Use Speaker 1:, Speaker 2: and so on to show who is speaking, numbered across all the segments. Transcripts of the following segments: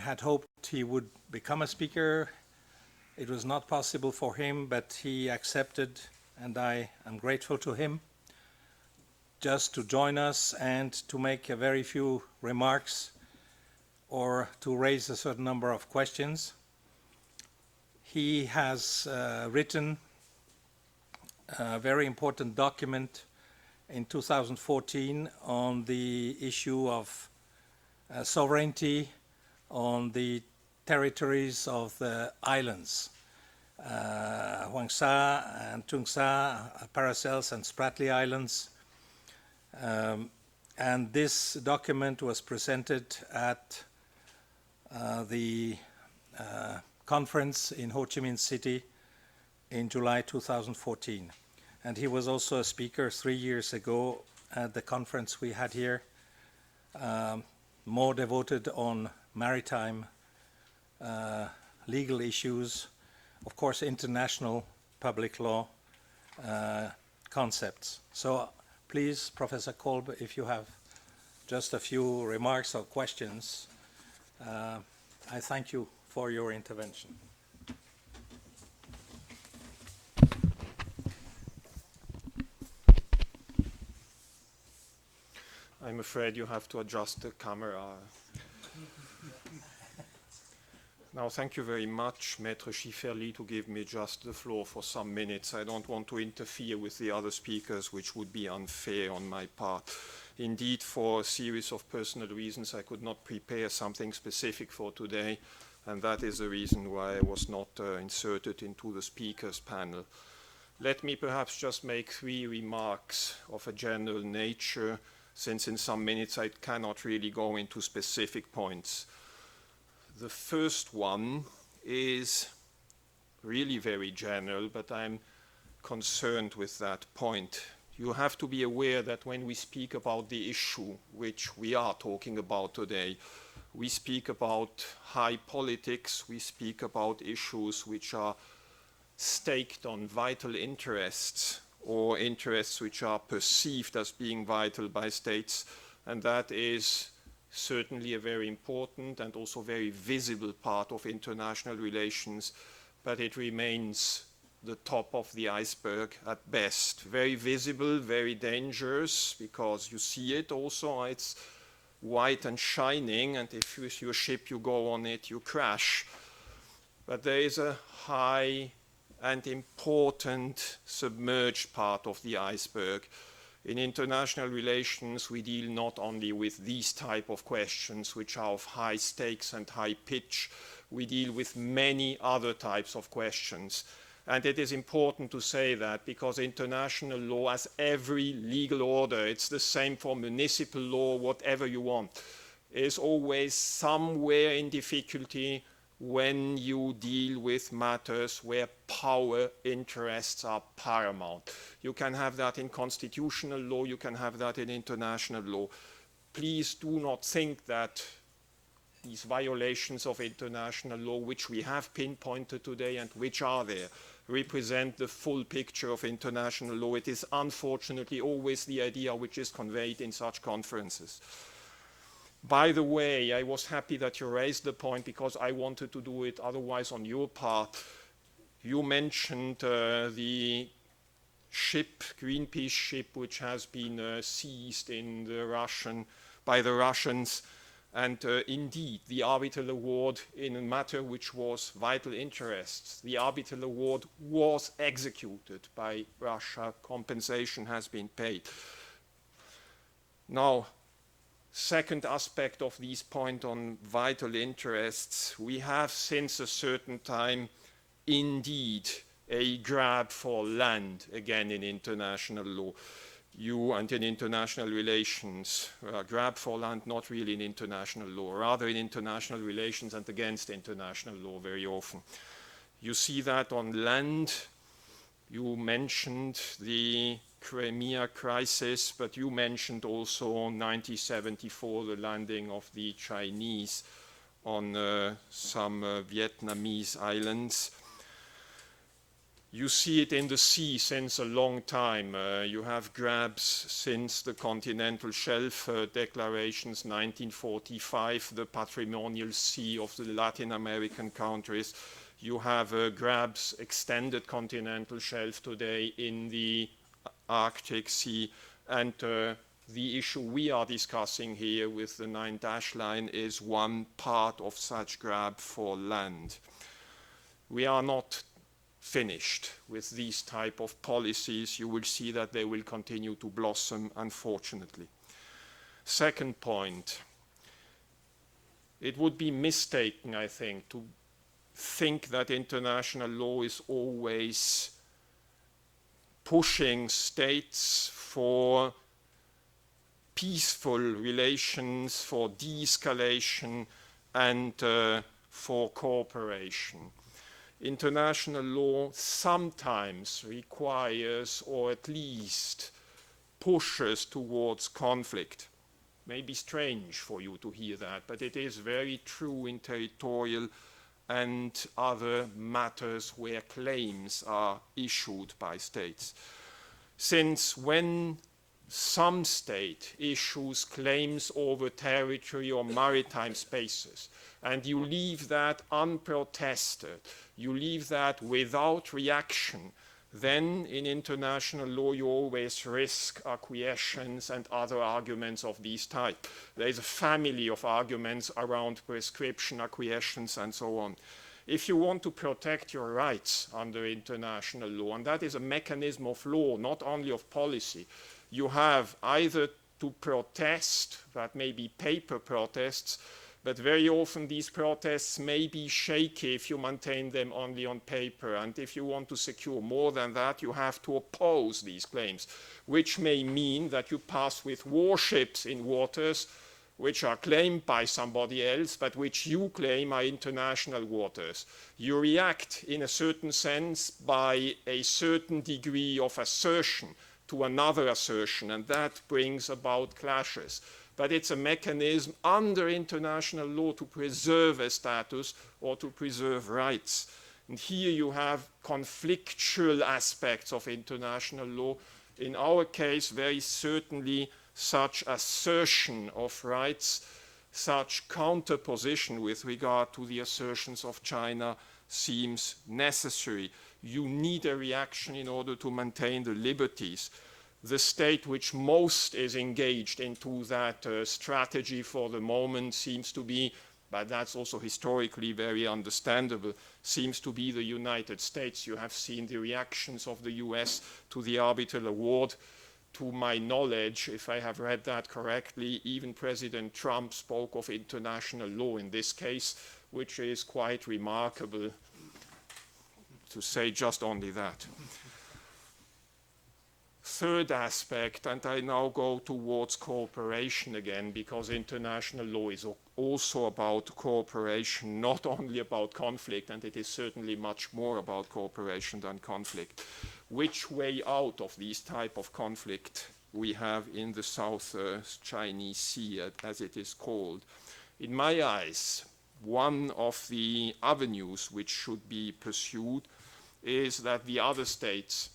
Speaker 1: had hoped he would become a speaker. It was not possible for him, but he accepted, and I am grateful to him, just to join us and to make a very few remarks or to raise a certain number of questions. He has written a very important document in 2014 on the issue of sovereignty on the territories of the islands, Hoang Sa and Tung Sa, Paracels and Spratly Islands. And this document was presented at the conference in Ho Chi Minh City in July 2014. And he was also a speaker 3 years ago at the conference we had here, more devoted on maritime legal issues, of course international public law concepts. So please, Professor Kolb, if you have just a few remarks or questions, I thank you for your intervention.
Speaker 2: I'm afraid you have to adjust the camera. Now, thank you very much, Maître Schifferli, to give me just the floor for some minutes. I don't want to interfere with the other speakers, which would be unfair on my part. Indeed, for a series of personal reasons, I could not prepare something specific for today, and that is the reason why I was not inserted into the speakers panel. Let me perhaps just make 3 remarks of a general nature, since in some minutes I cannot really go into specific points. The first one is really very general, but I'm concerned with that point. You have to be aware that when we speak about the issue which we are talking about today, we speak about high politics, we speak about issues which are staked on vital interests or interests which are perceived as being vital by states, and that is certainly a very important and also very visible part of international relations, but it remains the top of the iceberg at best. Very visible, very dangerous, because you see it also, it's white and shining, and if with your ship you go on it, you crash. But there is a high and important submerged part of the iceberg. In international relations, we deal not only with these type of questions, which are of high stakes and high pitch, we deal with many other types of questions. And it is important to say that because international law, as every legal order, it's the same for municipal law, whatever you want, is always somewhere in difficulty when you deal with matters where power interests are paramount. You can have that in constitutional law, you can have that in international law. Please do not think that these violations of international law, which we have pinpointed today and which are there, represent the full picture of international law. It is unfortunately always the idea which is conveyed in such conferences. By the way, I was happy that you raised the point because I wanted to do it otherwise on your part. You mentioned the ship, Greenpeace ship, which has been seized in by the Russians, and indeed the arbitral award in a matter which was vital interests. The arbitral award was executed by Russia. Compensation has been paid. Now, second aspect of this point on vital interests, we have since a certain time indeed a grab for land again in international law. And in international relations, grab for land not really in international law, rather in international relations and against international law very often. You see that on land. You mentioned the Crimea crisis, but you mentioned also 1974 the landing of the Chinese on some Vietnamese islands. You see it in the sea since a long time. You have grabs since the continental shelf declarations, 1945, the patrimonial sea of the Latin American countries. You have grabs, extended continental shelf today in the Arctic Sea. And the issue we are discussing here with the 9 dash line is one part of such grab for land. We are not finished with these type of policies. You will see that they will continue to blossom, unfortunately. Second point, it would be mistaken, I think, to think that international law is always pushing states for peaceful relations, for de-escalation, and for cooperation. International law sometimes requires, or at least pushes towards conflict. Maybe strange for you to hear that, but it is very true in territorial and other matters where claims are issued by states. Since when some state issues claims over territory or maritime spaces, and you leave that unprotested, you leave that without reaction, then in international law you always risk acquiescence and other arguments of this type. There is a family of arguments around prescription, acquiescence, and so on. If you want to protect your rights under international law, and that is a mechanism of law, not only of policy, you have either to protest, that may be paper protests, but very often these protests may be shaky if you maintain them only on paper. And if you want to secure more than that, you have to oppose these claims, which may mean that you pass with warships in waters which are claimed by somebody else, but which you claim are international waters. You react in a certain sense by a certain degree of assertion to another assertion, and that brings about clashes. But it's a mechanism under international law to preserve a status or to preserve rights. And here you have conflictual aspects of international law. In our case, very certainly such assertion of rights, such counterposition with regard to the assertions of China seems necessary. You need a reaction in order to maintain the liberties. The state which most is engaged into that strategy for the moment seems to be, but that's also historically very understandable, seems to be the United States. You have seen the reactions of the US to the arbitral award. To my knowledge, if I have read that correctly, even President Trump spoke of international law in this case, which is quite remarkable, to say just only that. Third aspect, and I now go towards cooperation again, because international law is also about cooperation, not only about conflict, and it is certainly much more about cooperation than conflict. Which way out of this type of conflict we have in the South Chinese Sea, as it is called? In my eyes, one of the avenues which should be pursued is that the other states,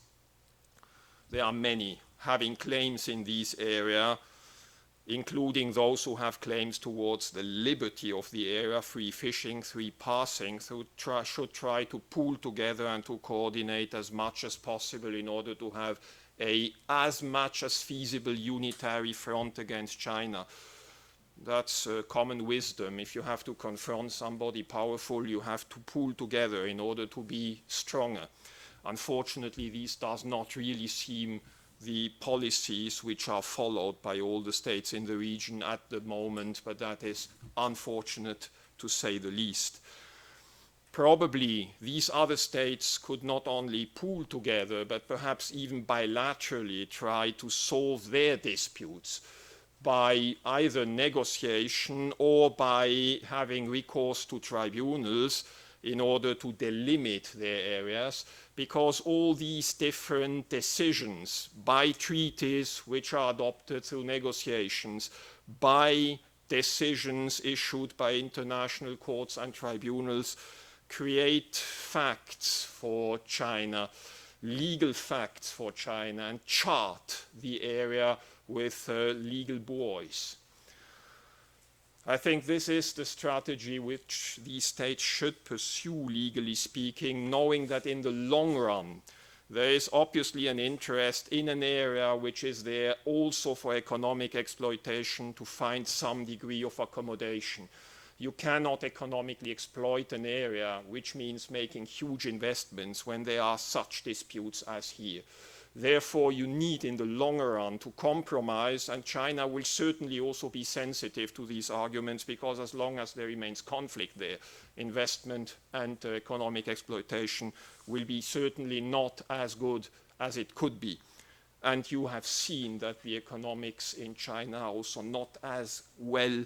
Speaker 2: there are many, having claims in this area, including those who have claims towards the liberty of the area, free fishing, free passing, should try to pool together and to coordinate as much as possible in order to have as much as feasible unitary front against China. That's common wisdom. If you have to confront somebody powerful, you have to pool together in order to be stronger. Unfortunately, this does not really seem the policies which are followed by all the states in the region at the moment, but that is unfortunate to say the least. Probably these other states could not only pool together, but perhaps even bilaterally try to solve their disputes by either negotiation or by having recourse to tribunals in order to delimit their areas, because all these different decisions by treaties which are adopted through negotiations, by decisions issued by international courts and tribunals, create facts for China, legal facts for China, and chart the area with legal buoys. I think this is the strategy which these states should pursue, legally speaking, knowing that in the long run, there is obviously an interest in an area which is there also for economic exploitation to find some degree of accommodation. You cannot economically exploit an area, which means making huge investments when there are such disputes as here. Therefore, you need in the longer run to compromise, and China will certainly also be sensitive to these arguments, because as long as there remains conflict there, investment and economic exploitation will be certainly not as good as it could be. And you have seen that the economics in China are also not as well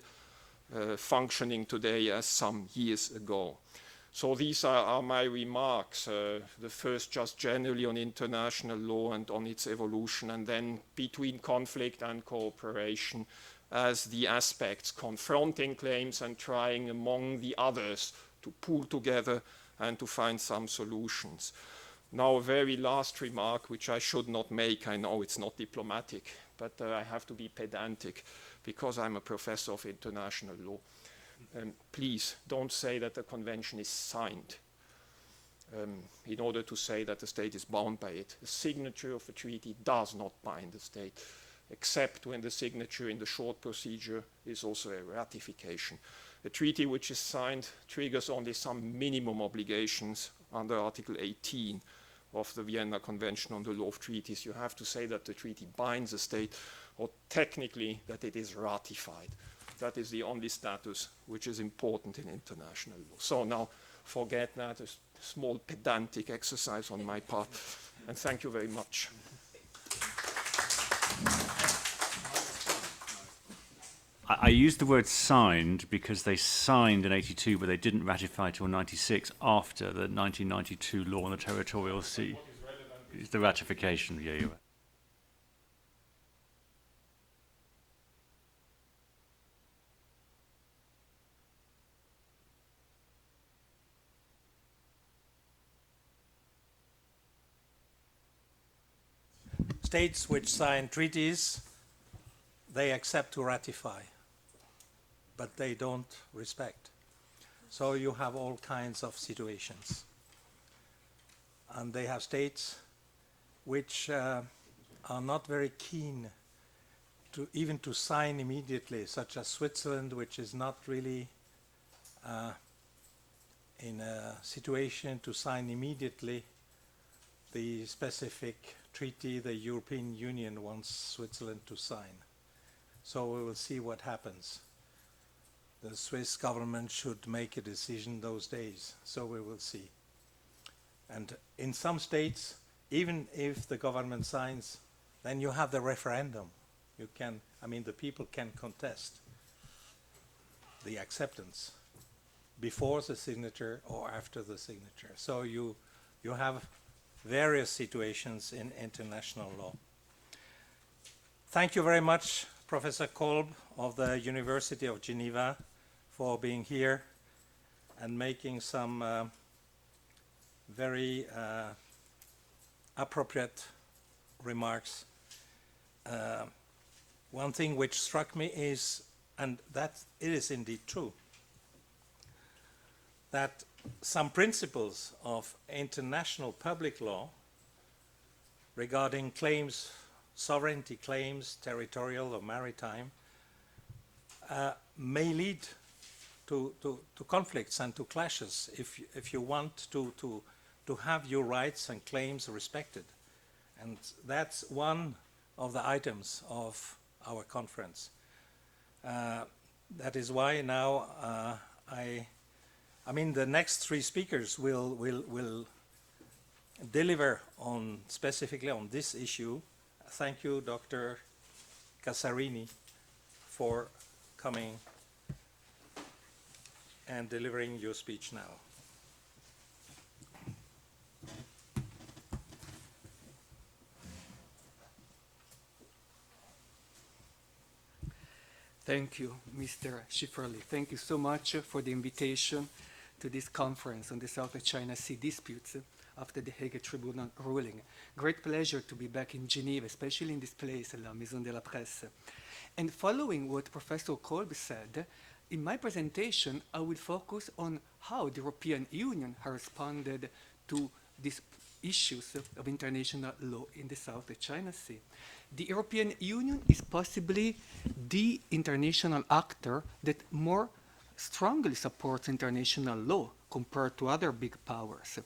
Speaker 2: functioning today as some years ago. So these are my remarks. The first just generally on international law and on its evolution, and then between conflict and cooperation as the aspects confronting claims and trying among the others to pull together and to find some solutions. Now a very last remark, which I should not make. I know it's not diplomatic, but I have to be pedantic because I'm a professor of international law. Please don't say that the convention is signed in order to say that the state is bound by it. The signature of a treaty does not bind the state, except when the signature in the short procedure is also a ratification. A treaty which is signed triggers only some minimum obligations under Article 18 of the Vienna Convention on the Law of Treaties. You have to say that the treaty binds a state, or technically that it is ratified. That is the only status which is important in international law. So now forget that, a small pedantic exercise on my part, and thank you very much.
Speaker 3: I use the word signed because they signed in 82, but they didn't ratify till 96 after the 1992 law on the territorial sea. It's the ratification, yeah, you're right.
Speaker 1: States which sign treaties, they accept to ratify, but they don't respect. So you have all kinds of situations. And they have states which are not very keen to even to sign immediately, such as Switzerland, which is not really in a situation to sign immediately the specific treaty the European Union wants Switzerland to sign. So we will see what happens. The Swiss government should make a decision those days, so we will see. And in some states, even if the government signs, then you have the referendum. You can, I mean, the people can contest the acceptance before the signature or after the signature. So you have various situations in international law. Thank you very much, Professor Kolb of the University of Geneva, for being here and making some very appropriate remarks. One thing which struck me is, and that it is indeed true, that some principles of international public law regarding claims, sovereignty claims, territorial or maritime, may lead to conflicts and to clashes if you want to have your rights and claims respected. And that's one of the items of our conference. That is why now I mean, the next three speakers will deliver on specifically on this issue. Thank you, Dr. Casarini, for coming and delivering your speech now.
Speaker 4: Thank you, Mr. Schifferle. Thank you so much for the invitation to this conference on the South China Sea disputes after the Hague Tribunal ruling. Great pleasure to be back in Geneva, especially in this place, La Maison de la Presse. And following what Professor Kolb said, in my presentation, I will focus on how the European Union has responded to these issues of international law in the South China Sea. The European Union is possibly the international actor that more strongly supports international law compared to other big powers.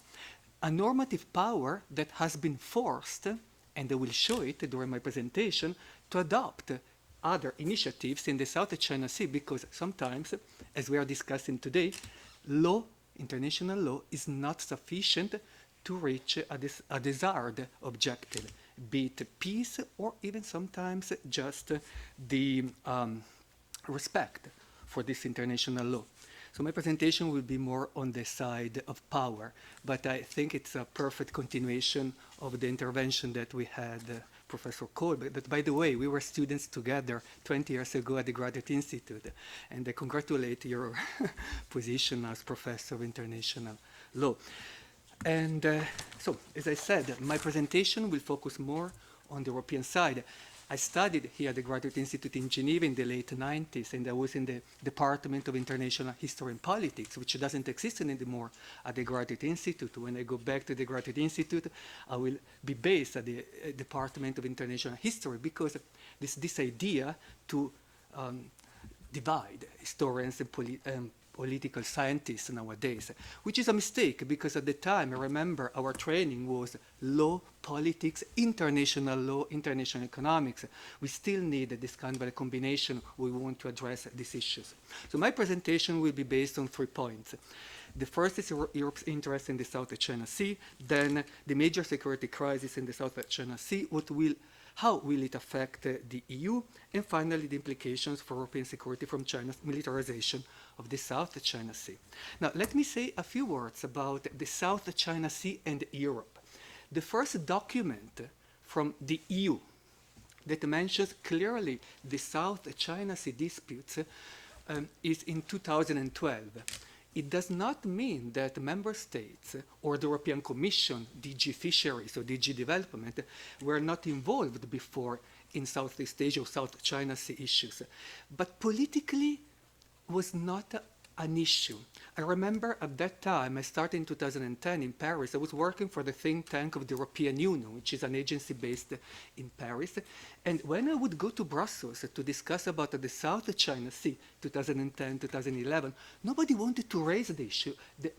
Speaker 4: A normative power that has been forced, and I will show it during my presentation, to adopt other initiatives in the South China Sea, because sometimes, as we are discussing today, law, international law, is not sufficient to reach a desired objective, be it peace or even sometimes just the respect for this international law. So my presentation will be more on the side of power, but I think it's a perfect continuation of the intervention that we had Professor Kolb. That, by the way, we were students together 20 years ago at the Graduate Institute, and I congratulate your position as Professor of International Law. And so, as I said, my presentation will focus more on the European side. I studied here at the Graduate Institute in Geneva in the late 90s, and I was in the Department of International History and Politics, which doesn't exist anymore at the Graduate Institute. When I go back to the Graduate Institute, I will be based at the Department of International History, because this idea to divide historians and political scientists nowadays, which is a mistake, because at the time, I remember our training was law, politics, international law, international economics. We still need this kind of a combination. We want to address these issues. So my presentation will be based on 3 points. The first is Europe's interest in the South China Sea, then the major security crisis in the South China Sea, how will it affect the EU, and finally the implications for European security from China's militarization of the South China Sea. Now, let me say a few words about the South China Sea and Europe. The first document from the EU that mentions clearly the South China Sea disputes is in 2012. It does not mean that member states or the European Commission, DG Fisheries or DG Development, were not involved before in Southeast Asia or South China Sea issues. But politically was not an issue. I remember at that time, I started in 2010 in Paris. I was working for the think tank of the European Union, which is an agency based in Paris. And when I would go to Brussels to discuss about the South China Sea, 2010, 2011, nobody wanted to raise the issue.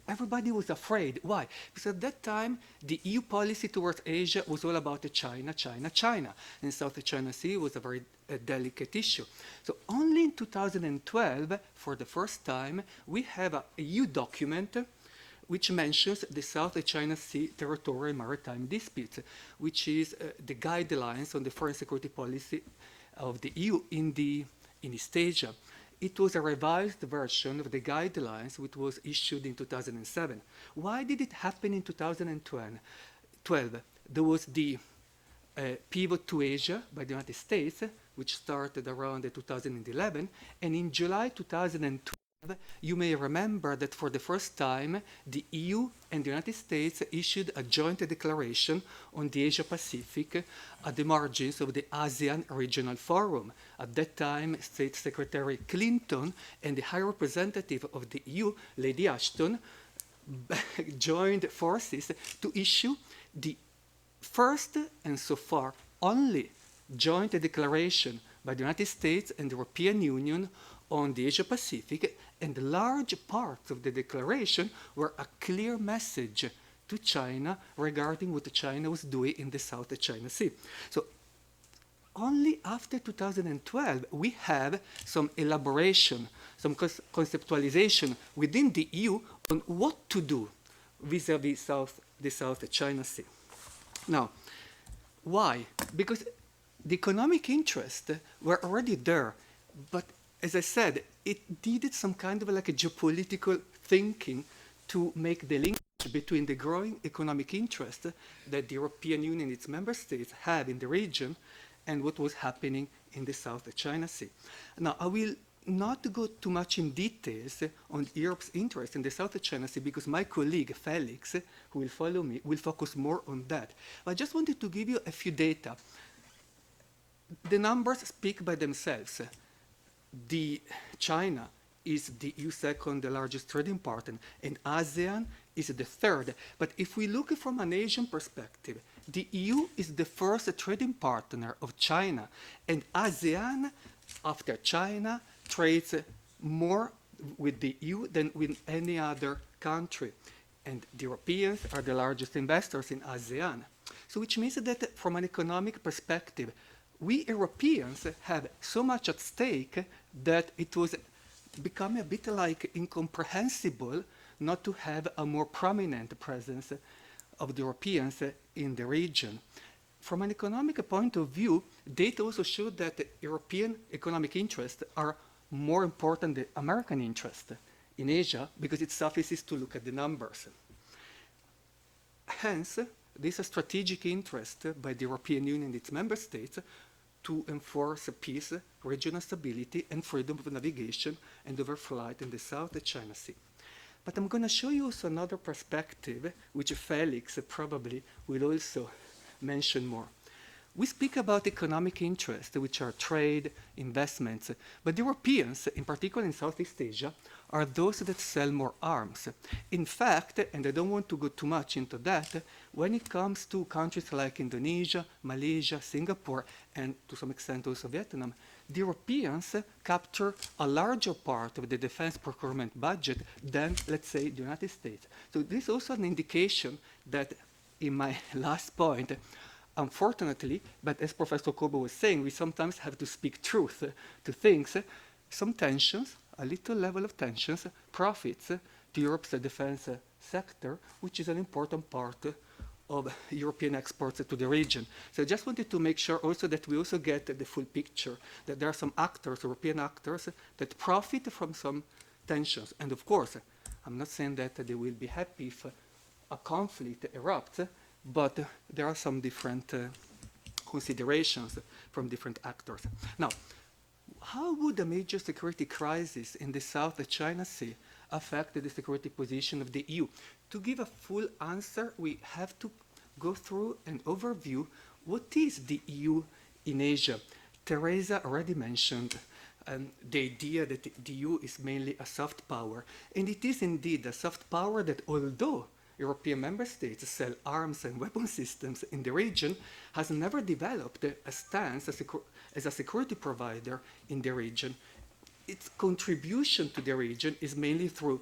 Speaker 4: Everybody was afraid. Why? Because at that time, the EU policy towards Asia was all about China, China, China. And South China Sea was a very delicate issue. So only in 2012, for the first time, we have a EU document which mentions the South China Sea territorial maritime disputes, which is the guidelines on the foreign security policy of the EU in East Asia. It was a revised version of the guidelines which was issued in 2007. Why did it happen in 2012? There was the pivot to Asia by the United States, which started around 2011, and in July 2012, you may remember that for the first time, the EU and the United States issued a joint declaration on the Asia-Pacific at the margins of the Asean Regional Forum. At that time, State Secretary Clinton and the High Representative of the EU, Lady Ashton, joined forces to issue the first and so far only joint declaration by the United States and the European Union on the Asia-Pacific, and large parts of the declaration were a clear message to China regarding what China was doing in the South China Sea. So only after 2012 we have some elaboration, some conceptualization within the EU on what to do vis-à-vis the South China Sea. Now, why? Because the economic interests were already there, but as I said, it needed some kind of like a geopolitical thinking to make the link between the growing economic interest that the European Union and its member states have in the region and what was happening in the South China Sea. Now, I will not to go too much in details on Europe's interest in the South China Sea because my colleague Felix, who will follow me, will focus more on that. But I just wanted to give you a few data. The numbers speak by themselves. China is the EU second largest trading partner, and ASEAN is the third. But if we look from an Asian perspective, the EU is the first trading partner of China, and ASEAN, after China, trades more with the EU than with any other country. And the Europeans are the largest investors in ASEAN. So which means that from an economic perspective, we Europeans have so much at stake that it was becoming a bit like incomprehensible not to have a more prominent presence of the Europeans in the region. From an economic point of view, data also show that European economic interests are more important than American interests in Asia because it suffices to look at the numbers. Hence, there is a strategic interest by the European Union and its member states to enforce peace, regional stability, and freedom of navigation and overflight in the South China Sea. But I'm going to show you also another perspective, which Felix probably will also mention more. We speak about economic interests, which are trade, investments, but the Europeans, in particular in Southeast Asia, are those that sell more arms. In fact, and I don't want to go too much into that, when it comes to countries like Indonesia, Malaysia, Singapore, and to some extent also Vietnam, the Europeans capture a larger part of the defense procurement budget than, let's say, the United States. So this is also an indication that, in my last point, unfortunately, but as Professor Kobo was saying, we sometimes have to speak truth to things. Some tensions, a little level of tensions, profits to Europe's defense sector, which is an important part of European exports to the region. So I just wanted to make sure also that we also get the full picture, that there are some actors, European actors, that profit from some tensions. And of course, I'm not saying that they will be happy if a conflict erupts, but there are some different considerations from different actors. Now, how would a major security crisis in the South China Sea affect the security position of the EU? To give a full answer, we have to go through an overview. What is the EU in Asia? Teresa already mentioned the idea that the EU is mainly a soft power. And it is indeed a soft power that, although European member states sell arms and weapon systems in the region, has never developed a stance as a security provider in the region. Its contribution to the region is mainly through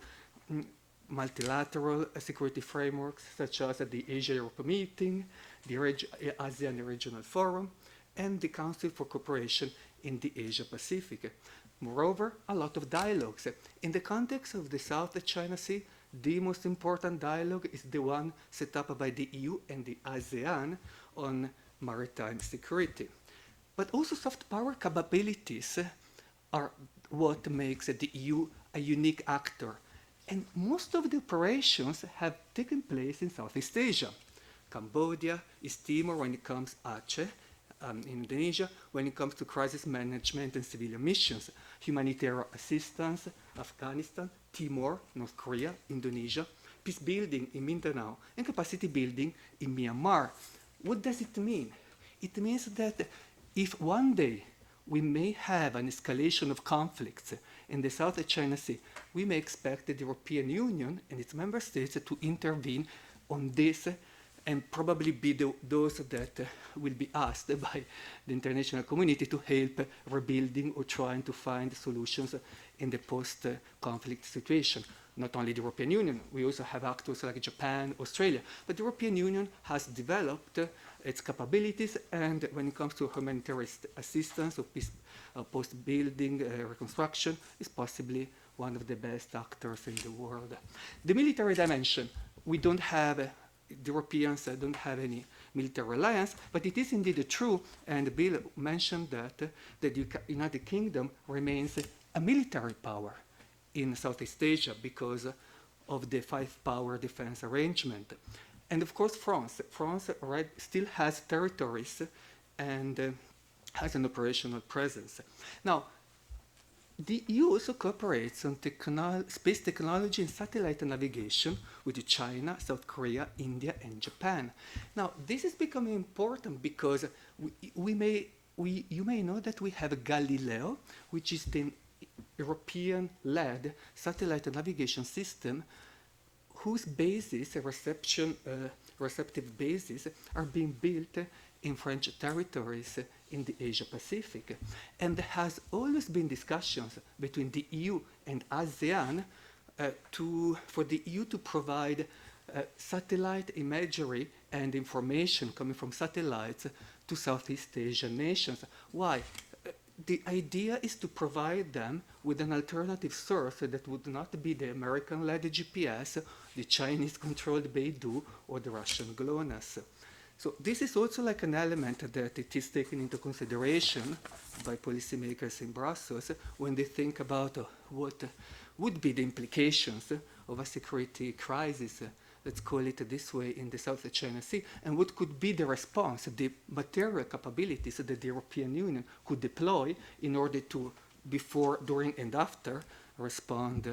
Speaker 4: multilateral security frameworks, such as the Asia-Europe meeting, the ASEAN Regional Forum, and the Council for Cooperation in the Asia-Pacific. Moreover, a lot of dialogues. In the context of the South China Sea, the most important dialogue is the one set up by the EU and the ASEAN on maritime security. But also soft power capabilities are what makes the EU a unique actor. And most of the operations have taken place in Southeast Asia. Cambodia, East Timor when it comes Aceh, Indonesia when it comes to crisis management and civilian missions, humanitarian assistance, Afghanistan, Timor, North Korea, Indonesia, peace building in Mindanao, and capacity building in Myanmar. What does it mean? It means that if one day we may have an escalation of conflicts in the South China Sea, we may expect the European Union and its member states to intervene on this and probably be those that will be asked by the international community to help rebuilding or trying to find solutions in the post-conflict situation. Not only the European Union, we also have actors like Japan, Australia, but the European Union has developed its capabilities, and when it comes to humanitarian assistance or peace, post-building reconstruction, is possibly one of the best actors in the world. The military dimension, we don't have the Europeans don't have any military alliance, but it is indeed true, and Bill mentioned that the United Kingdom remains a military power in Southeast Asia because of the five-power defense arrangement. And of course, France still has territories and has an operational presence. Now, the EU also cooperates on space technology and satellite navigation with China, South Korea, India, and Japan. Now, this is becoming important because you may know that we have Galileo, which is the European-led satellite navigation system whose basis, receptive bases, are being built in French territories in the Asia Pacific. And there has always been discussions between the EU and ASEAN for the EU to provide satellite imagery and information coming from satellites to Southeast Asian nations. Why? The idea is to provide them with an alternative source that would not be the American-led GPS, the Chinese-controlled Beidou, or the Russian GLONASS. So this is also like an element that it is taken into consideration by policymakers in Brussels when they think about what would be the implications of a security crisis, let's call it this way, in the South China Sea, and what could be the response, the material capabilities that the European Union could deploy in order to, before, during, and after, respond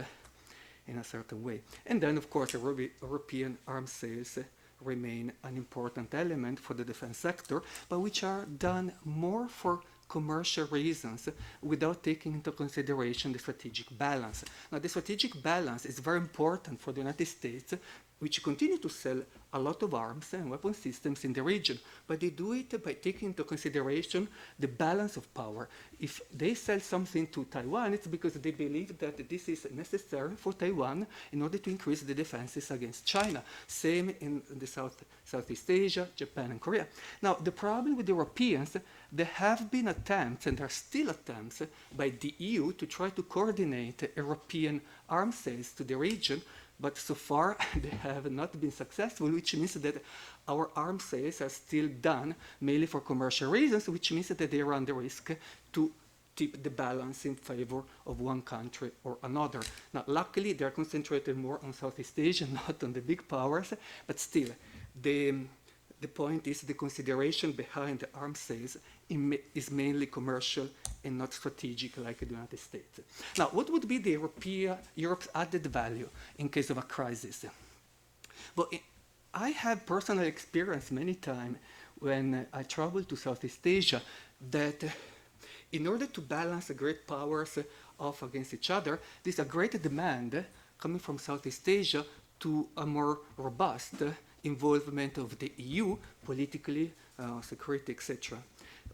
Speaker 4: in a certain way. And then, of course, European arms sales remain an important element for the defense sector, but which are done more for commercial reasons without taking into consideration the strategic balance. Now, the strategic balance is very important for the United States, which continue to sell a lot of arms and weapon systems in the region, but they do it by taking into consideration the balance of power. If they sell something to Taiwan, it's because they believe that this is necessary for Taiwan in order to increase the defenses against China. Same in the Southeast Asia, Japan, and Korea. Now, the problem with the Europeans, there have been attempts, and there are still attempts, by the EU to try to coordinate European arms sales to the region, but so far they have not been successful, which means that our arms sales are still done mainly for commercial reasons, which means that they run the risk to tip the balance in favor of one country or another. Now, luckily, they're concentrated more on Southeast Asia, not on the big powers, but still, the point is the consideration behind the arms sales is mainly commercial and not strategic like the United States. Now, what would be the Europe's added value in case of a crisis? Well, I have personal experience many times when I travel to Southeast Asia that in order to balance the great powers off against each other, there's a great demand coming from Southeast Asia to a more robust involvement of the EU politically, security, etc.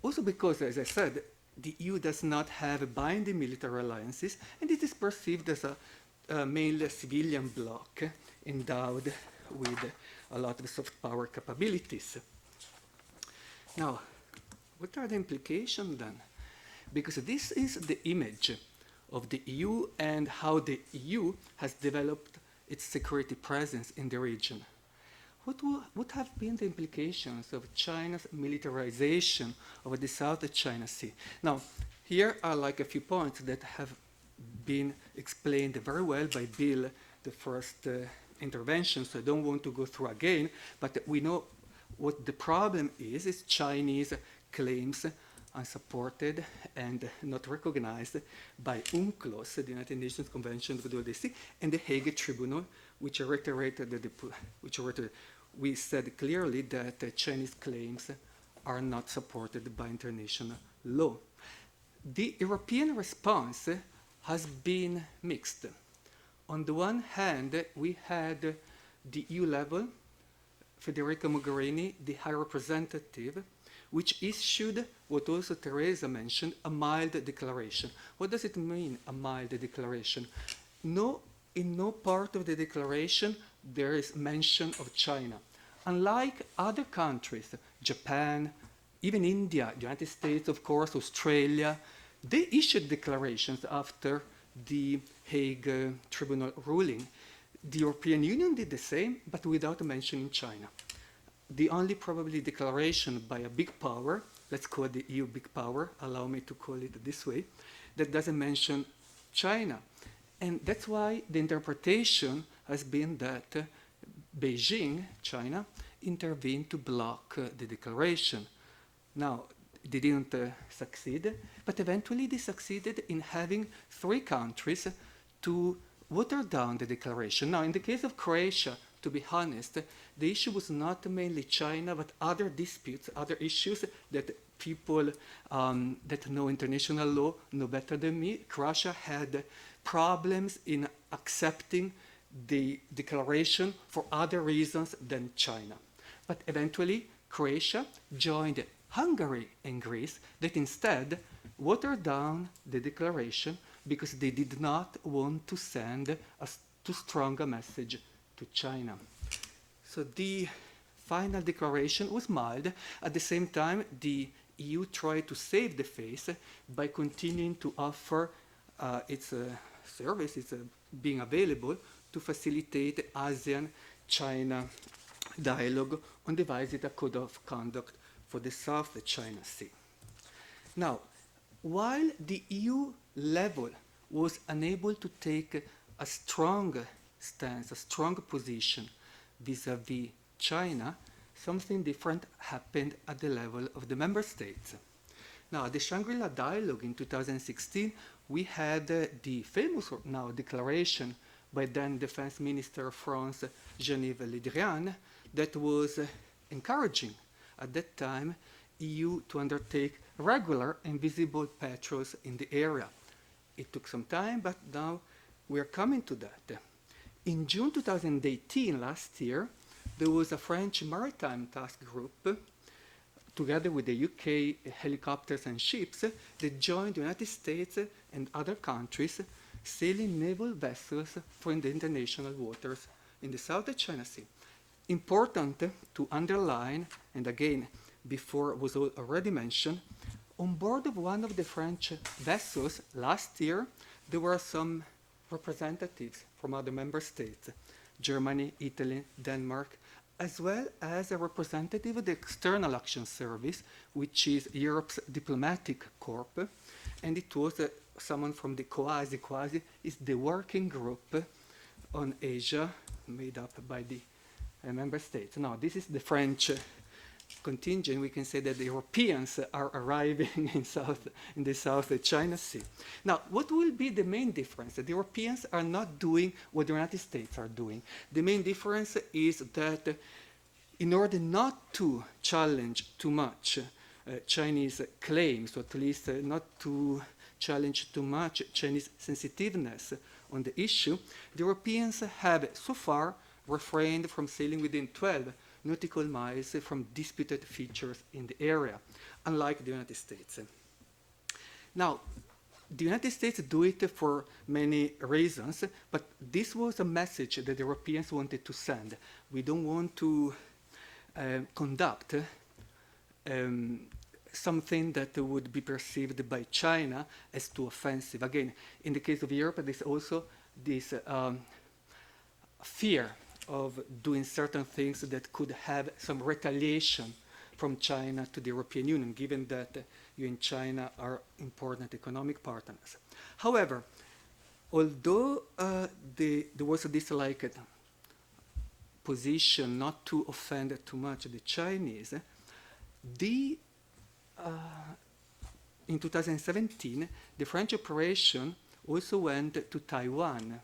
Speaker 4: Also because, as I said, the EU does not have binding military alliances, and it is perceived as a mainly civilian bloc endowed with a lot of soft power capabilities. Now, what are the implications then? Because this is the image of the EU and how the EU has developed its security presence in the region. What would have been the implications of China's militarization of the South China Sea? Now, here are like a few points that have been explained very well by Bill, the first intervention, so I don't want to go through again, but we know what the problem is Chinese claims unsupported and not recognized by UNCLOS, the United Nations Convention on the Sea, and the Hague Tribunal, which reiterated we said clearly that Chinese claims are not supported by international law. The European response has been mixed. On the one hand, we had the EU level, Federica Mogherini, the High Representative, which issued what also Teresa mentioned, a mild declaration. What does it mean, a mild declaration? In no part of the declaration there is mention of China. Unlike other countries, Japan, even India, the United States, of course, Australia, they issued declarations after the Hague Tribunal ruling. The European Union did the same, but without mentioning China. The only probably declaration by a big power, let's call the EU big power, allow me to call it this way, that doesn't mention China. And that's why the interpretation has been that Beijing, China, intervened to block the declaration. Now, they didn't succeed, but eventually they succeeded in having 3 countries to water down the declaration. Now, in the case of Croatia, to be honest, the issue was not mainly China, but other disputes, other issues that people that know international law know better than me. Croatia had problems in accepting the declaration for other reasons than China. But eventually, Croatia joined Hungary and Greece that instead watered down the declaration because they did not want to send too strong a message to China. So the final declaration was mild. At the same time, the EU tried to save the face by continuing to offer its services being available to facilitate ASEAN-China dialogue on devising a code of conduct for the South China Sea. Now, while the EU level was unable to take a strong stance, a strong position vis-à-vis China, something different happened at the level of the member states. Now, at the Shangri-La dialogue in 2016, we had the famous now declaration by then Defense Minister of France, Geneviève Le Drian, that was encouraging at that time EU to undertake regular and visible patrols in the area. It took some time, but now we're coming to that. In June 2018, last year, there was a French maritime task group together with the UK helicopters and ships that joined the United States and other countries sailing naval vessels for the international waters in the South China Sea. Important to underline, and again, before was already mentioned, on board of one of the French vessels last year, there were some representatives from other member states, Germany, Italy, Denmark, as well as a representative of the External Action Service, which is Europe's diplomatic corps, and it was someone from the COASI. COASI is the working group on Asia, made up by the member states. Now, this is the French contingent. We can say that the Europeans are arriving in the South China Sea. Now, what will be the main difference? The Europeans are not doing what the United States are doing. The main difference is that in order not to challenge too much Chinese claims, or at least not to challenge too much Chinese sensitiveness on the issue, the Europeans have so far refrained from sailing within 12 nautical miles from disputed features in the area, unlike the United States. Now, the United States do it for many reasons, but this was a message that the Europeans wanted to send. We don't want to conduct something that would be perceived by China as too offensive. Again, in the case of Europe, there's also this fear of doing certain things that could have some retaliation from China to the European Union, given that you and China are important economic partners. However, although there was this position not to offend too much the Chinese, in 2017, the French operation also went to Taiwan.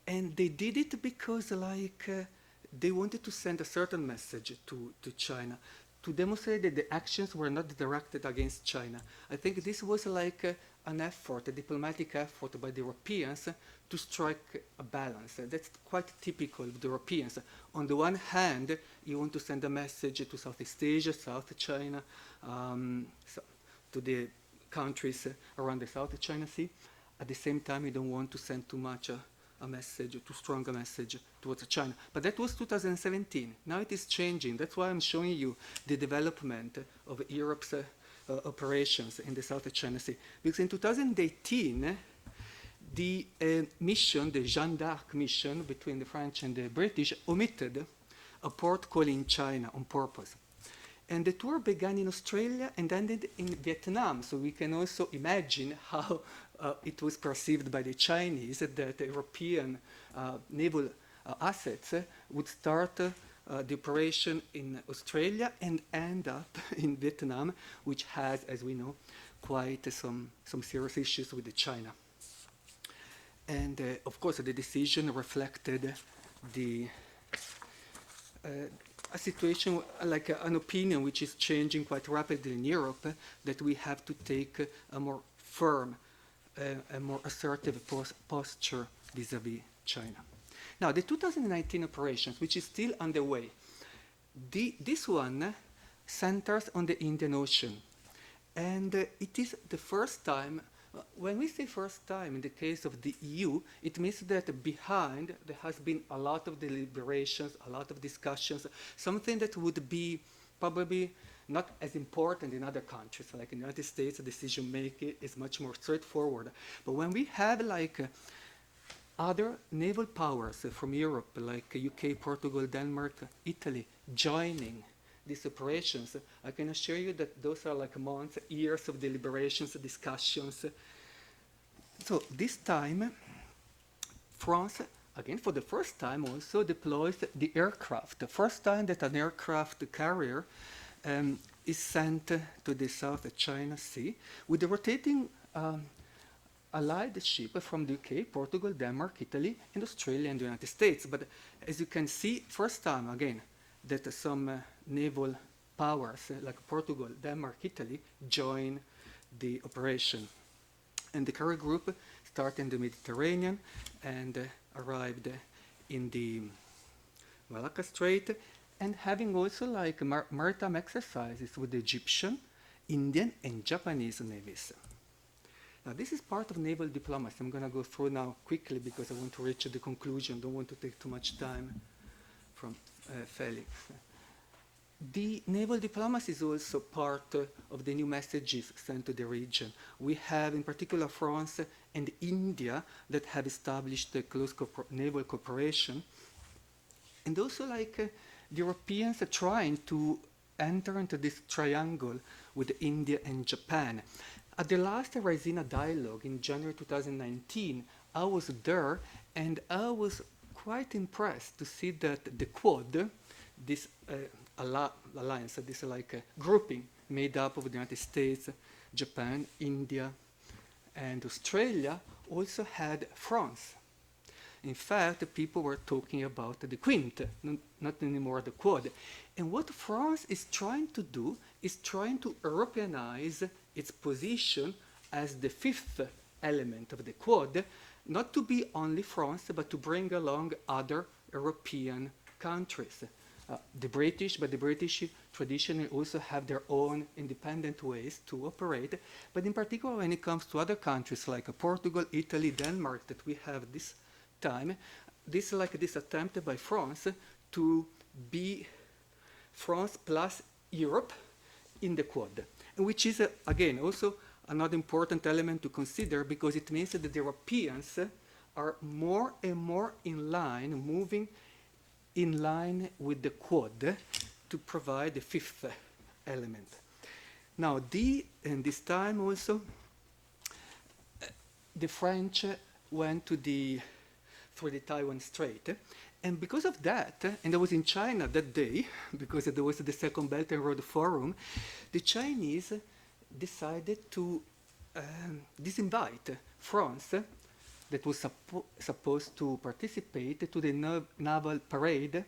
Speaker 4: And they did it because they wanted to send a certain message to China, to demonstrate that the actions were not directed against China. I think this was an effort, a diplomatic effort by the Europeans to strike a balance. That's quite typical of the Europeans. On the one hand, you want to send a message to Southeast Asia, South China, to the countries around the South China Sea. At the same time, you don't want to send too much a message, too strong a message towards China. But that was 2017. Now it is changing. That's why I'm showing you the development of Europe's operations in the South China Sea. Because in 2018, the mission, the Jeanne d'Arc mission between the French and the British, omitted a port call in China on purpose. And the tour began in Australia and ended in Vietnam. So we can also imagine how it was perceived by the Chinese that the European naval assets would start the operation in Australia and end up in Vietnam, which has, as we know, quite some serious issues with China. And of course, the decision reflected a situation, like an opinion which is changing quite rapidly in Europe, that we have to take a more firm, a more assertive posture vis-à-vis China. Now, the 2019 operations, which is still underway, this one centers on the Indian Ocean. And it is the first time. When we say first time in the case of the EU, it means that behind there has been a lot of deliberations, a lot of discussions, something that would be probably not as important in other countries. Like in the United States, the decision making is much more straightforward. But when we have like other naval powers from Europe, like UK, Portugal, Denmark, Italy, joining these operations, I can assure you that those are like months, years of deliberations, discussions. So this time, France, again for the first time also deploys the aircraft. The first time that an aircraft carrier is sent to the South China Sea with the rotating allied ship from the UK, Portugal, Denmark, Italy, and Australia and the United States. But as you can see, first time again, that some naval powers like Portugal, Denmark, Italy join the operation. And the carrier group started in the Mediterranean and arrived in the Malacca Strait, and having also like maritime exercises with the Egyptian, Indian, and Japanese navies. Now this is part of naval diplomacy. I'm going to go through now quickly because I want to reach the conclusion, don't want to take too much time from Felix. The naval diplomacy is also part of the new messages sent to the region. We have in particular France and India that have established a close naval cooperation. And also like the Europeans are trying to enter into this triangle with India and Japan. At the last Raisina dialogue in January 2019, I was there and I was quite impressed to see that the Quad, this alliance, this like grouping made up of the United States, Japan, India, and Australia, also had France. In fact, people were talking about the Quint, not anymore the Quad. And what France is trying to do is trying to Europeanize its position as the fifth element of the Quad, not to be only France, but to bring along other European countries. The British traditionally also have their own independent ways to operate, but in particular when it comes to other countries like Portugal, Italy, Denmark that we have this time, this attempt by France to be France plus Europe in the Quad, which is again also another important element to consider because it means that the Europeans are more and more in line, moving in line with the Quad to provide the fifth element. Now, and this time also, the French went through the Taiwan Strait, and because of that, and I was in China that day, because there was the Second Belt and Road Forum, the Chinese decided to disinvite France that was supposed to participate to the naval parade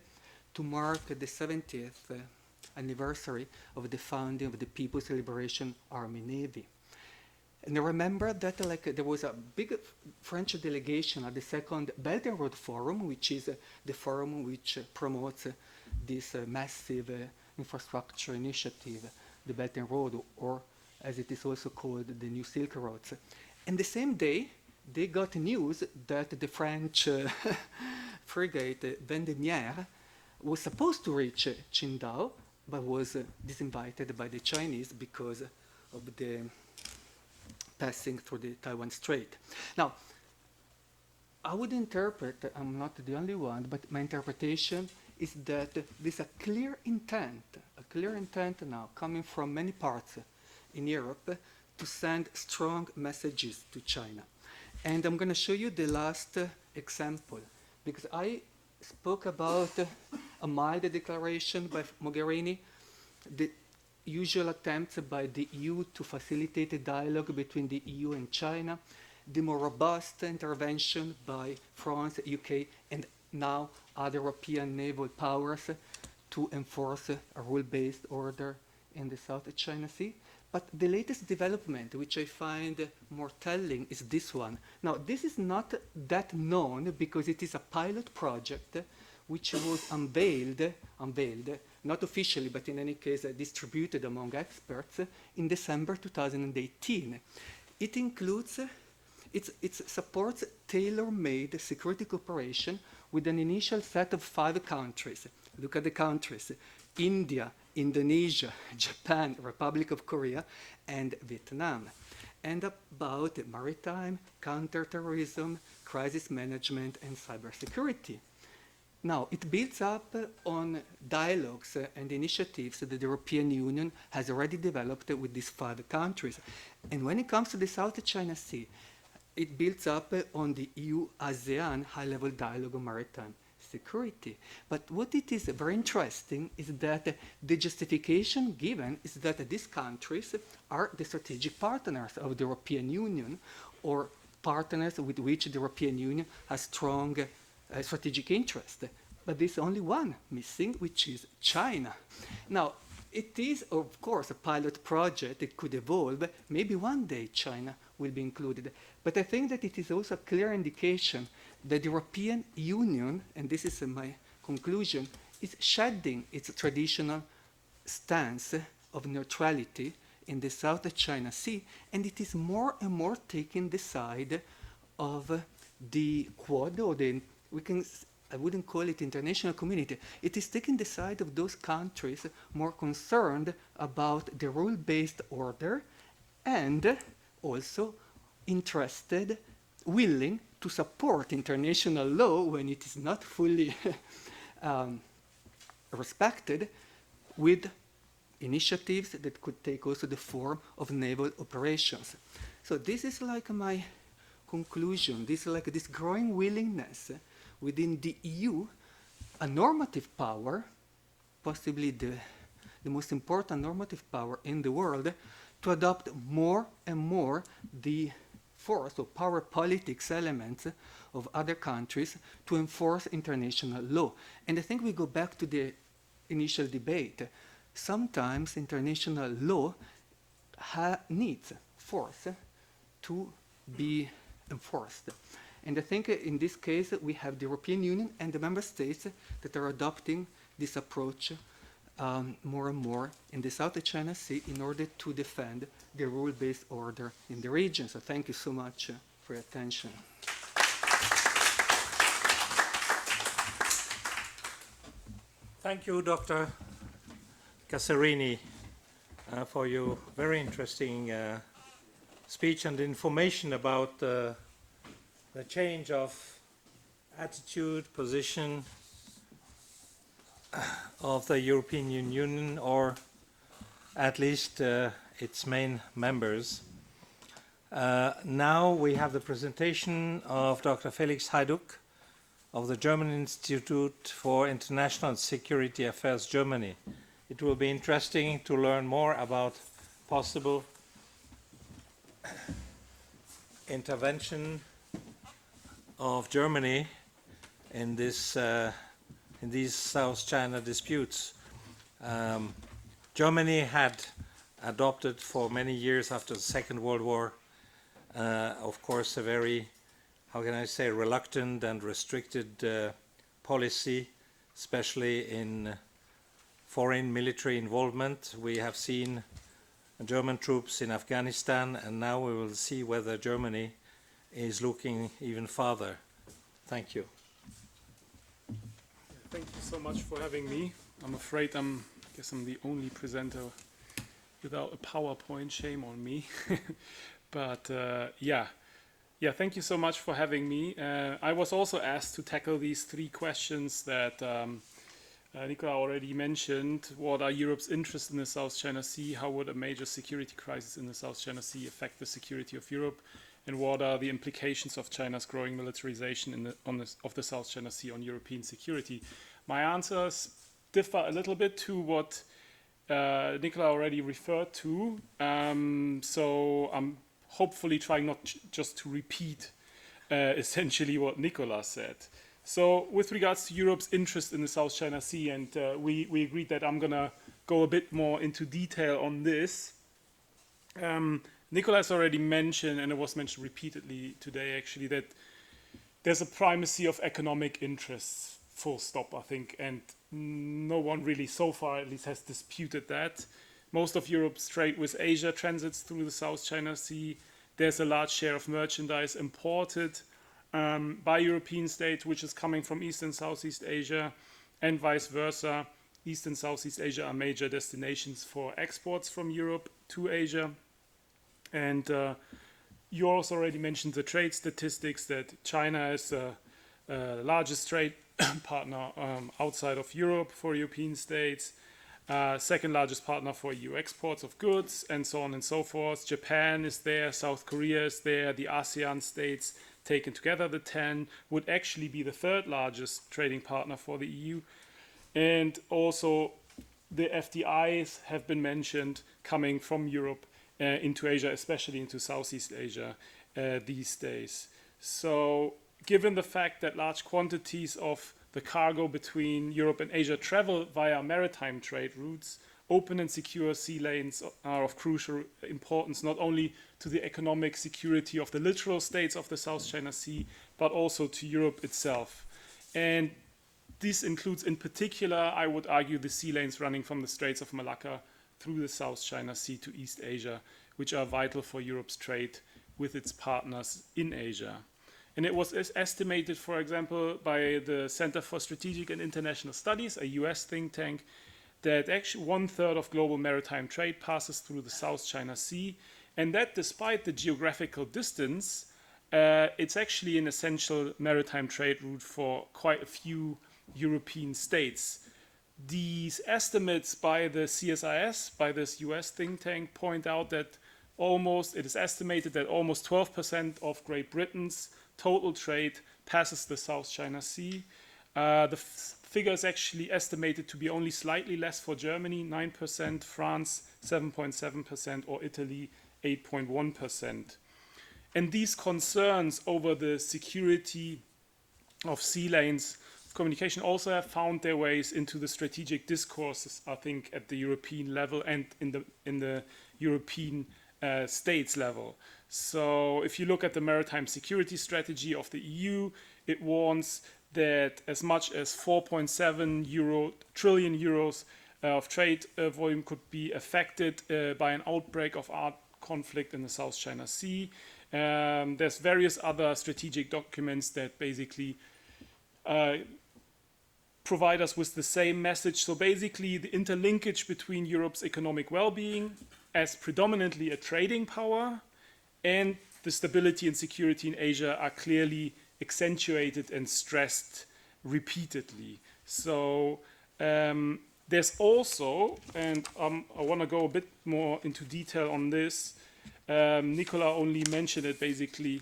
Speaker 4: to mark the 70th anniversary of the founding of the People's Liberation Army Navy. And I remember that there was a big French delegation at the Second Belt and Road Forum, which is the forum which promotes this massive infrastructure initiative, the Belt and Road, or as it is also called, the New Silk Roads. And the same day, they got news that the French frigate Vendémiaire was supposed to reach Qingdao, but was disinvited by the Chinese because of the passing through the Taiwan Strait. Now, I would interpret, I'm not the only one, but my interpretation is that there's a clear intent now coming from many parts in Europe to send strong messages to China. And I'm going to show you the last example, because I spoke about a mild declaration by Mogherini, the usual attempts by the EU to facilitate a dialogue between the EU and China, the more robust intervention by France, UK, and now other European naval powers to enforce a rule-based order in the South China Sea. But the latest development, which I find more telling, is this one. Now, this is not that known because it is a pilot project which was unveiled, not officially, but in any case distributed among experts in December 2018. It includes, it supports tailor-made security cooperation with an initial set of 5 countries. Look at the countries: India, Indonesia, Japan, Republic of Korea, and Vietnam, and about maritime, counterterrorism, crisis management, and cybersecurity. Now, it builds up on dialogues and initiatives that the European Union has already developed with these 5 countries. And when it comes to the South China Sea, it builds up on the EU-ASEAN high-level dialogue on maritime security. But what it is very interesting is that the justification given is that these countries are the strategic partners of the European Union, or partners with which the European Union has strong strategic interest. But there's only one missing, which is China. Now, it is, of course, a pilot project. It could evolve. Maybe one day China will be included. But I think that it is also a clear indication that the European Union, and this is my conclusion, is shedding its traditional stance of neutrality in the South China Sea, and it is more and more taking the side of the Quad, or the, I wouldn't call it international community. It is taking the side of those countries more concerned about the rule-based order, and also interested, willing to support international law when it is not fully respected, with initiatives that could take also the form of naval operations. So this is like my conclusion. This is like this growing willingness within the EU, a normative power, possibly the most important normative power in the world, to adopt more and more the force or power politics elements of other countries to enforce international law. And I think we go back to the initial debate. Sometimes international law needs force to be enforced. And I think in this case we have the European Union and the member states that are adopting this approach more and more in the South China Sea in order to defend the rule-based order in the region. So thank you so much for your attention.
Speaker 1: Thank you, Dr. Casarini, for your very interesting speech and information about the change of attitude, position of the European Union, or at least its main members. Now we have the presentation of Dr. Felix Hajduk of the German Institute for International Security Affairs, Germany. It will be interesting to learn more about possible intervention of Germany in this in these South China disputes. Germany had adopted for many years after the Second World War, of course, a very, how can I say, reluctant and restricted policy, especially in foreign military involvement. We have seen German troops in Afghanistan, and now we will see whether Germany is looking even farther. Thank you.
Speaker 5: Thank you so much for having me. I'm afraid I guess I'm the only presenter without a PowerPoint. Shame on me. But yeah, thank you so much for having me. I was also asked to tackle these 3 questions that Nicola already mentioned. What are Europe's interests in the South China Sea? How would a major security crisis in the South China Sea affect the security of Europe? and what are the implications of China's growing militarization of the South China Sea on European security. My answers differ a little bit to what Nicola already referred to, so I'm hopefully trying not just to repeat essentially what Nicola said. So with regards to Europe's interest in the South China Sea, and we agreed that I'm going to go a bit more into detail on this. Nicola has already mentioned, and it was mentioned repeatedly today actually, that there's a primacy of economic interests, full stop, I think, and no one really so far at least has disputed that. Most of Europe's trade with Asia transits through the South China Sea. There's a large share of merchandise imported by European states, which is coming from East and Southeast Asia, and vice versa. East and Southeast Asia are major destinations for exports from Europe to Asia. And you also already mentioned the trade statistics, that China is the largest trade partner outside of Europe for European states, second largest partner for EU exports of goods, and so on and so forth. Japan is there, South Korea is there, the Asean states, taken together the 10, would actually be the third largest trading partner for the EU. And also the FDIs have been mentioned coming from Europe into Asia, especially into Southeast Asia these days. So given the fact that large quantities of the cargo between Europe and Asia travel via maritime trade routes, open and secure sea lanes are of crucial importance, not only to the economic security of the littoral states of the South China Sea, but also to Europe itself. And this includes in particular, I would argue, the sea lanes running from the Straits of Malacca through the South China Sea to East Asia, which are vital for Europe's trade with its partners in Asia. And it was estimated, for example, by the Center for Strategic and International Studies, a US think tank, that actually 1/3 of global maritime trade passes through the South China Sea, and that despite the geographical distance, it's actually an essential maritime trade route for quite a few European states. These estimates by the CSIS, by this US think tank, point out that it is estimated that almost 12% of Great Britain's total trade passes the South China Sea. The figure is actually estimated to be only slightly less for Germany, 9%, France 7.7%, or Italy 8.1%. And these concerns over the security of sea lanes communication also have found their ways into the strategic discourses, I think, at the European level and in the European states level. So if you look at the maritime security strategy of the EU, it warns that as much as 4.7 trillion euros of trade volume could be affected by an outbreak of armed conflict in the South China Sea. There's various other strategic documents that basically provide us with the same message. So basically the interlinkage between Europe's economic well-being as predominantly a trading power and the stability and security in Asia are clearly accentuated and stressed repeatedly. So there's also, and I want to go a bit more into detail on this, Nicola only mentioned it basically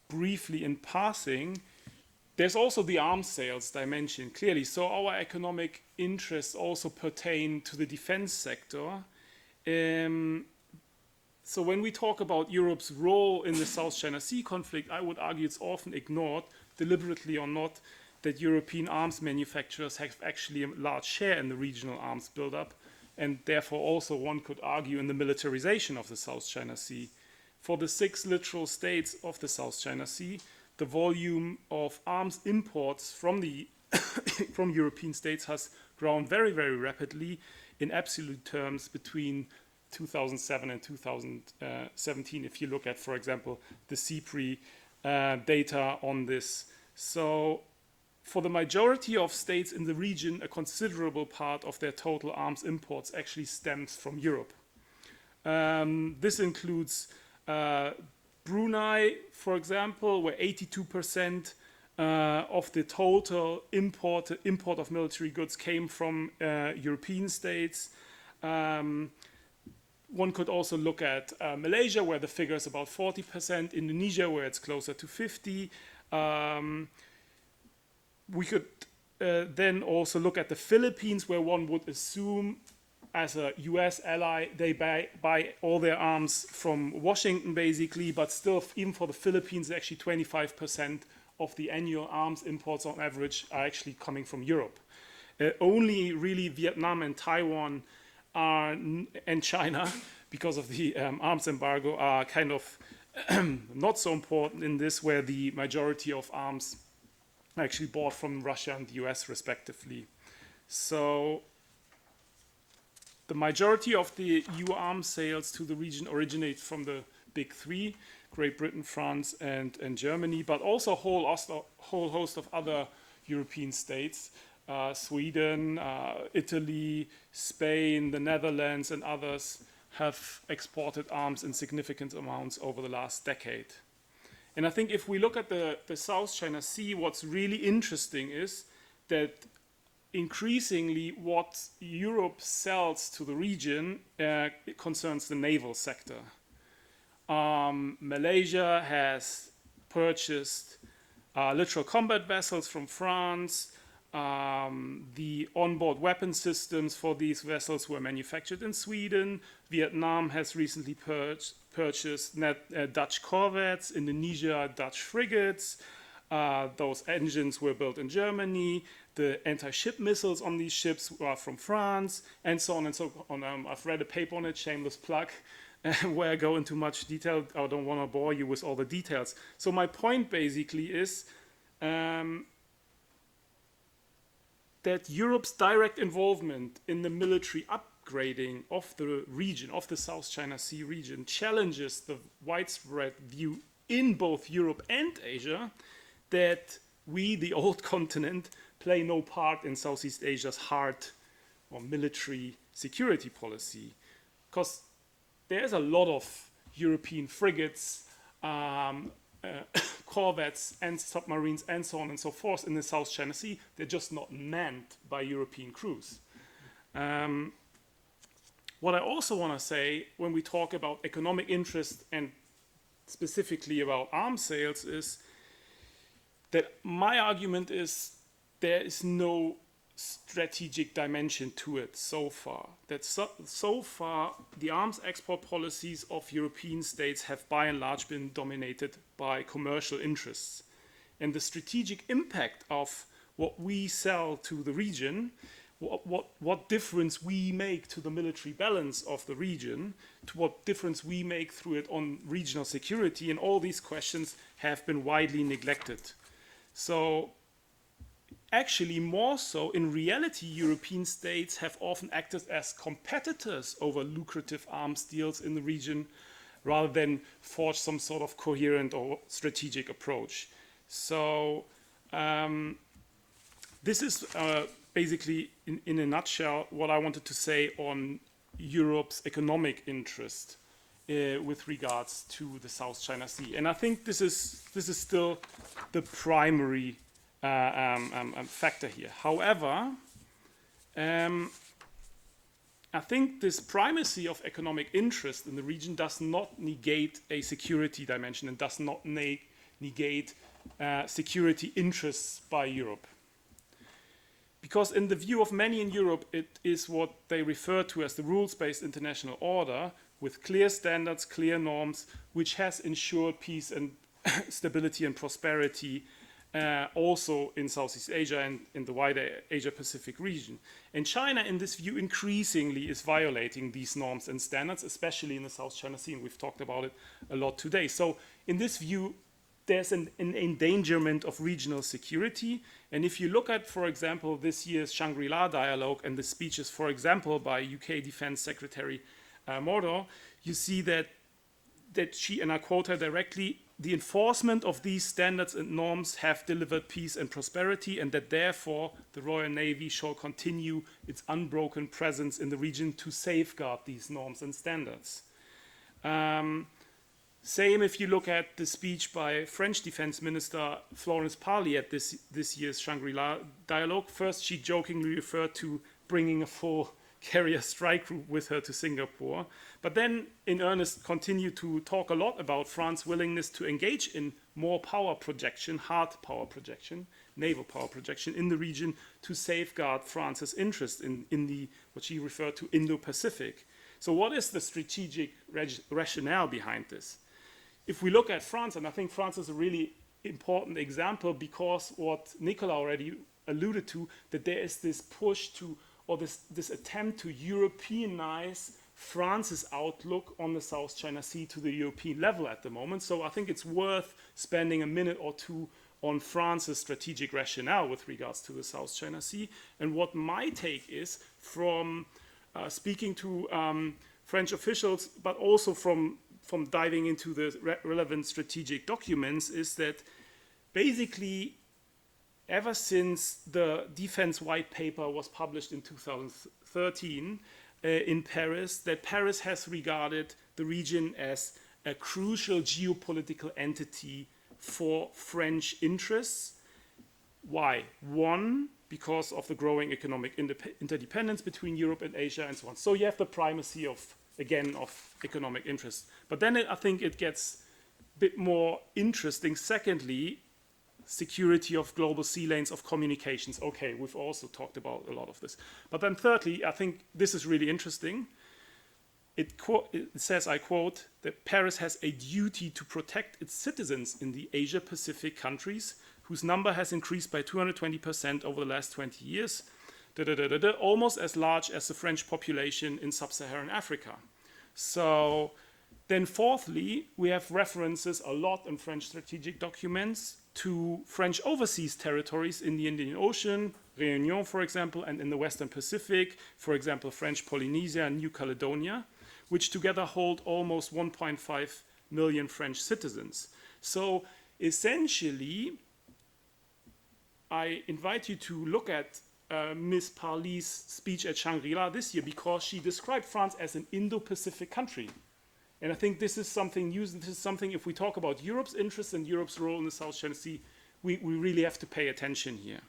Speaker 5: briefly in passing. There's also the arms sales dimension, clearly. So our economic interests also pertain to the defense sector. So when we talk about Europe's role in the South China Sea conflict, I would argue it's often ignored, deliberately or not, that European arms manufacturers have actually a large share in the regional arms buildup, and therefore also, one could argue, in the militarization of the South China Sea. For the 6 littoral states of the South China Sea, the volume of arms imports from from European states has grown very, very rapidly in absolute terms between 2007 and 2017, if you look at, for example, the CPRI data on this. So for the majority of states in the region, a considerable part of their total arms imports actually stems from Europe. This includes Brunei, for example, where 82% of the total import of military goods came from European states. one could also look at Malaysia, where the figure is about 40%, Indonesia, where it's closer to 50%. We could then also look at the Philippines, where one would assume, as a US ally, they buy all their arms from Washington, basically, but still, even for the Philippines, actually 25% of the annual arms imports on average are actually coming from Europe. Only really Vietnam and Taiwan and China, because of the arms embargo, are kind of not so important in this, where the majority of arms are actually bought from Russia and the US respectively. So the majority of the EU arms sales to the region originate from the big three: Great Britain, France, and Germany, but also a whole host of other European states, Sweden, Italy, Spain, the Netherlands, and others have exported arms in significant amounts over the last decade. And I think if we look at the South China Sea, what's really interesting is that increasingly what Europe sells to the region it concerns the naval sector. Malaysia has purchased littoral combat vessels from France. The onboard weapon systems for these vessels were manufactured in Sweden. Vietnam has recently purchased Dutch corvettes. Indonesia, Dutch frigates. Those engines were built in Germany. The anti-ship missiles on these ships are from France, and so on and so on. I've read a paper on it, shameless plug, where I go into much detail. I don't want to bore you with all the details. So my point basically is that Europe's direct involvement in the military upgrading of the region, of the South China Sea region, challenges the widespread view in both Europe and Asia that we, the old continent, play no part in Southeast Asia's hard or military security policy. Because there's a lot of European frigates, corvettes and submarines and so on and so forth in the South China Sea. They're just not manned by European crews. What I also want to say when we talk about economic interest and specifically about arms sales is that my argument is there is no strategic dimension to it so far. That so far the arms export policies of European states have by and large been dominated by commercial interests. And the strategic impact of what we sell to the region, what difference we make to the military balance of the region, to what difference we make through it on regional security, and all these questions have been widely neglected. So actually, more so, in reality, European states have often acted as competitors over lucrative arms deals in the region rather than forge some sort of coherent or strategic approach. So this is basically, in a nutshell, what I wanted to say on Europe's economic interest with regards to the South China Sea. And I think this is still the primary factor here. However, I think this primacy of economic interest in the region does not negate a security dimension and does not negate security interests by Europe. Because in the view of many in Europe, it is what they refer to as the rules-based international order with clear standards, clear norms, which has ensured peace and stability and prosperity also in Southeast Asia and in the wider Asia-Pacific region. And China, in this view, increasingly is violating these norms and standards, especially in the South China Sea, and we've talked about it a lot today. So in this view, there's an endangerment of regional security. And if you look at, for example, this year's Shangri-La dialogue and the speeches, for example, by UK Defense Secretary Mordor, you see that she, and I quote her directly, the enforcement of these standards and norms have delivered peace and prosperity, and that therefore the Royal Navy shall continue its unbroken presence in the region to safeguard these norms and standards. Same if you look at the speech by French Defense Minister Florence Parly at this year's Shangri-La dialogue. First, she jokingly referred to bringing a full carry a strike group with her to Singapore, but then in earnest continue to talk a lot about France's willingness to engage in more power projection, hard power projection, naval power projection in the region to safeguard France's interest in the, what she referred to, Indo-Pacific. So what is the strategic rationale behind this? If we look at France, and I think France is a really important example because what Nicola already alluded to, that there is this push to, or this attempt to Europeanize France's outlook on the South China Sea to the European level at the moment. So I think it's worth spending a minute or two on France's strategic rationale with regards to the South China Sea. And what my take is from speaking to French officials, but also from diving into the relevant strategic documents, is that basically ever since the Defense White Paper was published in 2013 in Paris, that Paris has regarded the region as a crucial geopolitical entity for French interests. Why? One, because of the growing economic interdependence between Europe and Asia and so on. So you have the primacy of economic interest. But then I think it gets a bit more interesting. Secondly, security of global sea lanes of communications. Okay, we've also talked about a lot of this. But then thirdly, I think this is really interesting. It says, I quote, that Paris has a duty to protect its citizens in the Asia-Pacific countries, whose number has increased by 220% over the last 20 years, almost as large as the French population in sub-Saharan Africa. So then fourthly, we have references a lot in French strategic documents to French overseas territories in the Indian Ocean, Réunion, for example, and in the Western Pacific, for example, French Polynesia and New Caledonia, which together hold almost 1.5 million French citizens. So essentially, I invite you to look at Ms. Parly's speech at Shangri-La this year, because she described France as an Indo-Pacific country. And I think this is something new. This is something, if we talk about Europe's interests and Europe's role in the South China Sea, we really have to pay attention here.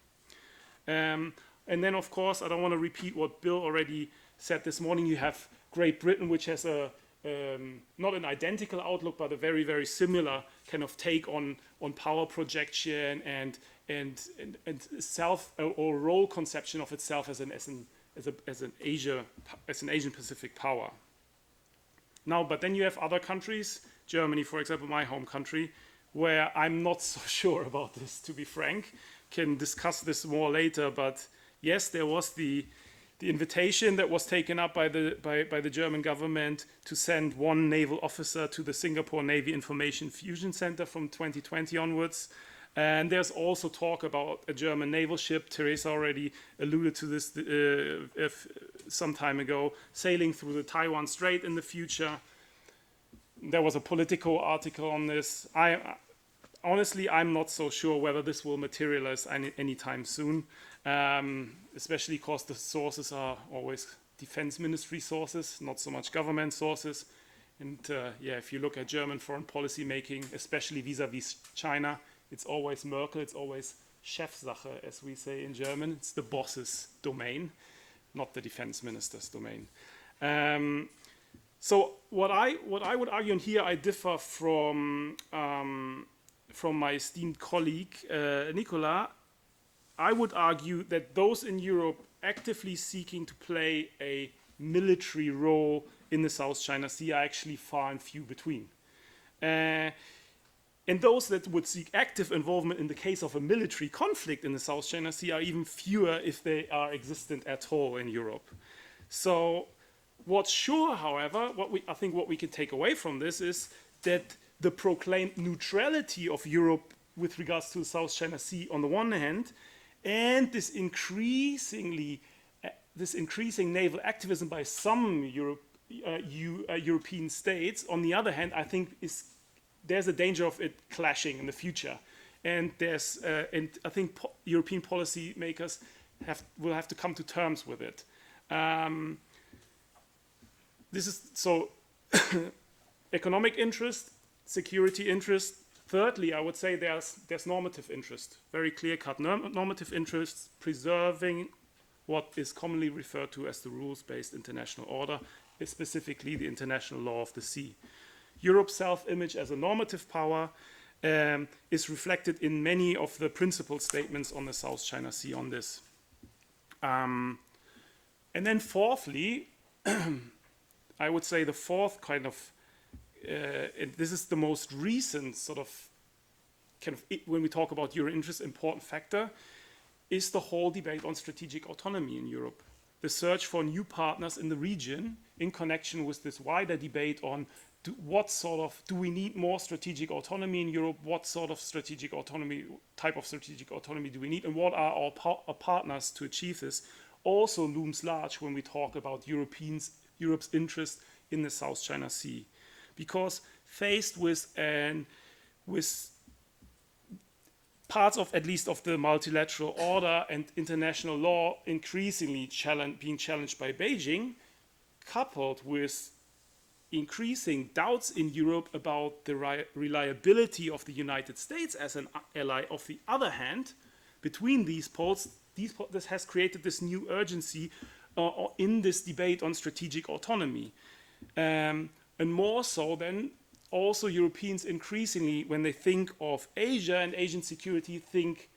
Speaker 5: And then, of course, I don't want to repeat what Bill already said this morning. You have Great Britain, which has a not an identical outlook, but a very, very similar kind of take on power projection and self or role conception of itself as an Asian Pacific power. Now, but then you have other countries, Germany, for example, my home country, where I'm not so sure about this, to be frank. Can discuss this more later, but yes, there was the invitation that was taken up by the German government to send one naval officer to the Singapore Navy Information Fusion Center from 2020 onwards. And there's also talk about a German naval ship, Teresa already alluded to this some time ago, sailing through the Taiwan Strait in the future. There was a Politico article on this. Honestly, I'm not so sure whether this will materialize anytime soon, especially because the sources are always defense ministry sources, not so much government sources. And if you look at German foreign policy making, especially vis-a-vis China, it's always Merkel, it's always Chefsache, as we say in German. It's the boss's domain, not the defense minister's domain. So what I would argue, and here I differ from my esteemed colleague, Nicola, I would argue that those in Europe actively seeking to play a military role in the South China Sea are actually far and few between. And those that would seek active involvement in the case of a military conflict in the South China Sea are even fewer, if they are existent at all in Europe. So what's sure, however, I think what we can take away from this is that the proclaimed neutrality of Europe with regards to the South China Sea on the one hand, and this increasing naval activism by some European states, on the other hand, I think there's a danger of it clashing in the future. And and I think European policy makers will have to come to terms with it. This is so economic interest, security interest. Thirdly, I would say there's normative interest, very clear-cut normative interest, preserving what is commonly referred to as the rules-based international order, specifically the international law of the sea. Europe's self-image as a normative power is reflected in many of the principal statements on the South China Sea on this. And then fourthly, I would say the fourth kind of, and this is the most recent sort of, when we talk about Euro interest, important factor, is the whole debate on strategic autonomy in Europe. The search for new partners in the region in connection with this wider debate on do we need more strategic autonomy in Europe? What sort of strategic autonomy, type of strategic autonomy do we need? And what are our partners to achieve this? Also looms large when we talk about Europe's interest in the South China Sea. Because faced with parts of, at least of the multilateral order and international law increasingly being challenged by Beijing, coupled with increasing doubts in Europe about the reliability of the United States as an ally, of the other hand, between these poles, this has created this new urgency in this debate on strategic autonomy. And more so than also Europeans increasingly, when they think of Asia and Asian security, think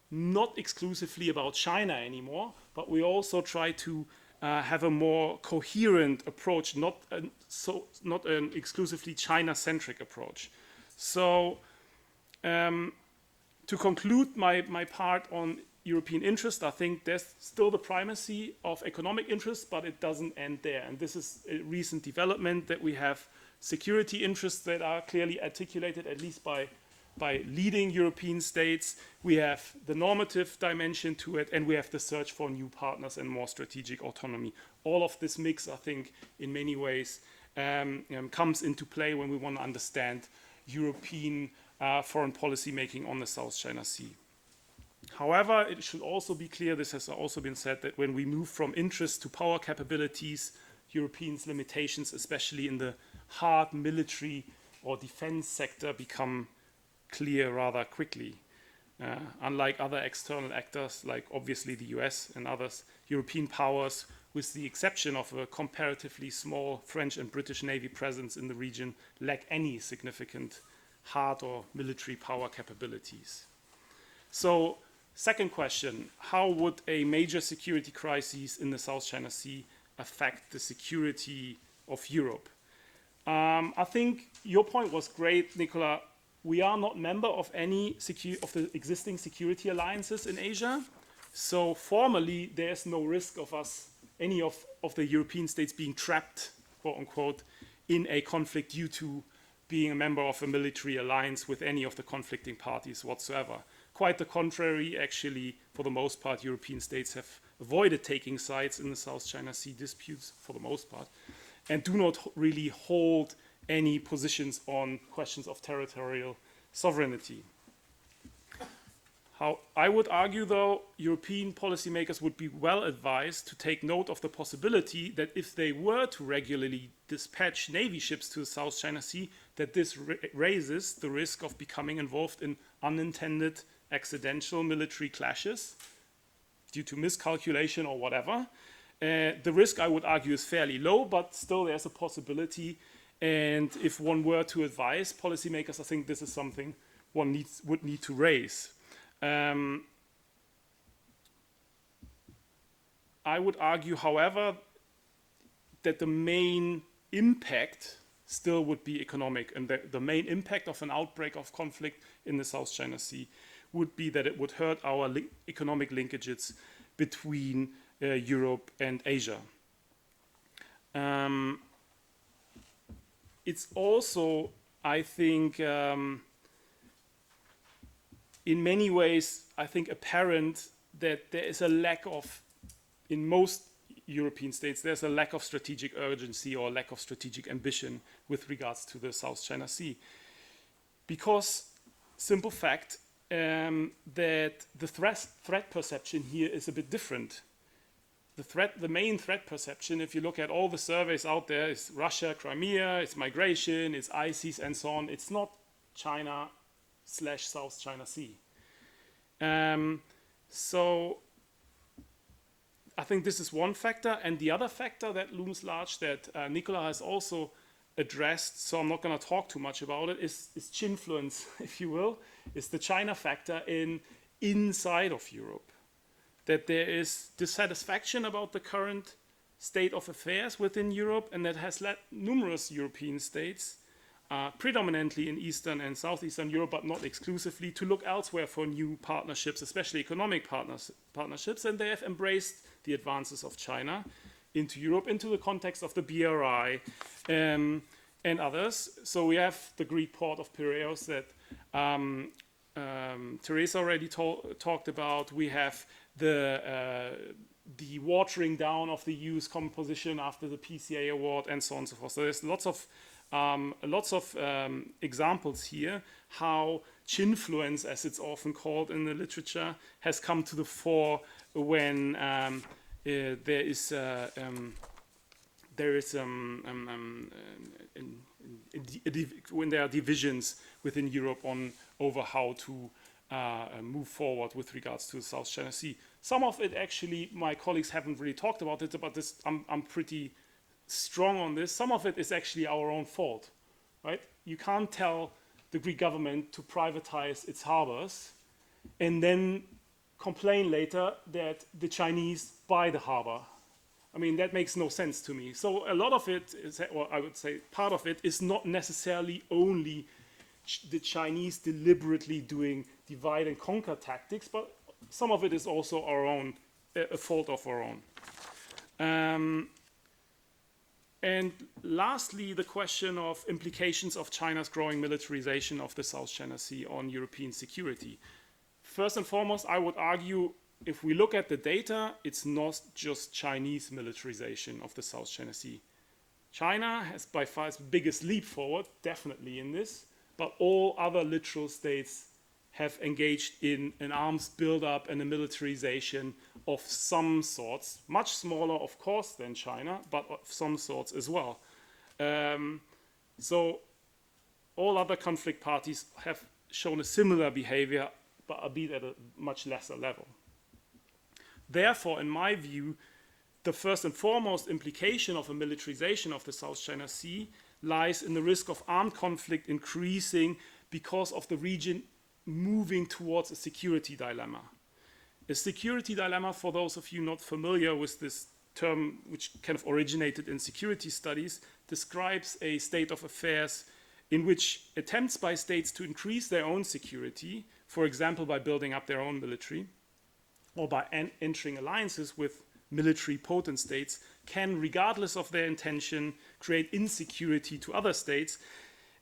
Speaker 5: not exclusively about China anymore, but we also try to have a more coherent approach, not an exclusively China-centric approach. So to conclude my part on European interest, I think there's still the primacy of economic interest, but it doesn't end there. And this is a recent development that we have security interests that are clearly articulated, at least by leading European states. We have the normative dimension to it, and we have the search for new partners and more strategic autonomy. All of this mix, I think, in many ways comes into play when we want to understand European foreign policy making on the South China Sea. However, it should also be clear, this has also been said, that when we move from interest to power capabilities, Europeans' limitations, especially in the hard military or defense sector, become clear rather quickly. Unlike other external actors, like obviously the US and others, European powers, with the exception of a comparatively small French and British Navy presence in the region, lack any significant hard or military power capabilities. So, second question, how would a major security crisis in the South China Sea affect the security of Europe? I think your point was great, Nicola. We are not member of any of the existing security alliances in Asia. So formally, there's no risk of us, any of the European states being trapped, quote unquote, in a conflict due to being a member of a military alliance with any of the conflicting parties whatsoever. Quite the contrary, actually, for the most part, European states have avoided taking sides in the South China Sea disputes for the most part, and do not really hold any positions on questions of territorial sovereignty. How I would argue, though, European policymakers would be well advised to take note of the possibility that if they were to regularly dispatch Navy ships to the South China Sea, that this raises the risk of becoming involved in unintended accidental military clashes due to miscalculation or whatever. The risk, I would argue, is fairly low, but still there's a possibility. And if one were to advise policymakers, I think this is something one would need to raise. I would argue, however, that the main impact still would be economic, and that the main impact of an outbreak of conflict in the South China Sea would be that it would hurt our economic linkages between Europe and Asia. It's also, I think, in many ways, I think apparent that there is a lack of, in most European states, there's a lack of strategic urgency or lack of strategic ambition with regards to the South China Sea. Because, simple fact, that the threat perception here is a bit different. The main threat perception, if you look at all the surveys out there, is Russia, Crimea, it's migration, it's ISIS, and so on. It's not China/South China Sea. So I think this is one factor. And the other factor that looms large that Nicola has also addressed, so I'm not going to talk too much about it, is chinfluence, if you will, is the China factor inside of Europe. That there is dissatisfaction about the current state of affairs within Europe, and that has led numerous European states, predominantly in Eastern and Southeastern Europe, but not exclusively, to look elsewhere for new partnerships, especially economic partnerships, and they have embraced the advances of China into Europe, into the context of the BRI and others. So we have the Greek port of Piraeus that Teresa already talked about. We have the watering down of the EU's common position after the PCA award, and so on and so forth. So there's lots of examples here how chinfluence, as it's often called in the literature, has come to the fore when when there are divisions within Europe over how to move forward with regards to the South China Sea. Some of it actually, my colleagues haven't really talked about it, but this, I'm pretty strong on this. Some of it is actually our own fault, right? You can't tell the Greek government to privatize its harbors and then complain later that the Chinese buy the harbor. I mean, that makes no sense to me. So a lot of it is, or I would say part of it, is not necessarily only the Chinese deliberately doing divide and conquer tactics, but some of it is also our own, a fault of our own. And lastly, the question of implications of China's growing militarization of the South China Sea on European security. First and foremost, I would argue, if we look at the data, it's not just Chinese militarization of the South China Sea. China has by far its biggest leap forward, definitely in this, but all other littoral states have engaged in an arms buildup and a militarization of some sorts, much smaller, of course, than China, but of some sorts as well. So all other conflict parties have shown a similar behavior, but albeit at a much lesser level. Therefore, in my view, the first and foremost implication of a militarization of the South China Sea lies in the risk of armed conflict increasing because of the region moving towards a security dilemma. A security dilemma, for those of you not familiar with this term, which kind of originated in security studies, describes a state of affairs in which attempts by states to increase their own security, for example, by building up their own military, or by entering alliances with military potent states, can, regardless of their intention, create insecurity to other states,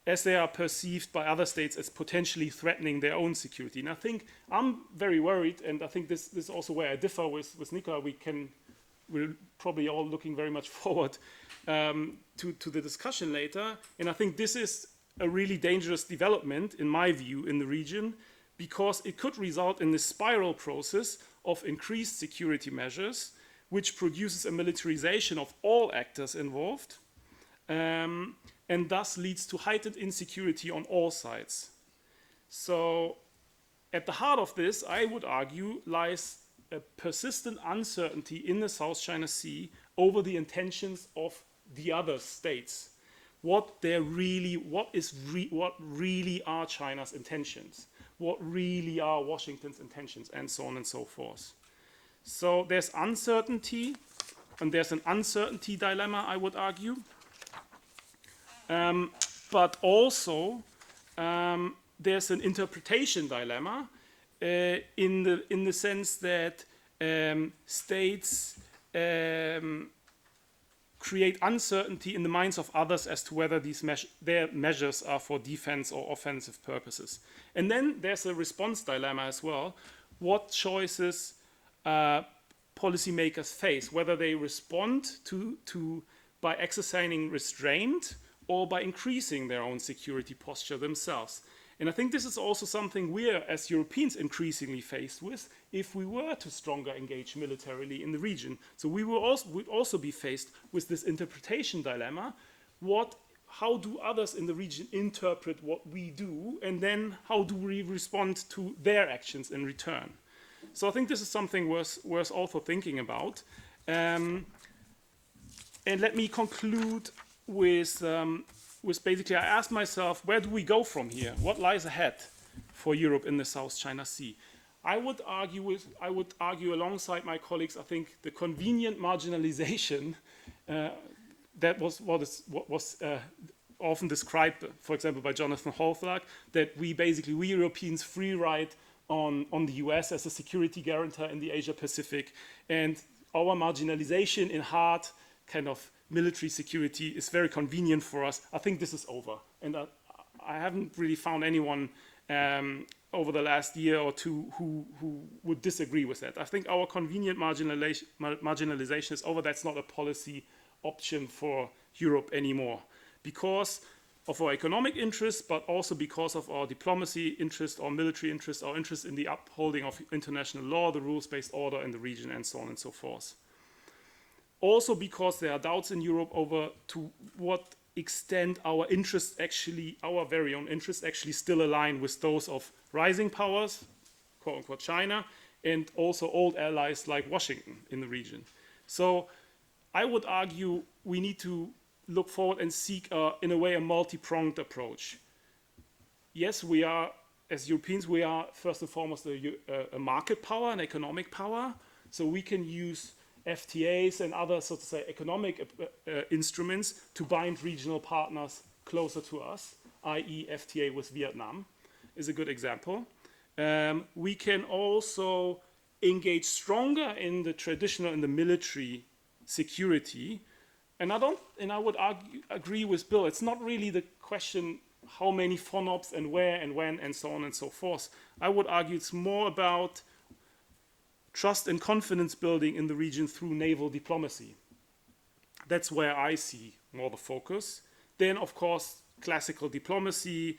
Speaker 5: as they are perceived by other states as potentially threatening their own security. And I think I'm very worried, and I think this is also where I differ with Nicola. We're probably all looking very much forward to the discussion later. And I think this is a really dangerous development, in my view, in the region, because it could result in this spiral process of increased security measures, which produces a militarization of all actors involved, and thus leads to heightened insecurity on all sides. So at the heart of this, I would argue, lies a persistent uncertainty in the South China Sea over the intentions of the other states. What really are China's intentions? What really are Washington's intentions, and so on and so forth. So there's uncertainty, and there's an uncertainty dilemma, I would argue. But also, there's an interpretation dilemma in the sense that states create uncertainty in the minds of others as to whether their measures are for defense or offensive purposes. And then there's a response dilemma as well. What choices policymakers face, whether they respond to by exercising restraint or by increasing their own security posture themselves. And I think this is also something we're, as Europeans, increasingly faced with if we were to stronger engage militarily in the region. So we would also be faced with this interpretation dilemma. How do others in the region interpret what we do, and then how do we respond to their actions in return? So I think this is something worth also thinking about. And let me conclude with basically, I asked myself, where do we go from here? What lies ahead for Europe in the South China Sea? I would argue alongside my colleagues, I think the convenient marginalization that was what was often described, for example, by Jonathan Hawthorne, that we Europeans free ride on the US as a security guarantor in the Asia Pacific, and our marginalization in hard kind of military security is very convenient for us. I think this is over, and I haven't really found anyone over the last year or two who would disagree with that. I think our convenient marginalization is over. That's not a policy option for Europe anymore because of our economic interests, but also because of our diplomacy interest, our military interest, our interest in the upholding of international law, the rules-based order in the region, and so on and so forth. Also because there are doubts in Europe over to what extent our interests actually, our very own interests actually still align with those of rising powers, quote unquote China, and also old allies like Washington in the region. So I would argue we need to look forward and seek, in a way, a multi-pronged approach. Yes, we are, as Europeans, we are first and foremost a market power, an economic power, so we can use FTAs and other, so to say, economic instruments to bind regional partners closer to us, i.e. FTA with Vietnam is a good example. We can also engage stronger in the traditional, in the military security. And I would agree with Bill, it's not really the question how many FONOPs and where and when and so on and so forth. I would argue it's more about trust and confidence building in the region through naval diplomacy. That's where I see more the focus. Then, of course, classical diplomacy,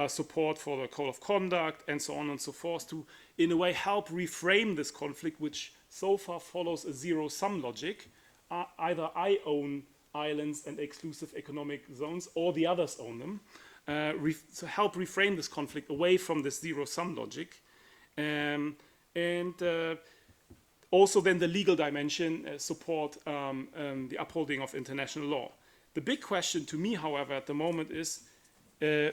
Speaker 5: support for the code of conduct, and so on and so forth to, in a way, help reframe this conflict, which so far follows a zero-sum logic. Either I own islands and exclusive economic zones, or the others own them, to help reframe this conflict away from this zero-sum logic. Also then the legal dimension support the upholding of international law. The big question to me, however, at the moment is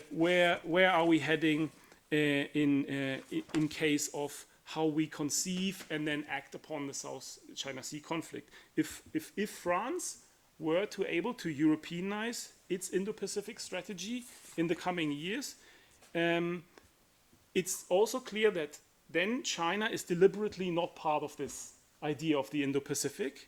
Speaker 5: where are we heading in case of how we conceive and then act upon the South China Sea conflict. If France were to able to Europeanize its Indo-Pacific strategy in the coming years, it's also clear that then China is deliberately not part of this idea of the Indo-Pacific.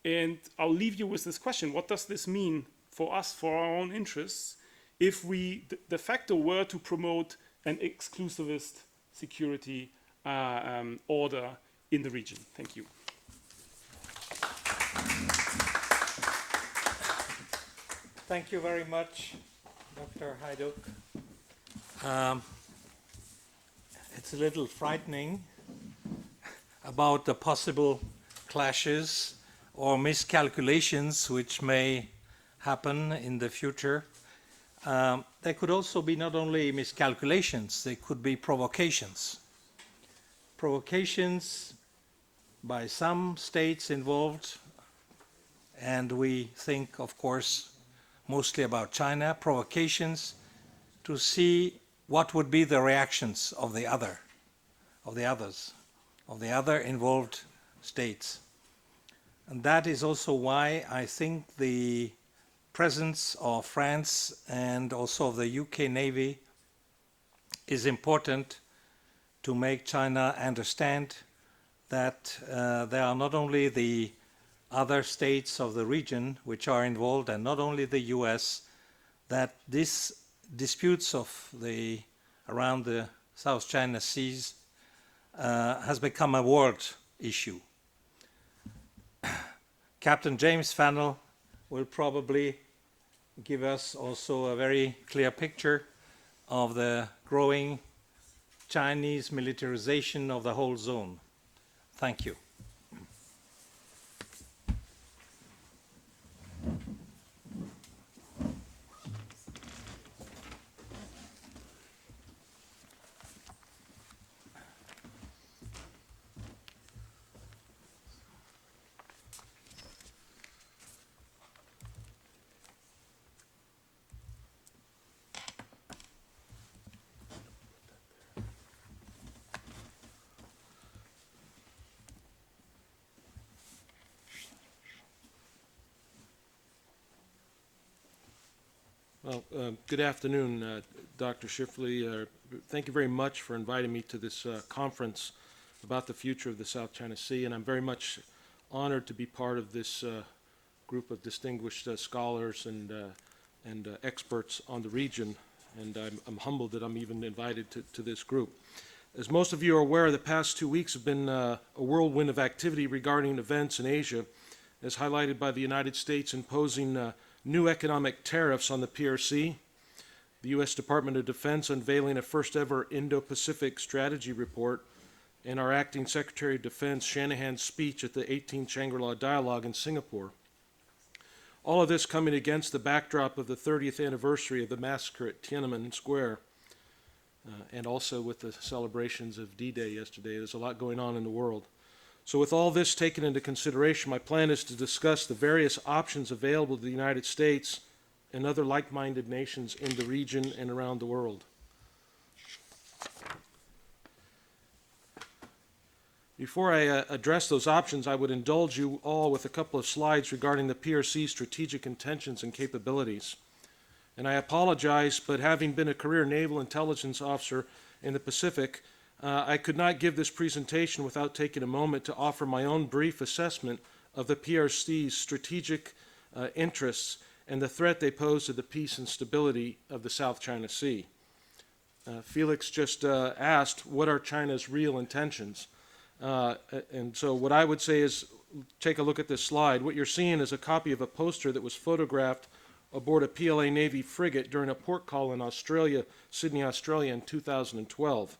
Speaker 5: And I'll leave you with this question. What does this mean for us, for our own interests, if we de facto were to promote an exclusivist security order in the region? Thank you.
Speaker 1: Thank you very much, Dr. Hajduk. It's a little frightening about the possible clashes or miscalculations which may happen in the future. There could also be not only miscalculations, there could be provocations. Provocations by some states involved, and we think, of course, mostly about China, provocations to see what would be the reactions of the other involved states. And that is also why I think the presence of France and also of the UK Navy is important to make China understand that there are not only the other states of the region which are involved and not only the US, that this disputes around the South China Seas has become a world issue. Captain James Fannell will probably give us also a very clear picture of the growing Chinese militarization of the whole zone. Thank you.
Speaker 6: Good afternoon, Dr. Schiffley. Thank you very much for inviting me to this conference about the future of the South China Sea, and I'm very much honored to be part of this group of distinguished scholars and experts on the region, and I'm humbled that I'm even invited to this group. As most of you are aware, the past 2 weeks have been a whirlwind of activity regarding events in Asia, as highlighted by the United States imposing new economic tariffs on the PRC, the U.S. Department of Defense unveiling a first-ever Indo-Pacific strategy report, and our acting Secretary of Defense Shanahan's speech at the 18th Shangri-La Dialogue in Singapore. All of this coming against the backdrop of the 30th anniversary of the massacre at Tiananmen Square, and also with the celebrations of D-Day yesterday. There's a lot going on in the world. So with all this taken into consideration, my plan is to discuss the various options available to the United States and other like-minded nations in the region and around the world. Before I address those options, I would indulge you all with a couple of slides regarding the PRC's strategic intentions and capabilities. And I apologize, but having been a career naval intelligence officer in the Pacific, I could not give this presentation without taking a moment to offer my own brief assessment of the PRC's strategic interests and the threat they pose to the peace and stability of the South China Sea. Felix just asked, what are China's real intentions? And so what I would say is, take a look at this slide. What you're seeing is a copy of a poster that was photographed aboard a PLA Navy frigate during a port call in Australia, Sydney, Australia in 2012.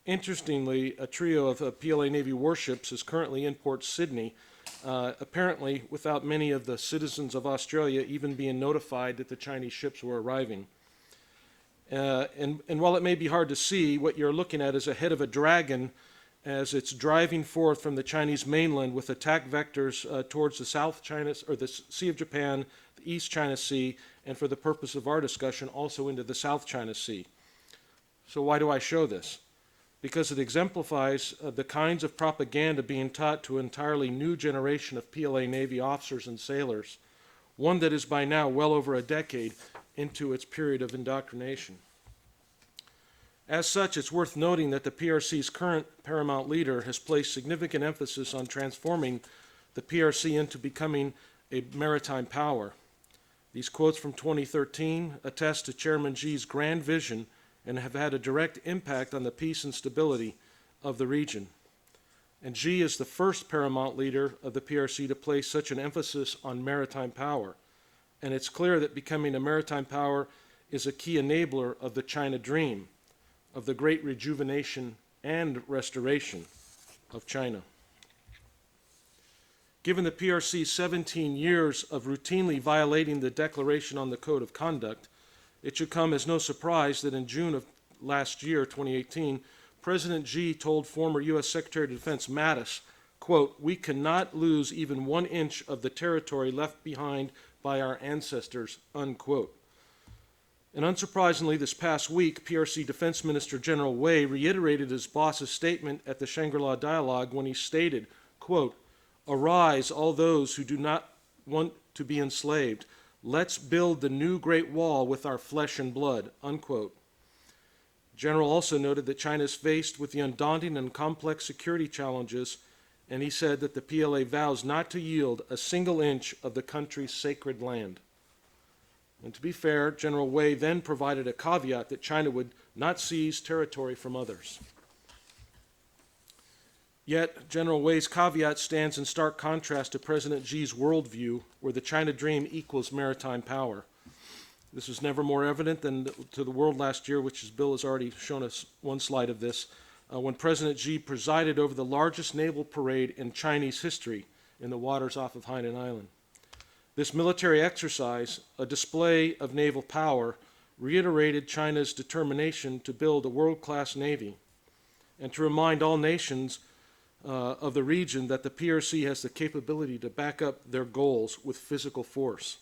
Speaker 6: Interestingly, a trio of PLA Navy warships is currently in Port Sydney, apparently without many of the citizens of Australia even being notified that the Chinese ships were arriving. And while it may be hard to see, what you're looking at is a head of a dragon as it's driving forth from the Chinese mainland with attack vectors towards the South China, or the Sea of Japan, the East China Sea, and for the purpose of our discussion, also into the South China Sea. So why do I show this? Because it exemplifies the kinds of propaganda being taught to an entirely new generation of PLA Navy officers and sailors, one that is by now well over a decade into its period of indoctrination. As such, it's worth noting that the PRC's current paramount leader has placed significant emphasis on transforming the PRC into becoming a maritime power. These quotes from 2013 attest to Chairman Xi's grand vision and have had a direct impact on the peace and stability of the region. And Xi is the first paramount leader of the PRC to place such an emphasis on maritime power. And it's clear that becoming a maritime power is a key enabler of the China dream, of the great rejuvenation and restoration of China. Given the PRC's 17 years of routinely violating the Declaration on the Code of Conduct, it should come as no surprise that in June of last year, 2018, President Xi told former U.S. Secretary of Defense Mattis, quote, "We cannot lose even 1 inch of the territory left behind by our ancestors," unquote. And unsurprisingly, this past week, PRC Defense Minister General Wei reiterated his boss's statement at the Shangri-La Dialogue when he stated, quote, "Arise, all those who do not want to be enslaved. Let's build the new Great Wall with our flesh and blood," unquote. General also noted that China is faced with the undaunting and complex security challenges, and he said that the PLA vows not to yield a single inch of the country's sacred land. And to be fair, General Wei then provided a caveat that China would not seize territory from others. Yet, General Wei's caveat stands in stark contrast to President Xi's worldview, where the China dream equals maritime power. This was never more evident than to the world last year, which Bill has already shown us one slide of this, when President Xi presided over the largest naval parade in Chinese history in the waters off of Hainan Island. This military exercise, a display of naval power, reiterated China's determination to build a world-class navy and to remind all nations of the region that the PRC has the capability to back up their goals with physical force.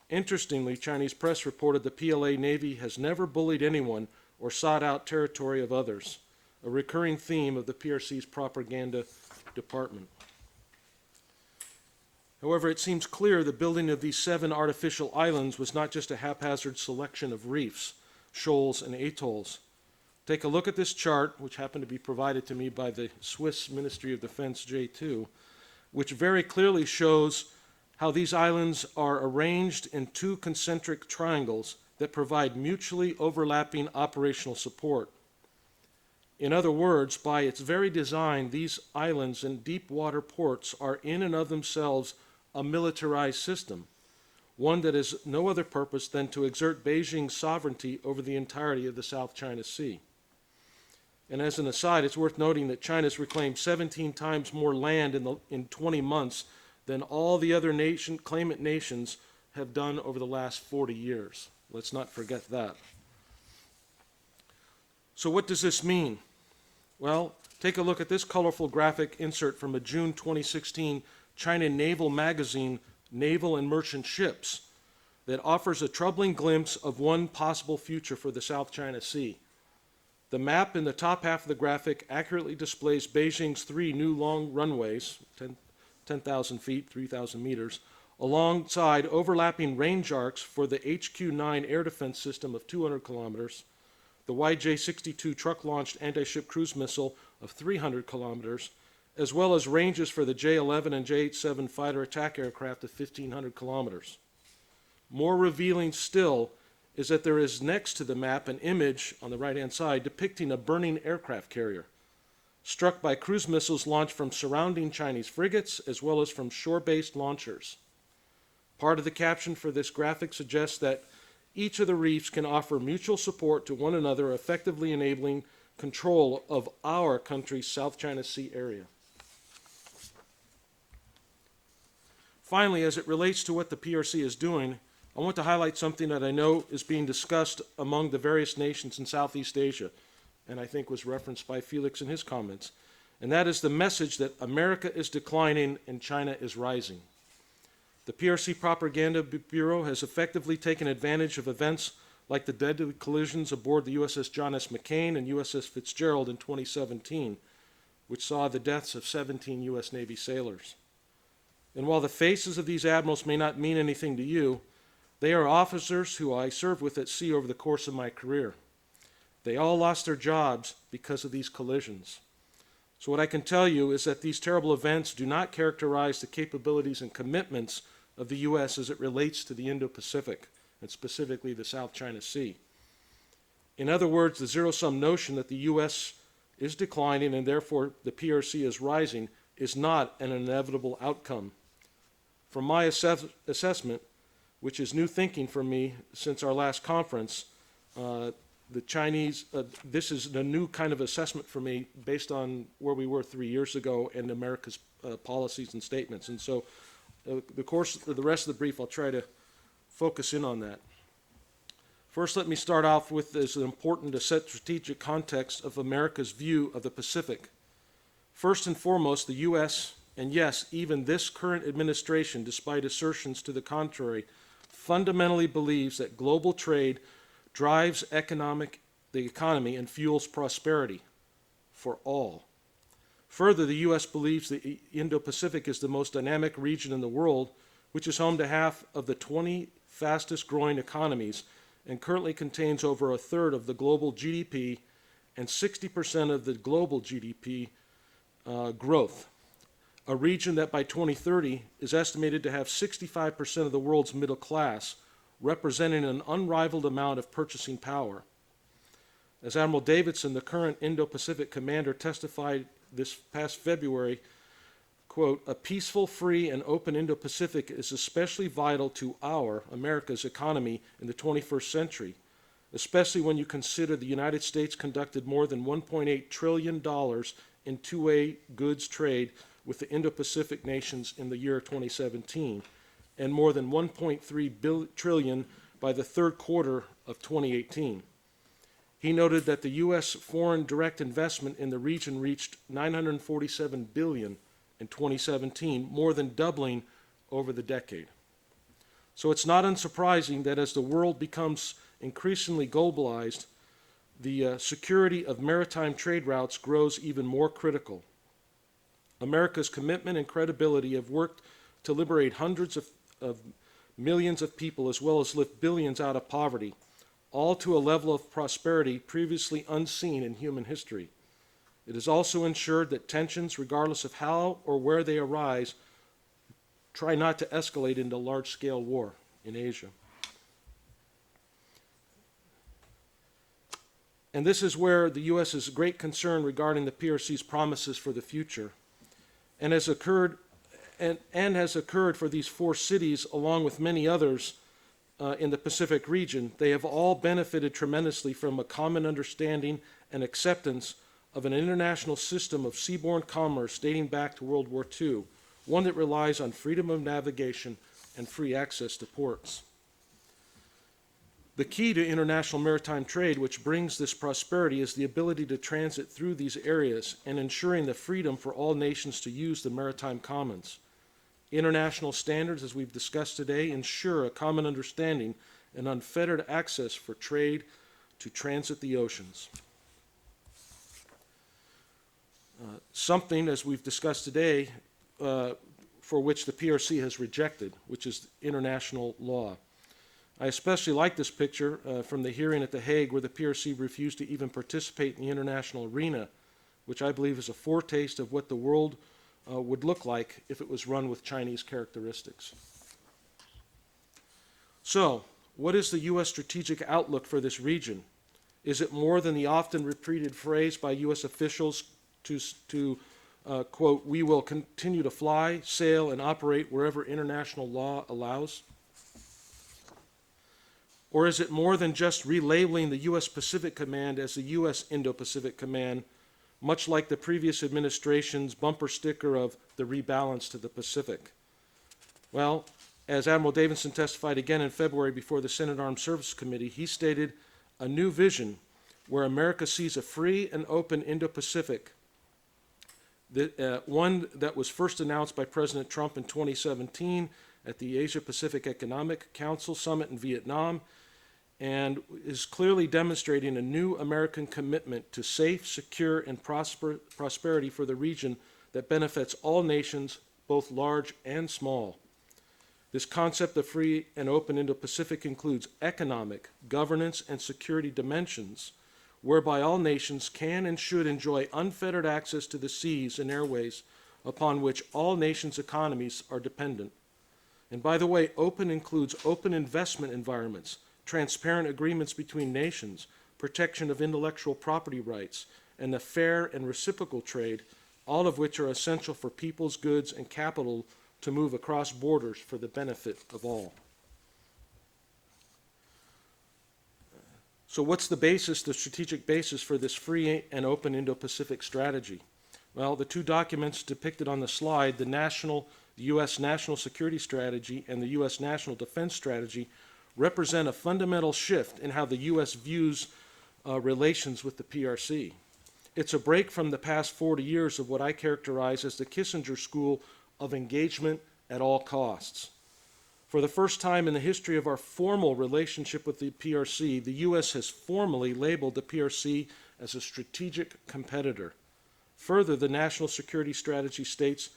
Speaker 6: Interestingly, Chinese press reported the PLA Navy has never bullied anyone or sought out territory of others, a recurring theme of the PRC's propaganda department. However, it seems clear the building of these 7 artificial islands was not just a haphazard selection of reefs, shoals, and atolls. Take a look at this chart, which happened to be provided to me by the Swiss Ministry of Defense J2, which very clearly shows how these islands are arranged in 2 concentric triangles that provide mutually overlapping operational support. In other words, by its very design, these islands and deep water ports are in and of themselves a militarized system, one that has no other purpose than to exert Beijing's sovereignty over the entirety of the South China Sea. And as an aside, it's worth noting that China's reclaimed 17 times more land in 20 months than all the other claimant nations have done over the last 40 years. Let's not forget that. So what does this mean? Well, take a look at this colorful graphic insert from a June 2016 China Naval magazine, Naval and Merchant Ships, that offers a troubling glimpse of one possible future for the South China Sea. The map in the top half of the graphic accurately displays Beijing's 3 new long runways, 10,000 feet, 3,000 meters, alongside overlapping range arcs for the HQ-9 air defense system of 200 kilometers, the YJ-62 truck-launched anti-ship cruise missile of 300 kilometers, as well as ranges for the J-11 and J-87 fighter attack aircraft of 1,500 kilometers. More revealing still is that there is next to the map an image on the right-hand side depicting a burning aircraft carrier, struck by cruise missiles launched from surrounding Chinese frigates as well as from shore-based launchers. Part of the caption for this graphic suggests that each of the reefs can offer mutual support to one another, effectively enabling control of our country's South China Sea area. Finally, as it relates to what the PRC is doing, I want to highlight something that I know is being discussed among the various nations in Southeast Asia, and I think was referenced by Felix in his comments, and that is the message that America is declining and China is rising. The PRC Propaganda Bureau has effectively taken advantage of events like the deadly collisions aboard the USS John S. McCain and USS Fitzgerald in 2017, which saw the deaths of 17 U.S. Navy sailors. And while the faces of these admirals may not mean anything to you, they are officers who I served with at sea over the course of my career. They all lost their jobs because of these collisions. So what I can tell you is that these terrible events do not characterize the capabilities and commitments of the U.S. as it relates to the Indo-Pacific, and specifically the South China Sea. In other words, the zero-sum notion that the U.S. is declining and therefore the PRC is rising is not an inevitable outcome. From my assessment, which is new thinking for me since our last conference, this is a new kind of assessment for me based on where we were 3 years ago and America's policies and statements. And so the rest of the brief, I'll try to focus in on that. First, let me start off with this important to set strategic context of America's view of the Pacific. First and foremost, the U.S., and yes, even this current administration, despite assertions to the contrary, fundamentally believes that global trade drives the economy and fuels prosperity for all. Further, the U.S. believes the Indo-Pacific is the most dynamic region in the world, which is home to half of the 20 fastest growing economies and currently contains over a third of the global GDP and 60% of the global GDP growth. A region that by 2030 is estimated to have 65% of the world's middle class, representing an unrivaled amount of purchasing power. As Admiral Davidson, the current Indo-Pacific commander, testified this past February, quote, "A peaceful, free, and open Indo-Pacific is especially vital to America's economy in the 21st century, especially when you consider the United States conducted more than $1.8 trillion in two-way goods trade with the Indo-Pacific nations in the year 2017, and more than $1.3 trillion by the third quarter of 2018. He noted that the U.S. foreign direct investment in the region reached $947 billion in 2017, more than doubling over the decade. So it's not unsurprising that as the world becomes increasingly globalized, the security of maritime trade routes grows even more critical. America's commitment and credibility have worked to liberate hundreds of millions of people as well as lift billions out of poverty, all to a level of prosperity previously unseen in human history. It has also ensured that tensions, regardless of how or where they arise, try not to escalate into large-scale war in Asia. And this is where the U.S.'s great concern regarding the PRC's promises for the future, and has occurred for these 4 cities, along with many others in the Pacific region. They have all benefited tremendously from a common understanding and acceptance of an international system of seaborne commerce dating back to World War II, one that relies on freedom of navigation and free access to ports. The key to international maritime trade, which brings this prosperity, is the ability to transit through these areas and ensuring the freedom for all nations to use the maritime commons. International standards, as we've discussed today, ensure a common understanding and unfettered access for trade to transit the oceans. Something, as we've discussed today, for which the PRC has rejected, which is international law. I especially like this picture from the hearing at The Hague, where the PRC refused to even participate in the international arena, which I believe is a foretaste of what the world would look like if it was run with Chinese characteristics. So, what is the U.S. strategic outlook for this region? Is it more than the often repeated phrase by U.S. officials to quote, "We will continue to fly, sail, and operate wherever international law allows"? Or is it more than just relabeling the U.S. Pacific Command as the U.S. Indo-Pacific Command, much like the previous administration's bumper sticker of the rebalance to the Pacific? Well, as Admiral Davidson testified again in February before the Senate Armed Services Committee, he stated a new vision where America sees a free and open Indo-Pacific, one that was first announced by President Trump in 2017 at the Asia-Pacific Economic Council Summit in Vietnam, and is clearly demonstrating a new American commitment to safe, secure, and prosperity for the region that benefits all nations, both large and small. This concept of free and open Indo-Pacific includes economic, governance, and security dimensions, whereby all nations can and should enjoy unfettered access to the seas and airways upon which all nations' economies are dependent. And by the way, open includes open investment environments, transparent agreements between nations, protection of intellectual property rights, and the fair and reciprocal trade, all of which are essential for people's goods and capital to move across borders for the benefit of all. So what's the basis, the strategic basis for this free and open Indo-Pacific strategy? Well, the 2 documents depicted on the slide, the U.S. National Security Strategy and the U.S. National Defense Strategy, represent a fundamental shift in how the U.S. views relations with the PRC. It's a break from the past 40 years of what I characterize as the Kissinger school of engagement at all costs. For the first time in the history of our formal relationship with the PRC, the U.S. has formally labeled the PRC as a strategic competitor. Further, the National Security Strategy states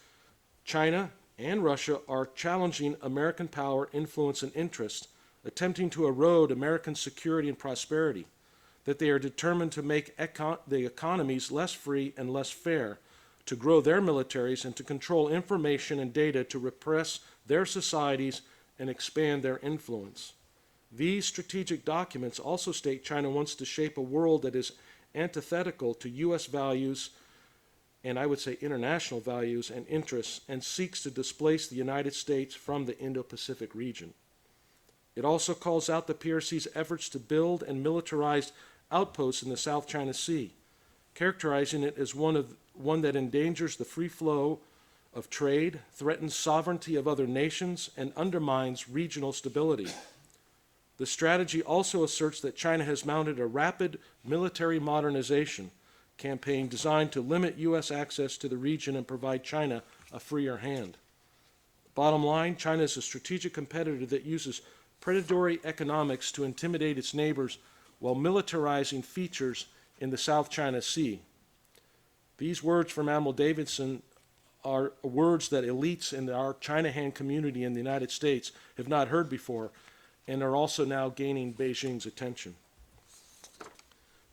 Speaker 6: China and Russia are challenging American power, influence, and interest, attempting to erode American security and prosperity, that they are determined to make the economies less free and less fair, to grow their militaries, and to control information and data to repress their societies and expand their influence. These strategic documents also state China wants to shape a world that is antithetical to U.S. values, and I would say international values and interests, and seeks to displace the United States from the Indo-Pacific region. It also calls out the PRC's efforts to build and militarize outposts in the South China Sea, characterizing it as one that endangers the free flow of trade, threatens sovereignty of other nations, and undermines regional stability. The strategy also asserts that China has mounted a rapid military modernization campaign designed to limit U.S. access to the region and provide China a freer hand. Bottom line, China is a strategic competitor that uses predatory economics to intimidate its neighbors while militarizing features in the South China Sea. These words from Admiral Davidson are words that elites in our China hand community in the United States have not heard before and are also now gaining Beijing's attention.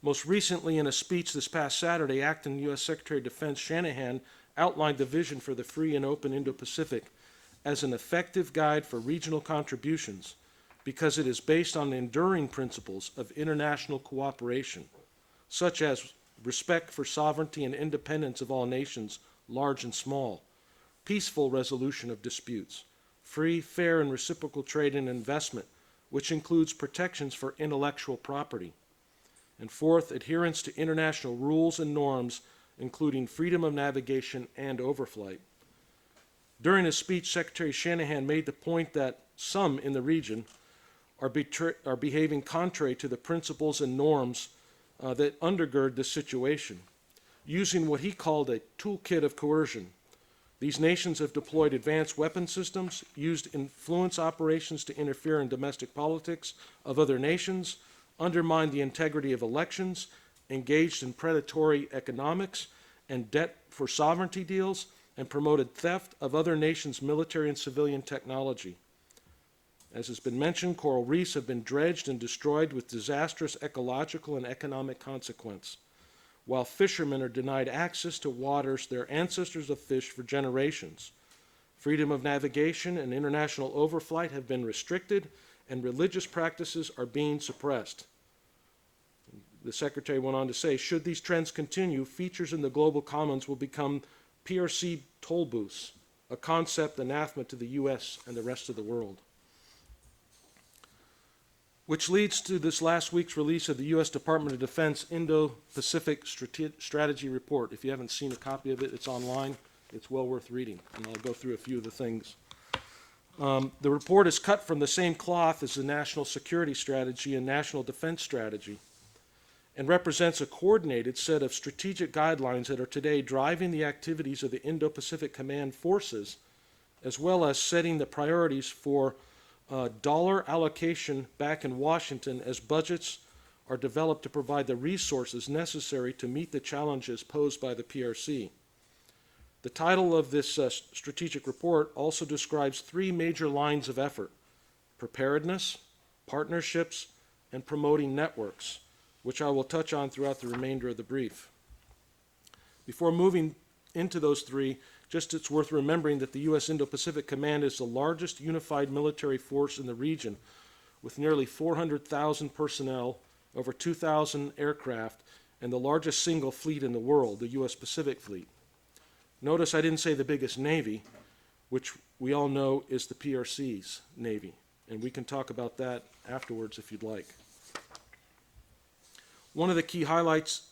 Speaker 6: Most recently, in a speech this past Saturday, acting U.S. Secretary of Defense Shanahan outlined the vision for the free and open Indo-Pacific as an effective guide for regional contributions because it is based on enduring principles of international cooperation, such as respect for sovereignty and independence of all nations, large and small, peaceful resolution of disputes, free, fair, and reciprocal trade and investment, which includes protections for intellectual property. And fourth, adherence to international rules and norms, including freedom of navigation and overflight. During his speech, Secretary Shanahan made the point that some in the region are behaving contrary to the principles and norms that undergird this situation, using what he called a toolkit of coercion. These nations have deployed advanced weapon systems, used influence operations to interfere in domestic politics of other nations, undermined the integrity of elections, engaged in predatory economics and debt for sovereignty deals, and promoted theft of other nations' military and civilian technology. As has been mentioned, coral reefs have been dredged and destroyed with disastrous ecological and economic consequence, while fishermen are denied access to waters their ancestors have fished for generations. Freedom of navigation and international overflight have been restricted, and religious practices are being suppressed. The Secretary went on to say, should these trends continue, features in the global commons will become PRC toll booths, a concept anathema to the U.S. and the rest of the world. Which leads to this last week's release of the U.S. Department of Defense Indo-Pacific Strategy Report. If you haven't seen a copy of it, it's online. It's well worth reading, and I'll go through a few of the things. The report is cut from the same cloth as the National Security Strategy and National Defense Strategy, and represents a coordinated set of strategic guidelines that are today driving the activities of the Indo-Pacific Command forces, as well as setting the priorities for dollar allocation back in Washington as budgets are developed to provide the resources necessary to meet the challenges posed by the PRC. The title of this strategic report also describes three major lines of effort: preparedness, partnerships, and promoting networks, which I will touch on throughout the remainder of the brief. Before moving into those three, it's worth remembering that the U.S. Indo-Pacific Command is the largest unified military force in the region, with nearly 400,000 personnel, over 2,000 aircraft, and the largest single fleet in the world, the U.S. Pacific Fleet. Notice I didn't say the biggest Navy, which we all know is the PRC's Navy, and we can talk about that afterwards if you'd like. One of the key highlights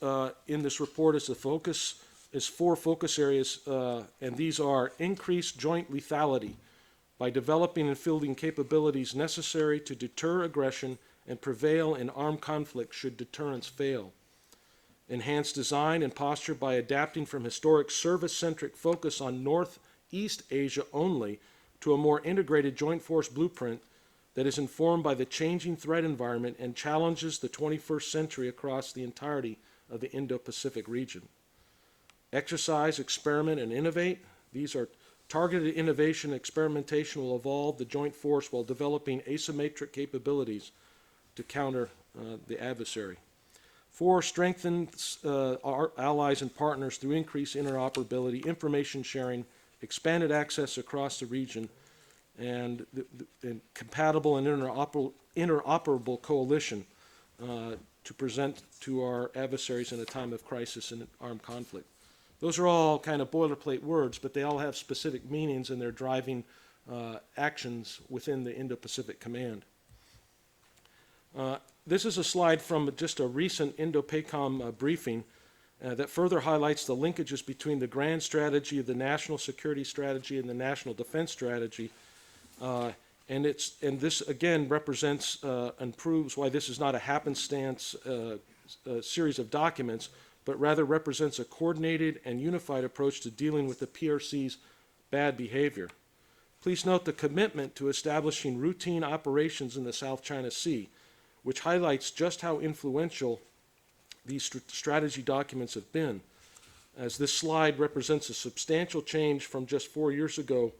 Speaker 6: in this report is four focus areas, and these are increased joint lethality by developing and fielding capabilities necessary to deter aggression and prevail in armed conflict should deterrence fail. Enhanced design and posture by adapting from historic service-centric focus on Northeast Asia only to a more integrated joint force blueprint that is informed by the changing threat environment and challenges the 21st century across the entirety of the Indo-Pacific region. Exercise, experiment, and innovate. These are targeted innovation and experimentation will evolve the joint force while developing asymmetric capabilities to counter the adversary. 4, strengthens our allies and partners through increased interoperability, information sharing, expanded access across the region, and compatible and interoperable coalition to present to our adversaries in a time of crisis and armed conflict. Those are all kind of boilerplate words, but they all have specific meanings and they're driving actions within the Indo-Pacific Command. This is a slide from just a recent Indo-PACOM briefing that further highlights the linkages between the grand strategy of the National Security Strategy and the National Defense Strategy. And this again represents and proves why this is not a happenstance series of documents, but rather represents a coordinated and unified approach to dealing with the PRC's bad behavior. Please note the commitment to establishing routine operations in the South China Sea, which highlights just how influential these strategy documents have been. as this slide represents a substantial change from just 4 years ago,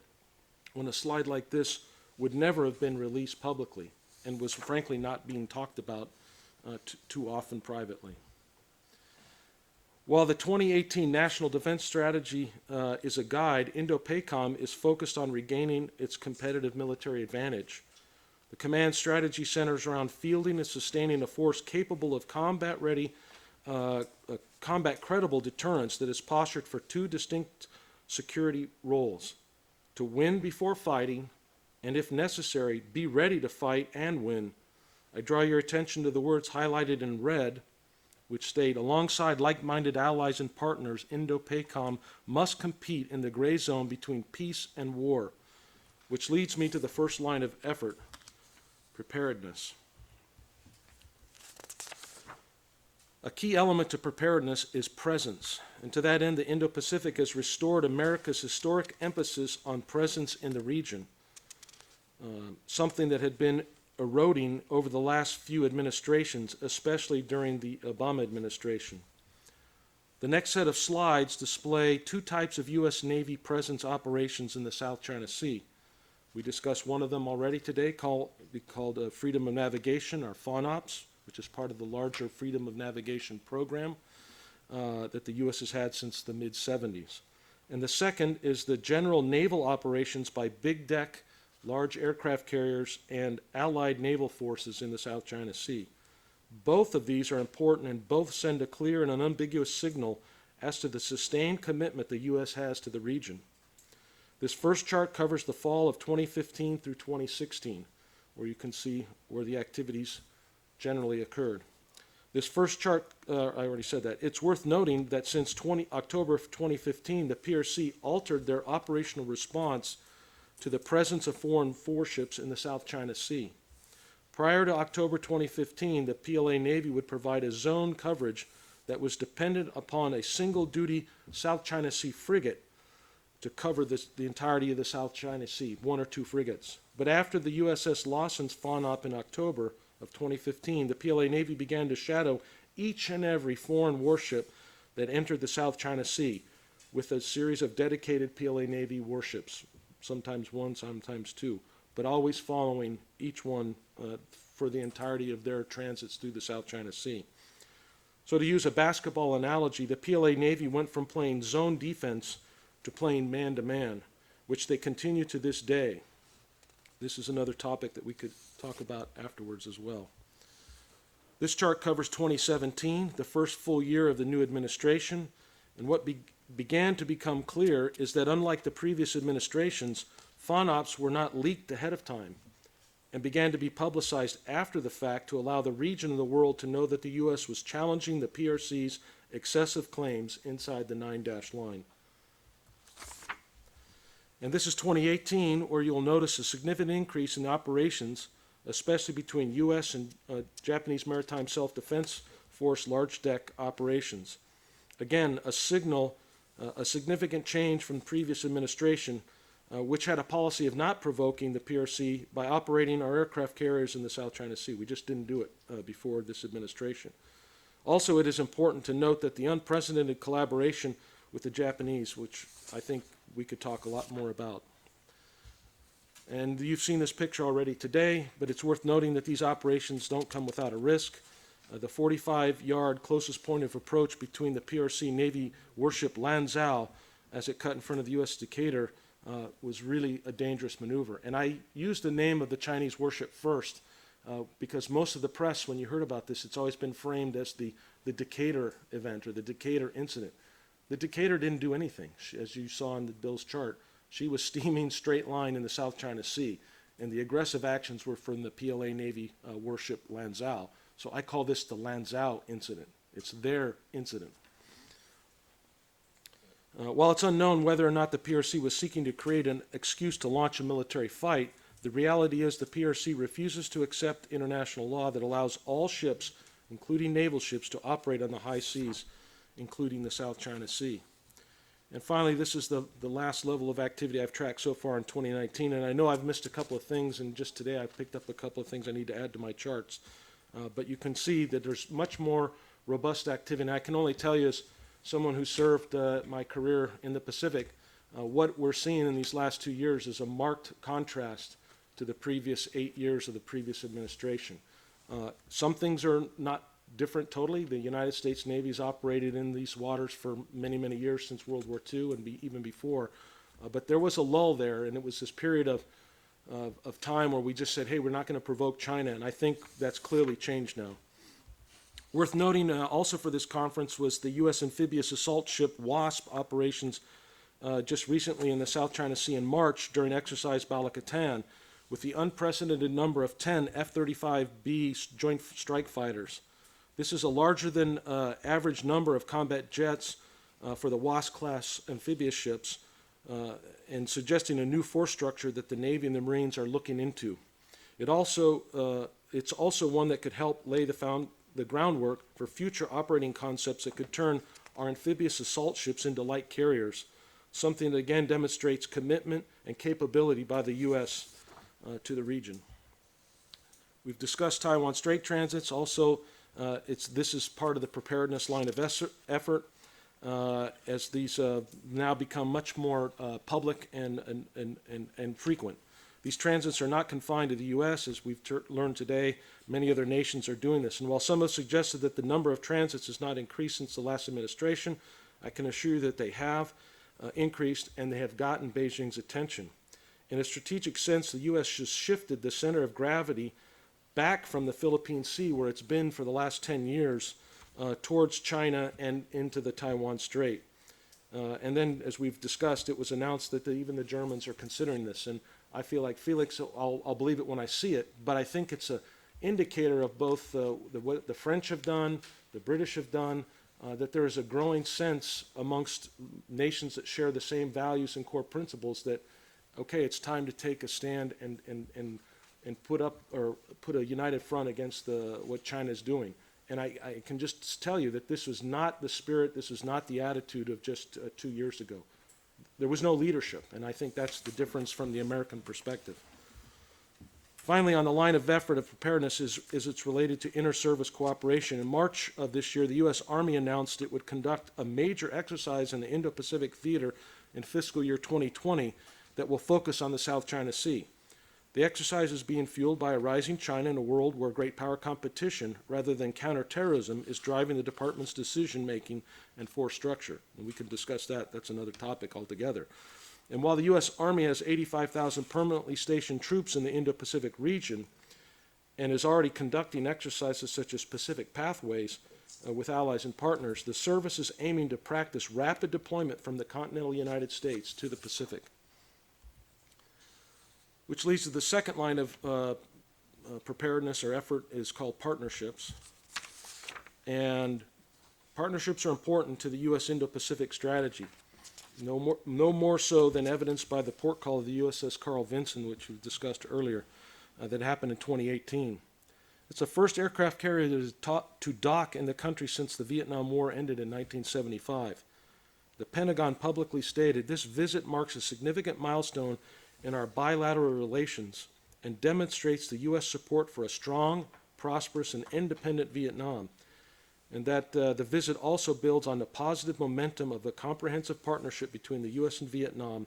Speaker 6: when a slide like this would never have been released publicly and was frankly not being talked about too often privately. While the 2018 National Defense Strategy is a guide, Indo-PACOM is focused on regaining its competitive military advantage. The command strategy centers around fielding and sustaining a force capable of combat-ready, combat-credible deterrence that is postured for two distinct security roles: to win before fighting, and if necessary, be ready to fight and win. I draw your attention to the words highlighted in red, which state, alongside like-minded allies and partners, Indo-PACOM must compete in the gray zone between peace and war, which leads me to the first line of effort: preparedness. A key element to preparedness is presence, and to that end, the Indo-Pacific has restored America's historic emphasis on presence in the region, something that had been eroding over the last few administrations, especially during the Obama administration. The next set of slides display two types of U.S. Navy presence operations in the South China Sea. We discussed one of them already today, called Freedom of Navigation, or FONOPS, which is part of the larger Freedom of Navigation program that the U.S. has had since the mid-70s. And the second is the general naval operations by big deck, large aircraft carriers, and allied naval forces in the South China Sea. Both of these are important, and both send a clear and unambiguous signal as to the sustained commitment the U.S. has to the region. This first chart covers the fall of 2015 through 2016, where you can see where the activities generally occurred. This first chart, I already said that. It's worth noting that since October of 2015, the PRC altered their operational response to the presence of foreign warships in the South China Sea. Prior to October 2015, the PLA Navy would provide a zone coverage that was dependent upon a single-duty South China Sea frigate to cover the entirety of the South China Sea, one or two frigates. But after the USS Lawson's FONOP in October of 2015, the PLA Navy began to shadow each and every foreign warship that entered the South China Sea with a series of dedicated PLA Navy warships, sometimes one, sometimes two, but always following each one for the entirety of their transits through the South China Sea. So to use a basketball analogy, the PLA Navy went from playing zone defense to playing man-to-man, which they continue to this day. This is another topic that we could talk about afterwards as well. This chart covers 2017, the first full year of the new administration, and what began to become clear is that unlike the previous administrations, FONOPS were not leaked ahead of time and began to be publicized after the fact to allow the region of the world to know that the U.S. was challenging the PRC's excessive claims inside the 9-dash line. And this is 2018, where you'll notice a significant increase in operations, especially between U.S. and Japanese Maritime Self-Defense Force large deck operations. Again, a signal, a significant change from the previous administration, which had a policy of not provoking the PRC by operating our aircraft carriers in the South China Sea. We just didn't do it before this administration. Also, it is important to note that the unprecedented collaboration with the Japanese, which I think we could talk a lot more about. And you've seen this picture already today, but it's worth noting that these operations don't come without a risk. The 45-yard closest point of approach between the PRC Navy warship Lanzhou as it cut in front of the U.S. Decatur was really a dangerous maneuver. And I used the name of the Chinese warship first because most of the press, when you heard about this, it's always been framed as the Decatur event or the Decatur incident. The Decatur didn't do anything, as you saw in Bill's chart. She was steaming straight line in the South China Sea, and the aggressive actions were from the PLA Navy warship Lanzhou. So I call this the Lanzhou incident. It's their incident. While it's unknown whether or not the PRC was seeking to create an excuse to launch a military fight, the reality is the PRC refuses to accept international law that allows all ships, including naval ships, to operate on the high seas, including the South China Sea. And finally, this is the last level of activity I've tracked so far in 2019, and I know I've missed a couple of things, and just today I picked up a couple of things I need to add to my charts. But you can see that there's much more robust activity, and I can only tell you is someone who served my career in the Pacific, what we're seeing in these last 2 years is a marked contrast to the previous 8 years of the previous administration. Some things are not different totally. The United States Navy has operated in these waters for many, many years since World War II and even before. But there was a lull there, and it was this period of time where we just said, hey, we're not going to provoke China, and I think that's clearly changed now. Worth noting also for this conference was the U.S. amphibious assault ship WASP operations just recently in the South China Sea in March during exercise Balikatan, with the unprecedented number of 10 F-35B Joint Strike Fighters. This is a larger than average number of combat jets for the WASP-class amphibious ships, and suggesting a new force structure that the Navy and the Marines are looking into. It's also one that could help lay the groundwork for future operating concepts that could turn our amphibious assault ships into light carriers, something that again demonstrates commitment and capability by the U.S. To the region. We've discussed Taiwan Strait transits. Also, this is part of the preparedness line of effort as these now become much more public and frequent. These transits are not confined to the U.S. As we've learned today, many other nations are doing this. And while some have suggested that the number of transits has not increased since the last administration, I can assure you that they have increased and they have gotten Beijing's attention. In a strategic sense, the U.S. has shifted the center of gravity back from the Philippine Sea, where it's been for the last 10 years, towards China and into the Taiwan Strait. And then, as we've discussed, it was announced that even the Germans are considering this. And I feel like, Felix, I'll believe it when I see it, but I think it's an indicator of both what the French have done, the British have done, that there is a growing sense amongst nations that share the same values and core principles that, okay, it's time to take a stand and put a united front against what China is doing. And I can just tell you that this was not the spirit, this was not the attitude of just 2 years ago. There was no leadership, and I think that's the difference from the American perspective. Finally, on the line of effort of preparedness is it's related to inter-service cooperation. In March of this year, the U.S. Army announced it would conduct a major exercise in the Indo-Pacific theater in fiscal year 2020 that will focus on the South China Sea. The exercise is being fueled by a rising China in a world where great power competition, rather than counterterrorism, is driving the department's decision-making and force structure. And we can discuss that. That's another topic altogether. And while the U.S. Army has 85,000 permanently stationed troops in the Indo-Pacific region and is already conducting exercises such as Pacific Pathways with allies and partners, the service is aiming to practice rapid deployment from the continental United States to the Pacific. Which leads to the second line of preparedness or effort is called partnerships. And partnerships are important to the U.S. Indo-Pacific strategy, no more so than evidenced by the port call of the USS Carl Vinson, which we discussed earlier, that happened in 2018. It's the first aircraft carrier that is taught to dock in the country since the Vietnam War ended in 1975. The Pentagon publicly stated, "This visit marks a significant milestone in our bilateral relations and demonstrates the U.S. support for a strong, prosperous, and independent Vietnam," and that the visit also builds on the positive momentum of a comprehensive partnership between the U.S. and Vietnam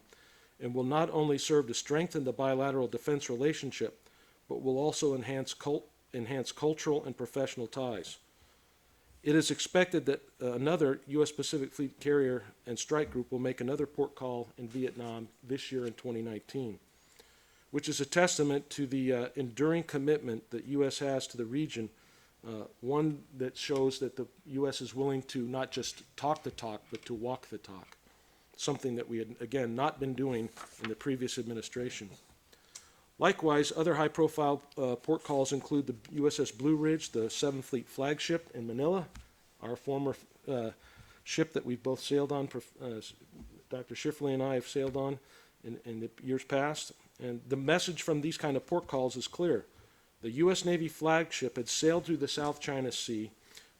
Speaker 6: and will not only serve to strengthen the bilateral defense relationship, but will also enhance cultural and professional ties. It is expected that another U.S. Pacific Fleet carrier and strike group will make another port call in Vietnam this year in 2019, which is a testament to the enduring commitment that U.S. has to the region, one that shows that the U.S. is willing to not just talk the talk, but to walk the talk, something that we had, again, not been doing in the previous administration. Likewise, other high-profile port calls include the USS Blue Ridge, the 7th Fleet flagship in Manila, our former ship that we've both sailed on, Dr. Schifferle and I have sailed on in the years past. And the message from these kind of port calls is clear. The U.S. Navy flagship had sailed through the South China Sea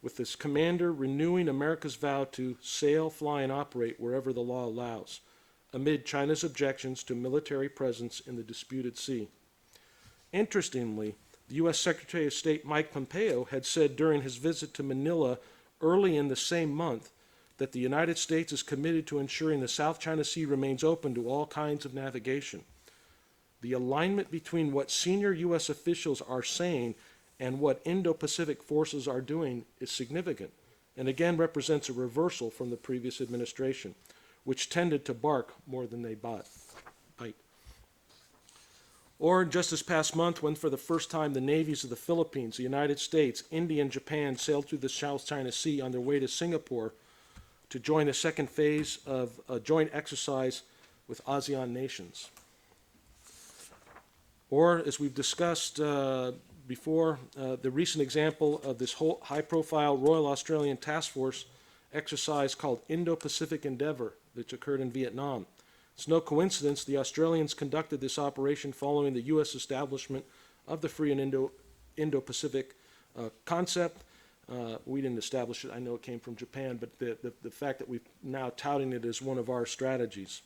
Speaker 6: with its commander renewing America's vow to sail, fly, and operate wherever the law allows, amid China's objections to military presence in the disputed sea. Interestingly, the U.S. Secretary of State Mike Pompeo had said during his visit to Manila early in the same month that the United States is committed to ensuring the South China Sea remains open to all kinds of navigation. The alignment between what senior U.S. officials are saying and what Indo-Pacific forces are doing is significant, and again represents a reversal from the previous administration, which tended to bark more than they bite. Or just this past month, when for the first time the navies of the Philippines, the United States, India, and Japan sailed through the South China Sea on their way to Singapore to join the second phase of a joint exercise with ASEAN nations. Or, as we've discussed before, the recent example of this whole high-profile Royal Australian Task Force exercise called Indo-Pacific Endeavour, which occurred in Vietnam. It's no coincidence the Australians conducted this operation following the U.S. establishment of the free and Indo-Pacific concept. We didn't establish it. I know it came from Japan, but the fact that we're now touting it as one of our strategies.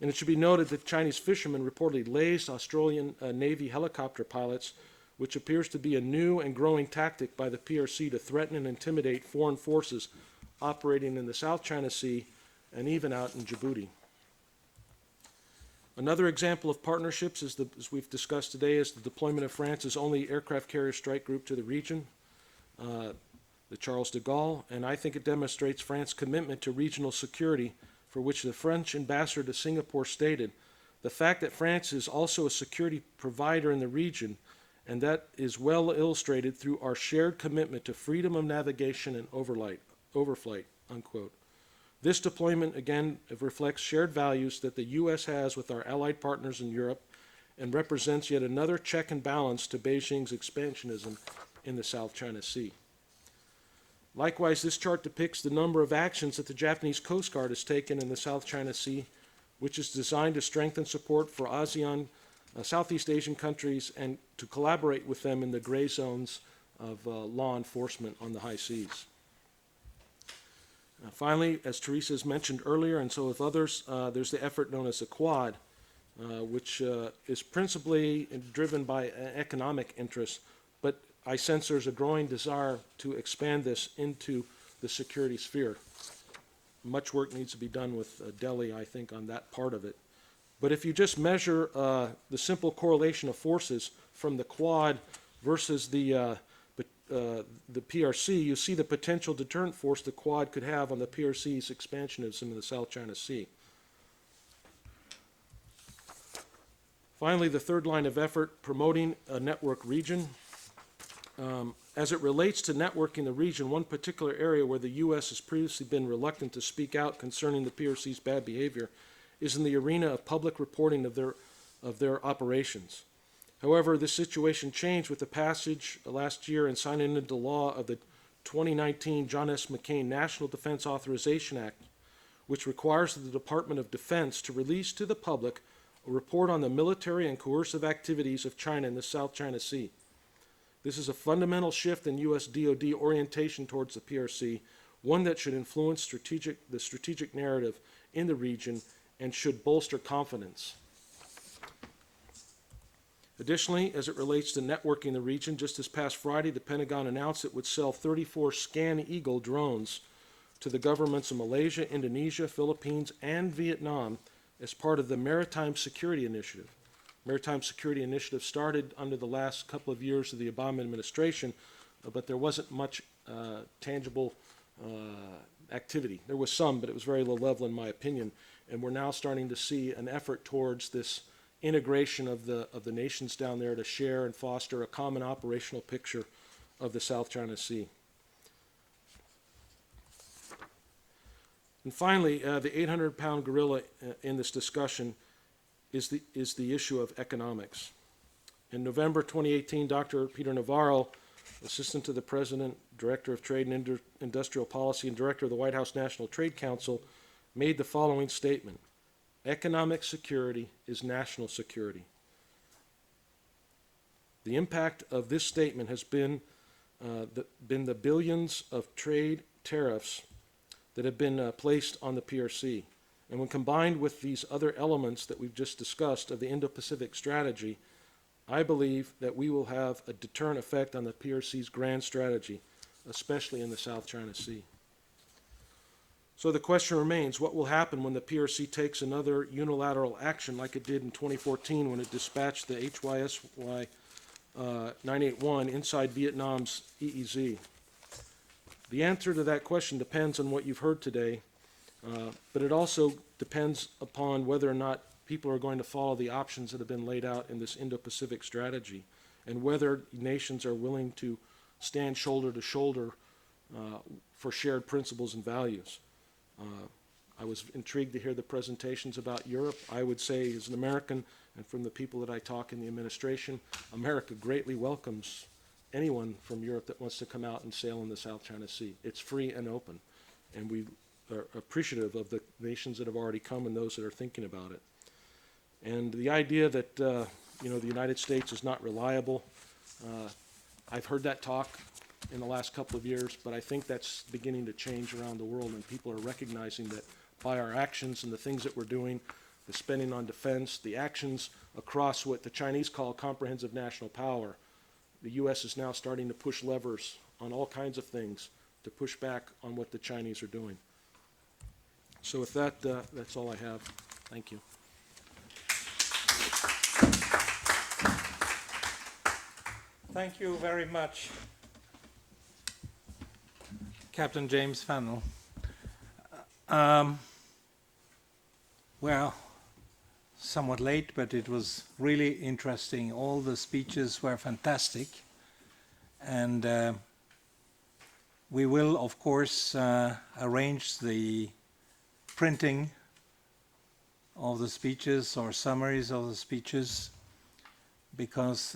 Speaker 6: And it should be noted that Chinese fishermen reportedly lazed Australian Navy helicopter pilots, which appears to be a new and growing tactic by the PRC to threaten and intimidate foreign forces operating in the South China Sea and even out in Djibouti. Another example of partnerships, as we've discussed today, is the deployment of France's only aircraft carrier strike group to the region, the Charles de Gaulle, and I think it demonstrates France's commitment to regional security, for which the French ambassador to Singapore stated, the fact that France is also a security provider in the region, and that is well illustrated through our shared commitment to freedom of navigation and overflight, unquote. This deployment, again, reflects shared values that the U.S. has with our allied partners in Europe and represents yet another check and balance to Beijing's expansionism in the South China Sea. Likewise, this chart depicts the number of actions that the Japanese Coast Guard has taken in the South China Sea, which is designed to strengthen support for ASEAN, Southeast Asian countries, and to collaborate with them in the gray zones of law enforcement on the high seas. Finally, as Teresa has mentioned earlier, and so have others, there's the effort known as the Quad, which is principally driven by economic interests, but I sense there's a growing desire to expand this into the security sphere. Much work needs to be done with Delhi, I think, on that part of it. But if you just measure the simple correlation of forces from the Quad versus the PRC, you see the potential deterrent force the Quad could have on the PRC's expansionism in the South China Sea. Finally, the third line of effort, promoting a network region. As it relates to networking the region, one particular area where the U.S. has previously been reluctant to speak out concerning the PRC's bad behavior is in the arena of public reporting of their operations. However, this situation changed with the passage last year and signing into law of the 2019 John S. McCain National Defense Authorization Act, which requires the Department of Defense to release to the public a report on the military and coercive activities of China in the South China Sea. This is a fundamental shift in U.S. DoD orientation towards the PRC, one that should influence the strategic narrative in the region and should bolster confidence. Additionally, as it relates to networking the region, just this past Friday, the Pentagon announced it would sell 34 Scan Eagle drones to the governments of Malaysia, Indonesia, Philippines, and Vietnam as part of the Maritime Security Initiative. Maritime Security Initiative started under the last couple of years of the Obama administration, but there wasn't much tangible activity. There was some, but it was very low level in my opinion, and we're now starting to see an effort towards this integration of the nations down there to share and foster a common operational picture of the South China Sea. And finally, the 800-pound gorilla in this discussion is the issue of economics. In November 2018, Dr. Peter Navarro, Assistant to the President, Director of Trade and Industrial Policy, and Director of the White House National Trade Council, made the following statement: economic security is national security. The impact of this statement has been the billions of trade tariffs that have been placed on the PRC. And when combined with these other elements that we've just discussed of the Indo-Pacific strategy, I believe that we will have a deterrent effect on the PRC's grand strategy, especially in the South China Sea. So the question remains, what will happen when the PRC takes another unilateral action like it did in 2014 when it dispatched the HYSY 981 inside Vietnam's EEZ? The answer to that question depends on what you've heard today, but it also depends upon whether or not people are going to follow the options that have been laid out in this Indo-Pacific strategy, and whether nations are willing to stand shoulder to shoulder for shared principles and values. I was intrigued to hear the presentations about Europe. I would say, as an American, and from the people that I talk in the administration, America greatly welcomes anyone from Europe that wants to come out and sail in the South China Sea. It's free and open, and we are appreciative of the nations that have already come and those that are thinking about it. And the idea that the United States is not reliable, I've heard that talk in the last couple of years, but I think that's beginning to change around the world, and people are recognizing that by our actions and the things that we're doing, the spending on defense, the actions across what the Chinese call comprehensive national power, the U.S. is now starting to push levers on all kinds of things to push back on what the Chinese are doing. So with that, that's all I have. Thank you.
Speaker 1: Thank you very much, Captain James Fennell. Well, somewhat late, but it was really interesting. All the speeches were fantastic. And we will, of course, arrange the printing of the speeches or summaries of the speeches, because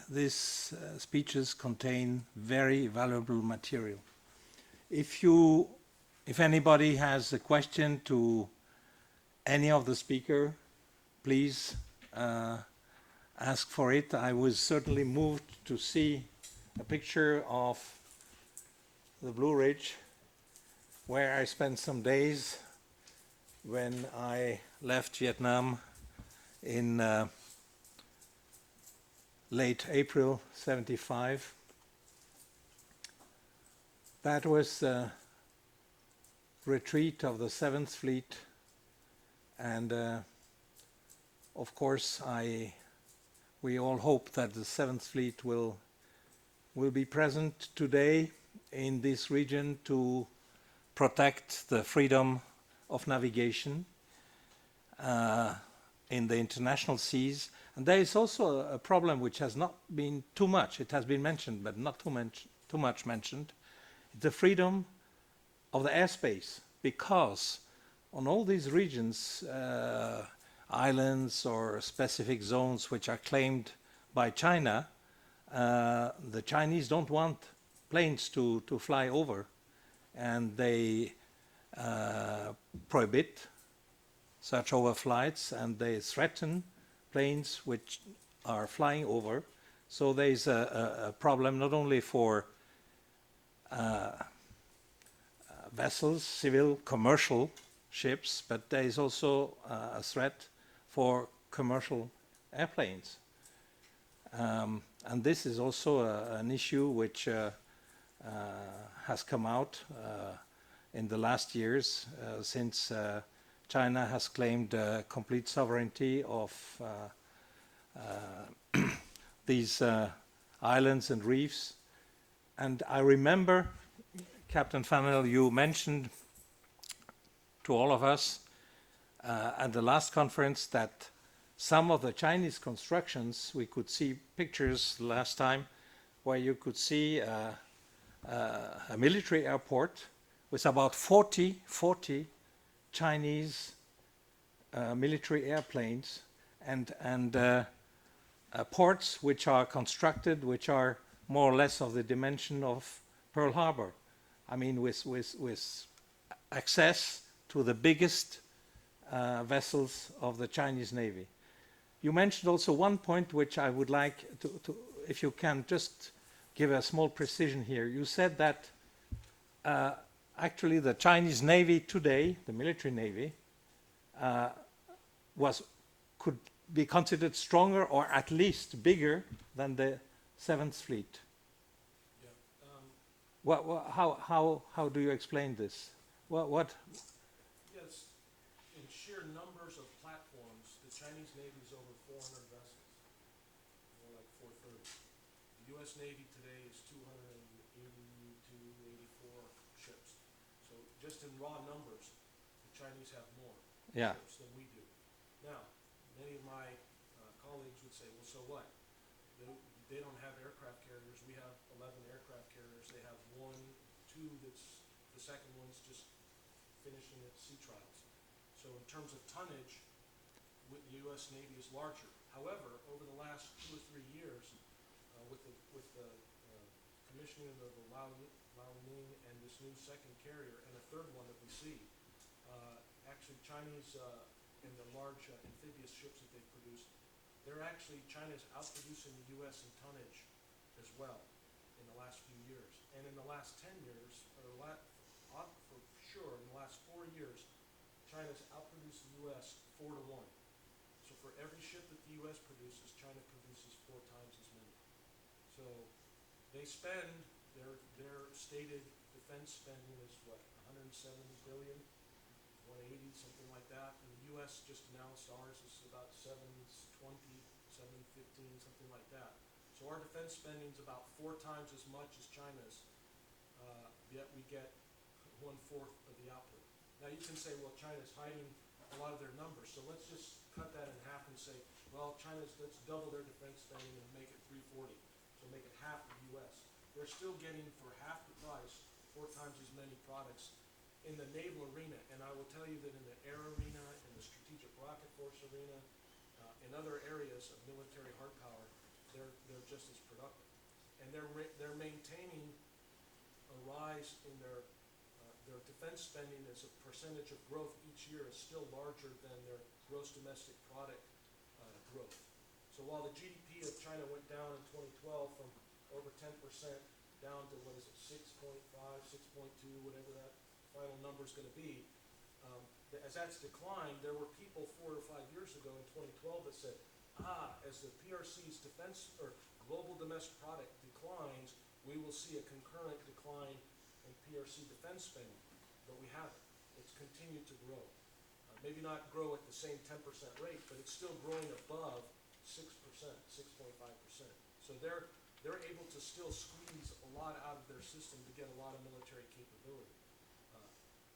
Speaker 1: these speeches contain very valuable material. If anybody has a question to any of the speakers, please ask for it. I was certainly moved to see a picture of the Blue Ridge, where I spent some days when I left Vietnam in late April '75. That was the retreat of the 7th Fleet, and of course we all hope that the 7th Fleet will be present today in this region to protect the freedom of navigation in the international seas. And there is also a problem which has not been too much, it has been mentioned, but not too much mentioned, the freedom of the airspace, because on all these regions, islands or specific zones which are claimed by China, the Chinese don't want planes to fly over, and they prohibit such overflights, and they threaten planes which are flying over. So there is a problem not only for vessels, civil, commercial ships, but there is also a threat for commercial airplanes. And this is also an issue which has come out in the last years since China has claimed complete sovereignty of these islands and reefs. And I remember, Captain Fennell, you mentioned to all of us at the last conference that some of the Chinese constructions, we could see pictures last time where you could see a military airport with about 40 Chinese military airplanes and ports which are constructed, which are more or less of the dimension of Pearl Harbor. I mean, with access to the biggest vessels of the Chinese Navy. You mentioned also one point which I would like to if you can just give a small precision here. You said that actually the Chinese Navy today, the military Navy, could be considered stronger or at least bigger than the 7th Fleet. Yeah. How do you explain this? What?
Speaker 6: Yes, in sheer numbers of platforms, the Chinese Navy is over 400 vessels, more like 430. The U.S. Navy today is 282, 84 ships. So just in raw numbers, the Chinese have more
Speaker 1: Yeah.
Speaker 6: ships than we do. Now, many of my colleagues would say, well, so what? They don't have aircraft carriers. We have 11 aircraft carriers. They have one, two that's, the second one's just finishing its sea trials. So in terms of tonnage, the U.S. Navy is larger. However, over the last 2 or 3 years, with the commissioning of the Liaoning and this new second carrier and a third one that we see, actually Chinese and the large amphibious ships that they produce, China's outproducing the U.S. in tonnage as well in the last few years. And in the last 10 years, for sure, in the last 4 years, China's outproduced the U.S. 4 to 1. So for every ship that the U.S. produces, China produces 4 times as many. So they spend, their stated defense spending is what, 170 billion, 180, something like that. And the U.S. just announced ours is about 720, 715, something like that. So our defense spending is about 4 times as much as China's, yet we get 1/4 of the output. Now you can say, well, China's hiding a lot of their numbers, so let's just cut that in half and say, well, let's double their defense spending and make it 340, so make it half of the U.S. They're still getting for half the price 4 times as many products in the naval arena, and I will tell you that in the air arena, in the strategic rocket force arena, in other areas of military hard power, they're just as productive, and they're maintaining a rise in their defense spending as a percentage of growth each year is still larger than their gross domestic product growth. So while the GDP of China went down in 2012 from over 10% down to, what is it, 6.5, 6.2, whatever that final number is going to be, as that's declined, there were people 4 or 5 years ago in 2012 that said, as the PRC's defense or global domestic product declines, we will see a concurrent decline in PRC defense spending, but we haven't. It's continued to grow. Maybe not grow at the same 10% rate, but it's still growing above 6%, 6.5%. So they're able to still squeeze a lot out of their system to get a lot of military capability.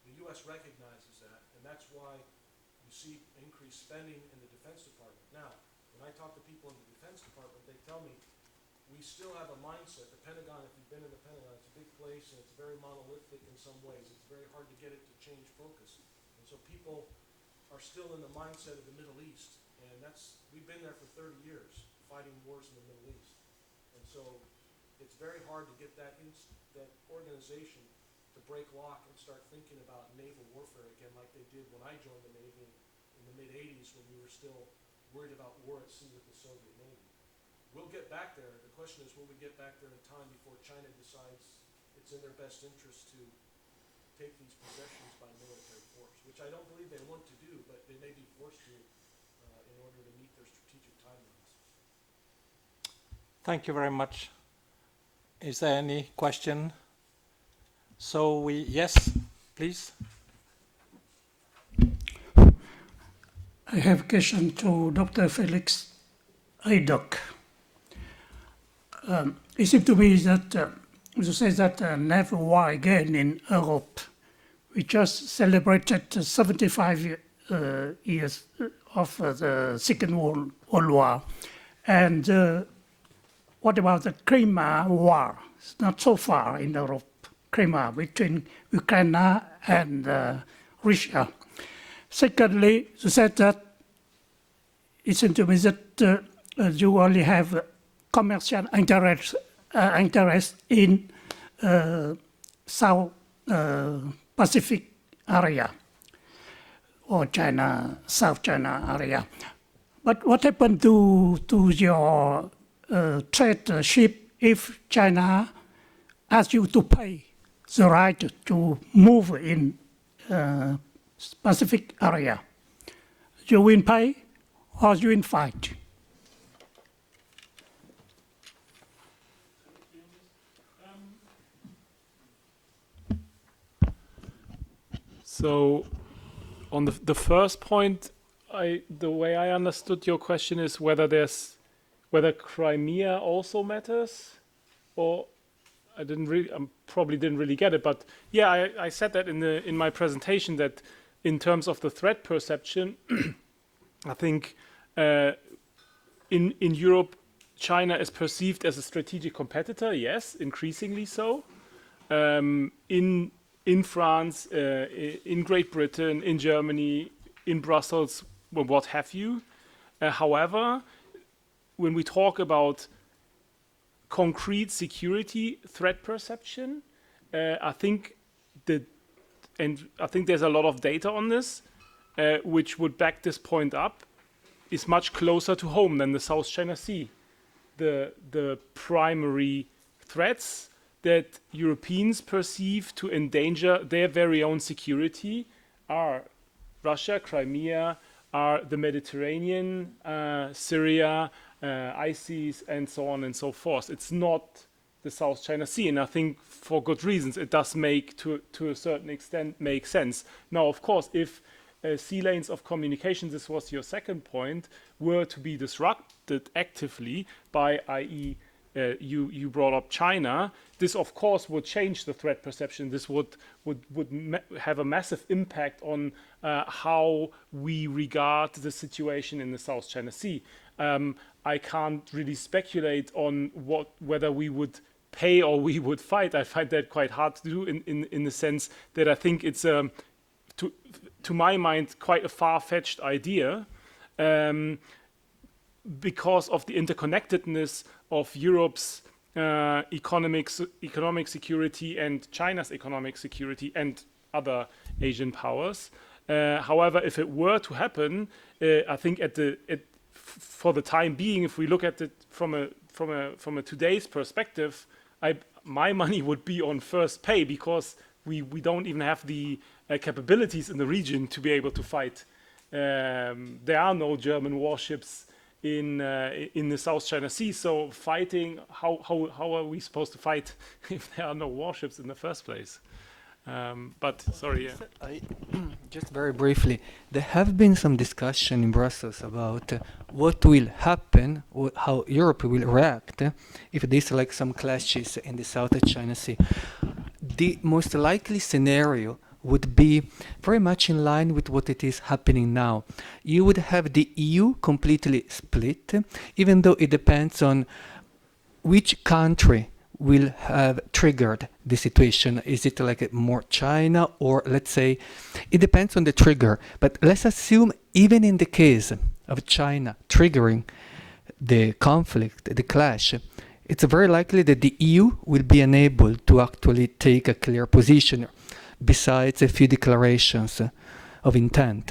Speaker 6: The U.S. recognizes that, and that's why you see increased spending in the Defense Department. Now, when I talk to people in the Defense Department, they tell me we still have a mindset. The Pentagon, if you've been in the Pentagon, it's a big place and it's very monolithic in some ways. It's very hard to get it to change focus. And so people are still in the mindset of the Middle East. And we've been there for 30 years, fighting wars in the Middle East. And so it's very hard to get that organization to break lock and start thinking about naval warfare again like they did when I joined the Navy in the mid-'80s when we were still worried about war at sea with the Soviet Navy. We'll get back there. The question is, will we get back there in time before China decides it's in their best interest to take these possessions by military force, which I don't believe they want to do, but they may be forced to in order to meet their strategic timelines.
Speaker 1: Thank you very much. Is there any question? So yes, please.
Speaker 7: I have a question to Dr. Felix Haydock. It seems to me that you say that never war again in Europe. We just celebrated 75 years of the Second World War. And what about the Crimea War? It's not so far in Europe. Crimea, between Ukraine and Russia. Secondly, you said that it seems to me that you only have commercial interest in South Pacific area or South China area. But what happened to your trade ship if China asks you to pay the right to move in Pacific area? You will pay or you will fight?
Speaker 5: So on the first point, the way I understood your question is whether Crimea also matters, or I probably didn't really get it, but yeah, I said that in my presentation that in terms of the threat perception, I think in Europe, China is perceived as a strategic competitor. Yes, increasingly so. In France, in Great Britain, in Germany, in Brussels, what have you. However, when we talk about concrete security threat perception, I think there's a lot of data on this, which would back this point up, is much closer to home than the South China Sea. The primary threats that Europeans perceive to endanger their very own security are Russia, Crimea, are the Mediterranean, Syria, ISIS, and so on and so forth. It's not the South China Sea, and I think for good reasons it does make, to a certain extent, make sense. Now, of course, if sea lanes of communication, this was your second point, were to be disrupted actively by, i.e., you brought up China, this of course would change the threat perception. This would have a massive impact on how we regard the situation in the South China Sea. I can't really speculate on whether we would pay or we would fight. I find that quite hard to do in the sense that I think it's to my mind quite a far-fetched idea. Because of the interconnectedness of Europe's economic security and China's economic security and other Asian powers. However, if it were to happen, I think for the time being, if we look at it from a today's perspective, my money would be on first pay, because we don't even have the capabilities in the region to be able to fight. There are no German warships in the South China Sea, so fighting, how are we supposed to fight if there are no warships in the first place? But sorry, yeah.
Speaker 4: Just very briefly, there have been some discussion in Brussels about what will happen, or how Europe will react if there's like some clashes in the South China Sea. The most likely scenario would be very much in line with what it is happening now. You would have the EU completely split, even though it depends on which country will have triggered the situation. Is it like more China, or let's say, it depends on the trigger. But let's assume even in the case of China triggering the conflict, the clash, it's very likely that the EU will be unable to actually take a clear position, besides a few declarations of intent.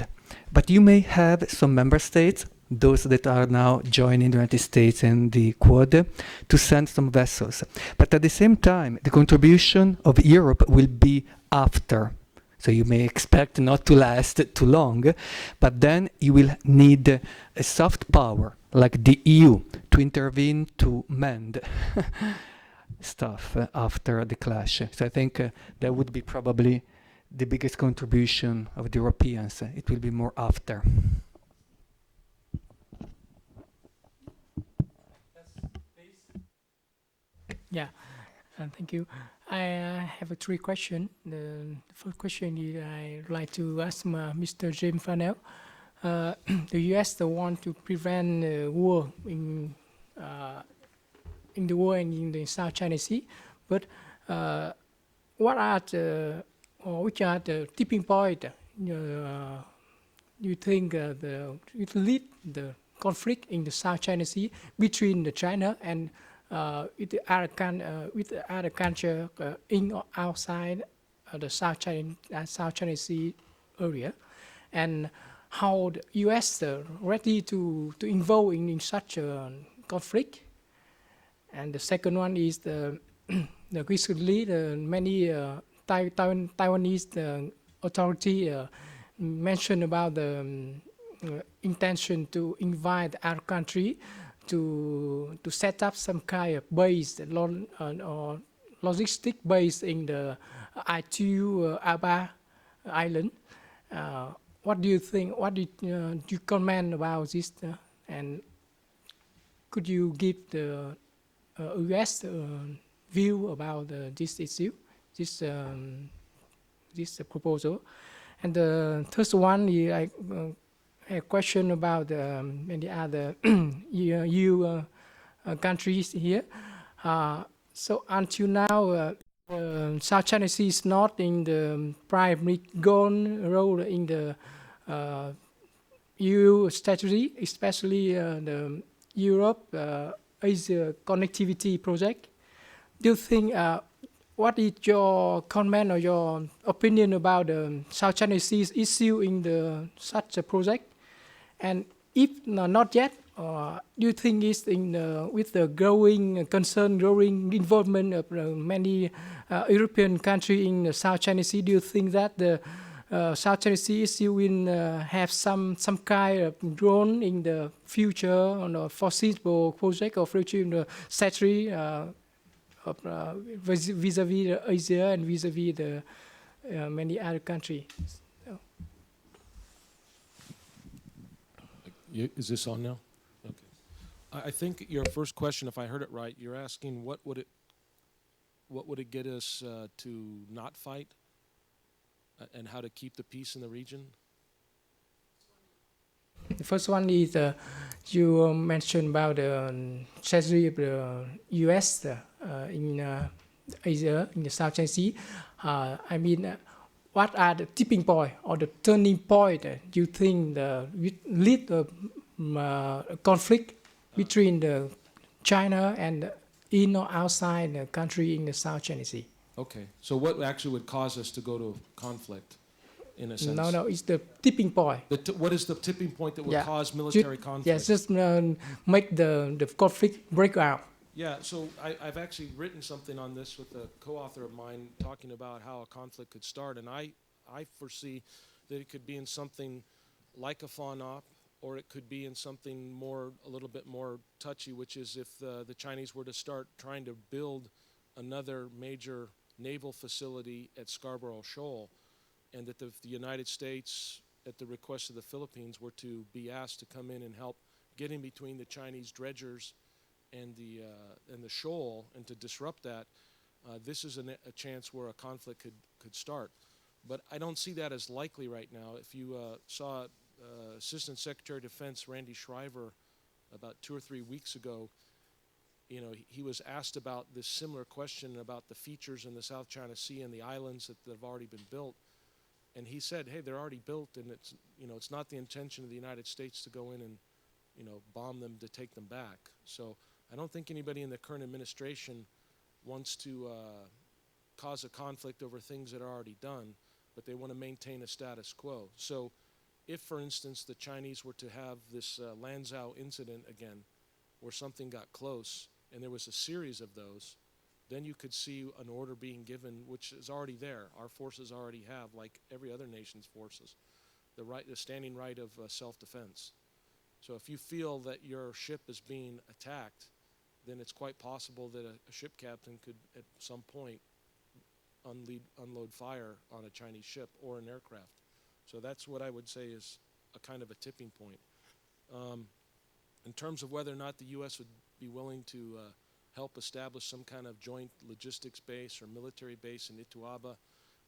Speaker 4: But you may have some member states, those that are now joining the United States and the Quad, to send some vessels. But at the same time, the contribution of Europe will be after. So you may expect not to last too long, but then you will need a soft power like the EU to intervene to mend stuff after the clash. So I think that would be probably the biggest contribution of the Europeans. It will be more after.
Speaker 8: Yeah, thank you. I have three questions. The first question is I'd like to ask Mr. James Farnell. The U.S. want to prevent war in the war and in the South China Sea, but what are which are the tipping point you think it lead the conflict in the South China Sea between the China and with the other country in or outside the South China Sea area, and how the U.S. ready to involve in such a conflict? And the second one is recently many Taiwanese authority mentioned about the intention to invite our country to set up some kind of base or logistic base in the I2 Aba island. What do you think? What do you comment about this? And could you give the U.S. View about this issue, this proposal? And the third one is a question about many other EU countries here. So until now, South China Sea is not in the primary role in the EU strategy, especially the Europe Asia connectivity project. Do you think, what is your comment or your opinion about the South China Sea issue in such a project? And if not yet, do you think it's with the growing concern, growing involvement of many European countries in the South China Sea, do you think that the South China Sea issue will have some kind of role in the future on a foreseeable project or future in the strategy vis-a-vis Asia and vis-a-vis the many other countries?
Speaker 6: Is this on now? Okay. I think your first question, if I heard it right, you're asking what would it get us to not fight, and how to keep the peace in the region?
Speaker 8: The first one is you mentioned about the strategy of the U.S. In Asia, in the South China Sea. I mean, what are the tipping point or the turning point you think lead the conflict between the China and in or outside the country in the South China Sea?
Speaker 6: Okay, so what actually would cause us to go to conflict, in a sense?
Speaker 8: No, it's the tipping point.
Speaker 6: What is the tipping point that would cause military conflict?
Speaker 8: Yes, just make the conflict break out.
Speaker 6: Yeah, so I've actually written something on this with a co-author of mine talking about how a conflict could start, and I foresee that it could be in something like a FONOP, or it could be in something a little bit more touchy, which is if the Chinese were to start trying to build another major naval facility at Scarborough Shoal, and that the United States, at the request of the Philippines, were to be asked to come in and help get in between the Chinese dredgers and the shoal, and to disrupt that. This is a chance where a conflict could start. But I don't see that as likely right now. If you saw Assistant Secretary of Defense Randy Shriver about 2 or 3 weeks ago, he was asked about this similar question about the features in the South China Sea and the islands that have already been built. And he said, hey, they're already built, and it's not the intention of the United States to go in and bomb them to take them back. So I don't think anybody in the current administration wants to cause a conflict over things that are already done, but they want to maintain a status quo. So if, for instance, the Chinese were to have this Lanzhou incident again, where something got close, and there was a series of those, then you could see an order being given, which is already there. Our forces already have, like every other nation's forces, the standing right of self-defense. So if you feel that your ship is being attacked, then it's quite possible that a ship captain could, at some point, unload fire on a Chinese ship or an aircraft. So that's what I would say is a kind of a tipping point. In terms of whether or not the U.S. would be willing to help establish some kind of joint logistics base or military base in Ituaba,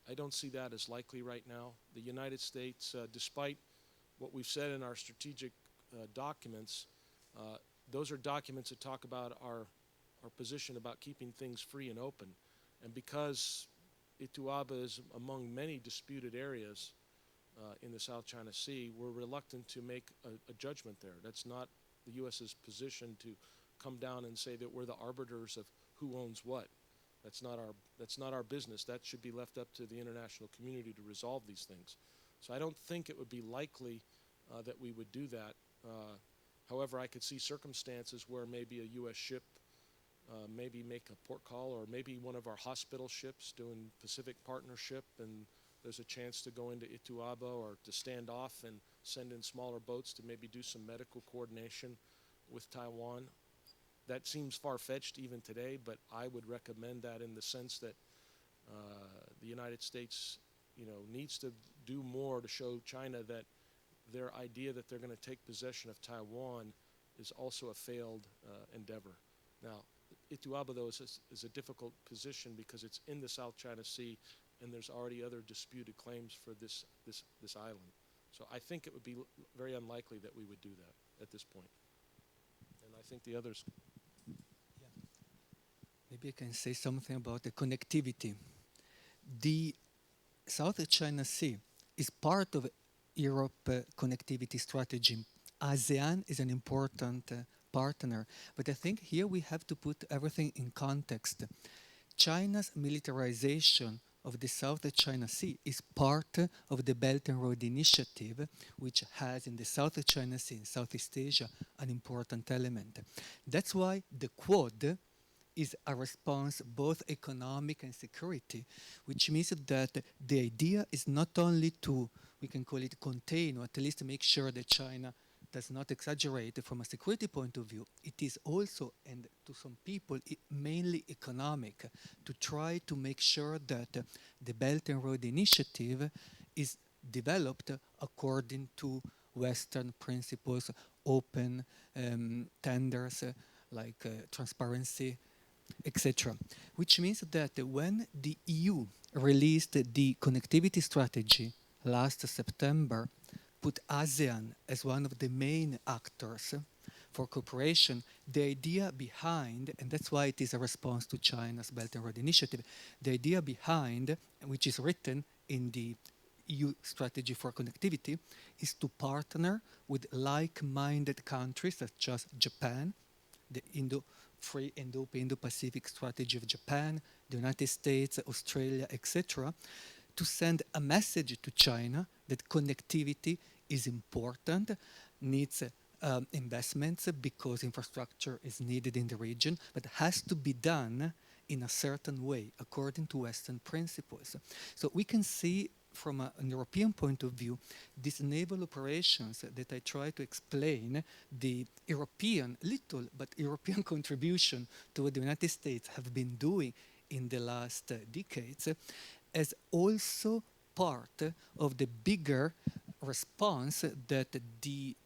Speaker 6: I don't see that as likely right now. The United States, despite what we've said in our strategic documents, those are documents that talk about our position about keeping things free and open. And because Ituaba is among many disputed areas in the South China Sea, we're reluctant to make a judgment there. That's not the U.S.'s position to come down and say that we're the arbiters of who owns what. That's not our business. That should be left up to the international community to resolve these things. So I don't think it would be likely that we would do that. However, I could see circumstances where maybe a U.S. ship maybe make a port call, or maybe one of our hospital ships doing Pacific Partnership, and there's a chance to go into Ituaba or to stand off and send in smaller boats to maybe do some medical coordination with Taiwan. That seems far-fetched even today, but I would recommend that in the sense that the United States, needs to do more to show China that their idea that they're going to take possession of Taiwan is also a failed endeavor. Now, Ituaba, though, is a difficult position because it's in the South China Sea, and there's already other disputed claims for this island. So I think it would be very unlikely that we would do that at this point. And I think the others.
Speaker 4: Maybe I can say something about the connectivity. The South China Sea is part of Europe connectivity strategy. ASEAN is an important partner, but I think here we have to put everything in context. China's militarization of the South China Sea is part of the Belt and Road Initiative, which has in the South China Sea, in Southeast Asia, an important element. That's why the Quad is a response both economic and security, which means that the idea is not only to, we can call it contain, or at least make sure that China does not exaggerate from a security point of view. It is also, and to some people, mainly economic, to try to make sure that the Belt and Road Initiative is developed according to Western principles, open tenders, like transparency, etc. Which means that when the EU released the connectivity strategy last September, put ASEAN as one of the main actors for cooperation, the idea behind, and that's why it is a response to China's Belt and Road Initiative, the idea behind, which is written in the EU strategy for connectivity, is to partner with like-minded countries such as Japan, the Free Indo-Pacific strategy of Japan, the United States, Australia, etc., to send a message to China that connectivity is important, needs investments because infrastructure is needed in the region, but has to be done in a certain way, according to Western principles. So we can see from an European point of view, these naval operations that I try to explain, the European, little but European contribution to what the United States have been doing in the last decades, as also part of the bigger response that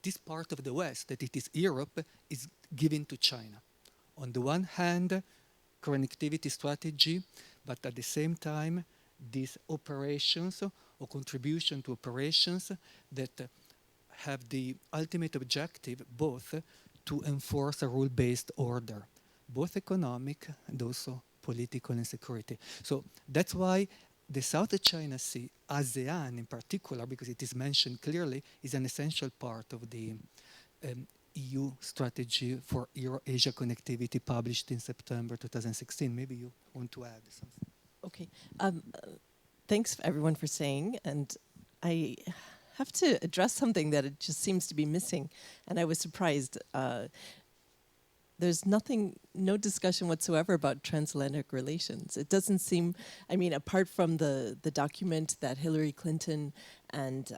Speaker 4: this part of the West, that it is Europe, is giving to China. On the one hand, connectivity strategy, but at the same time, these operations or contribution to operations that have the ultimate objective both to enforce a rule-based order, both economic and also political and security. So that's why the South China Sea, ASEAN in particular, because it is mentioned clearly, is an essential part of the EU strategy for Euro-Asia connectivity published in September 2016. Maybe you want to add something.
Speaker 9: Okay. Thanks everyone for saying, and I have to address something that it just seems to be missing, and I was surprised. There's no discussion whatsoever about transatlantic relations. It doesn't seem, I mean, apart from the document that Hillary Clinton and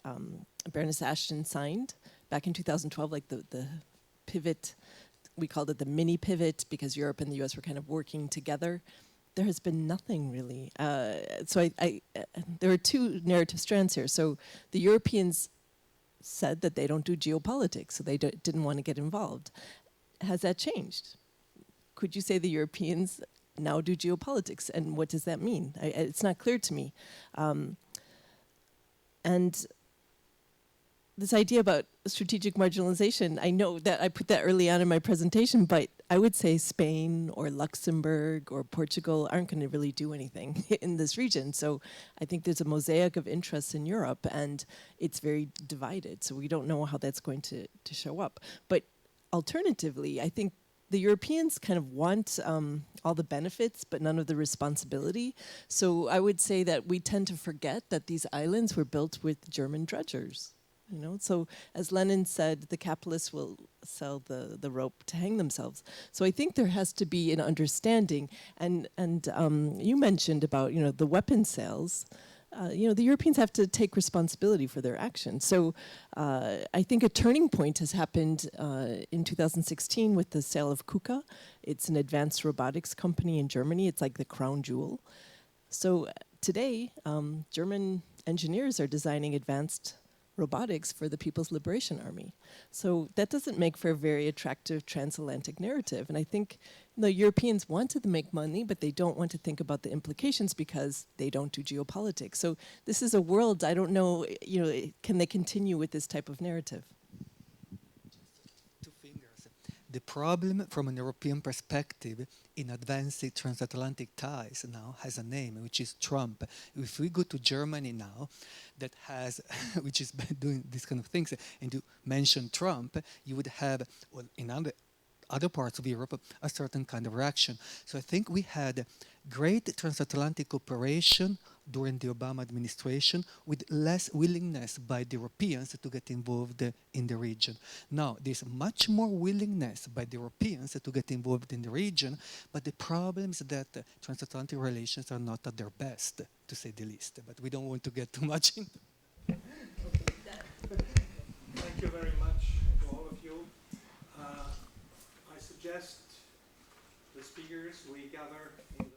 Speaker 9: Baroness Ashton signed back in 2012, like the pivot, we called it the mini pivot because Europe and the US were kind of working together. There has been nothing really. So there are two narrative strands here. So the Europeans said that they don't do geopolitics, so they didn't want to get involved. Has that changed? Could you say the Europeans now do geopolitics, and what does that mean? It's not clear to me. And this idea about strategic marginalization, I know that I put that early on in my presentation, but I would say Spain or Luxembourg or Portugal aren't going to really do anything in this region. So I think there's a mosaic of interests in Europe, and it's very divided. So we don't know how that's going to show up. But alternatively, I think the Europeans kind of want all the benefits, but none of the responsibility. So I would say that we tend to forget that these islands were built with German dredgers. You know, so as Lenin said, the capitalists will sell the rope to hang themselves. So I think there has to be an understanding. And you mentioned about, you know, the weapon sales. You know, the Europeans have to take responsibility for their actions. So I think a turning point has happened in 2016 with the sale of KUKA. It's an advanced robotics company in Germany. It's like the crown jewel. So today, German engineers are designing advanced robotics for the People's Liberation Army. So that doesn't make for a very attractive transatlantic narrative. And I think the Europeans wanted to make money, but they don't want to think about the implications because they don't do geopolitics. So this is a world, I don't know, can they continue with this type of narrative?
Speaker 4: Two fingers. The problem from an European perspective in advancing transatlantic ties now has a name, which is Trump. If we go to Germany now, that has, which is doing these kind of things, and you mention Trump, you would have, well, in other parts of Europe, a certain kind of reaction. So I think we had great transatlantic cooperation during the Obama administration with less willingness by the Europeans to get involved in the region. Now, there's much more willingness by the Europeans to get involved in the region, but the problem is that transatlantic relations are not at their best, to say the least. But we don't want to get too much into it.
Speaker 1: Thank you very much to all of you. I suggest the speakers we gather in the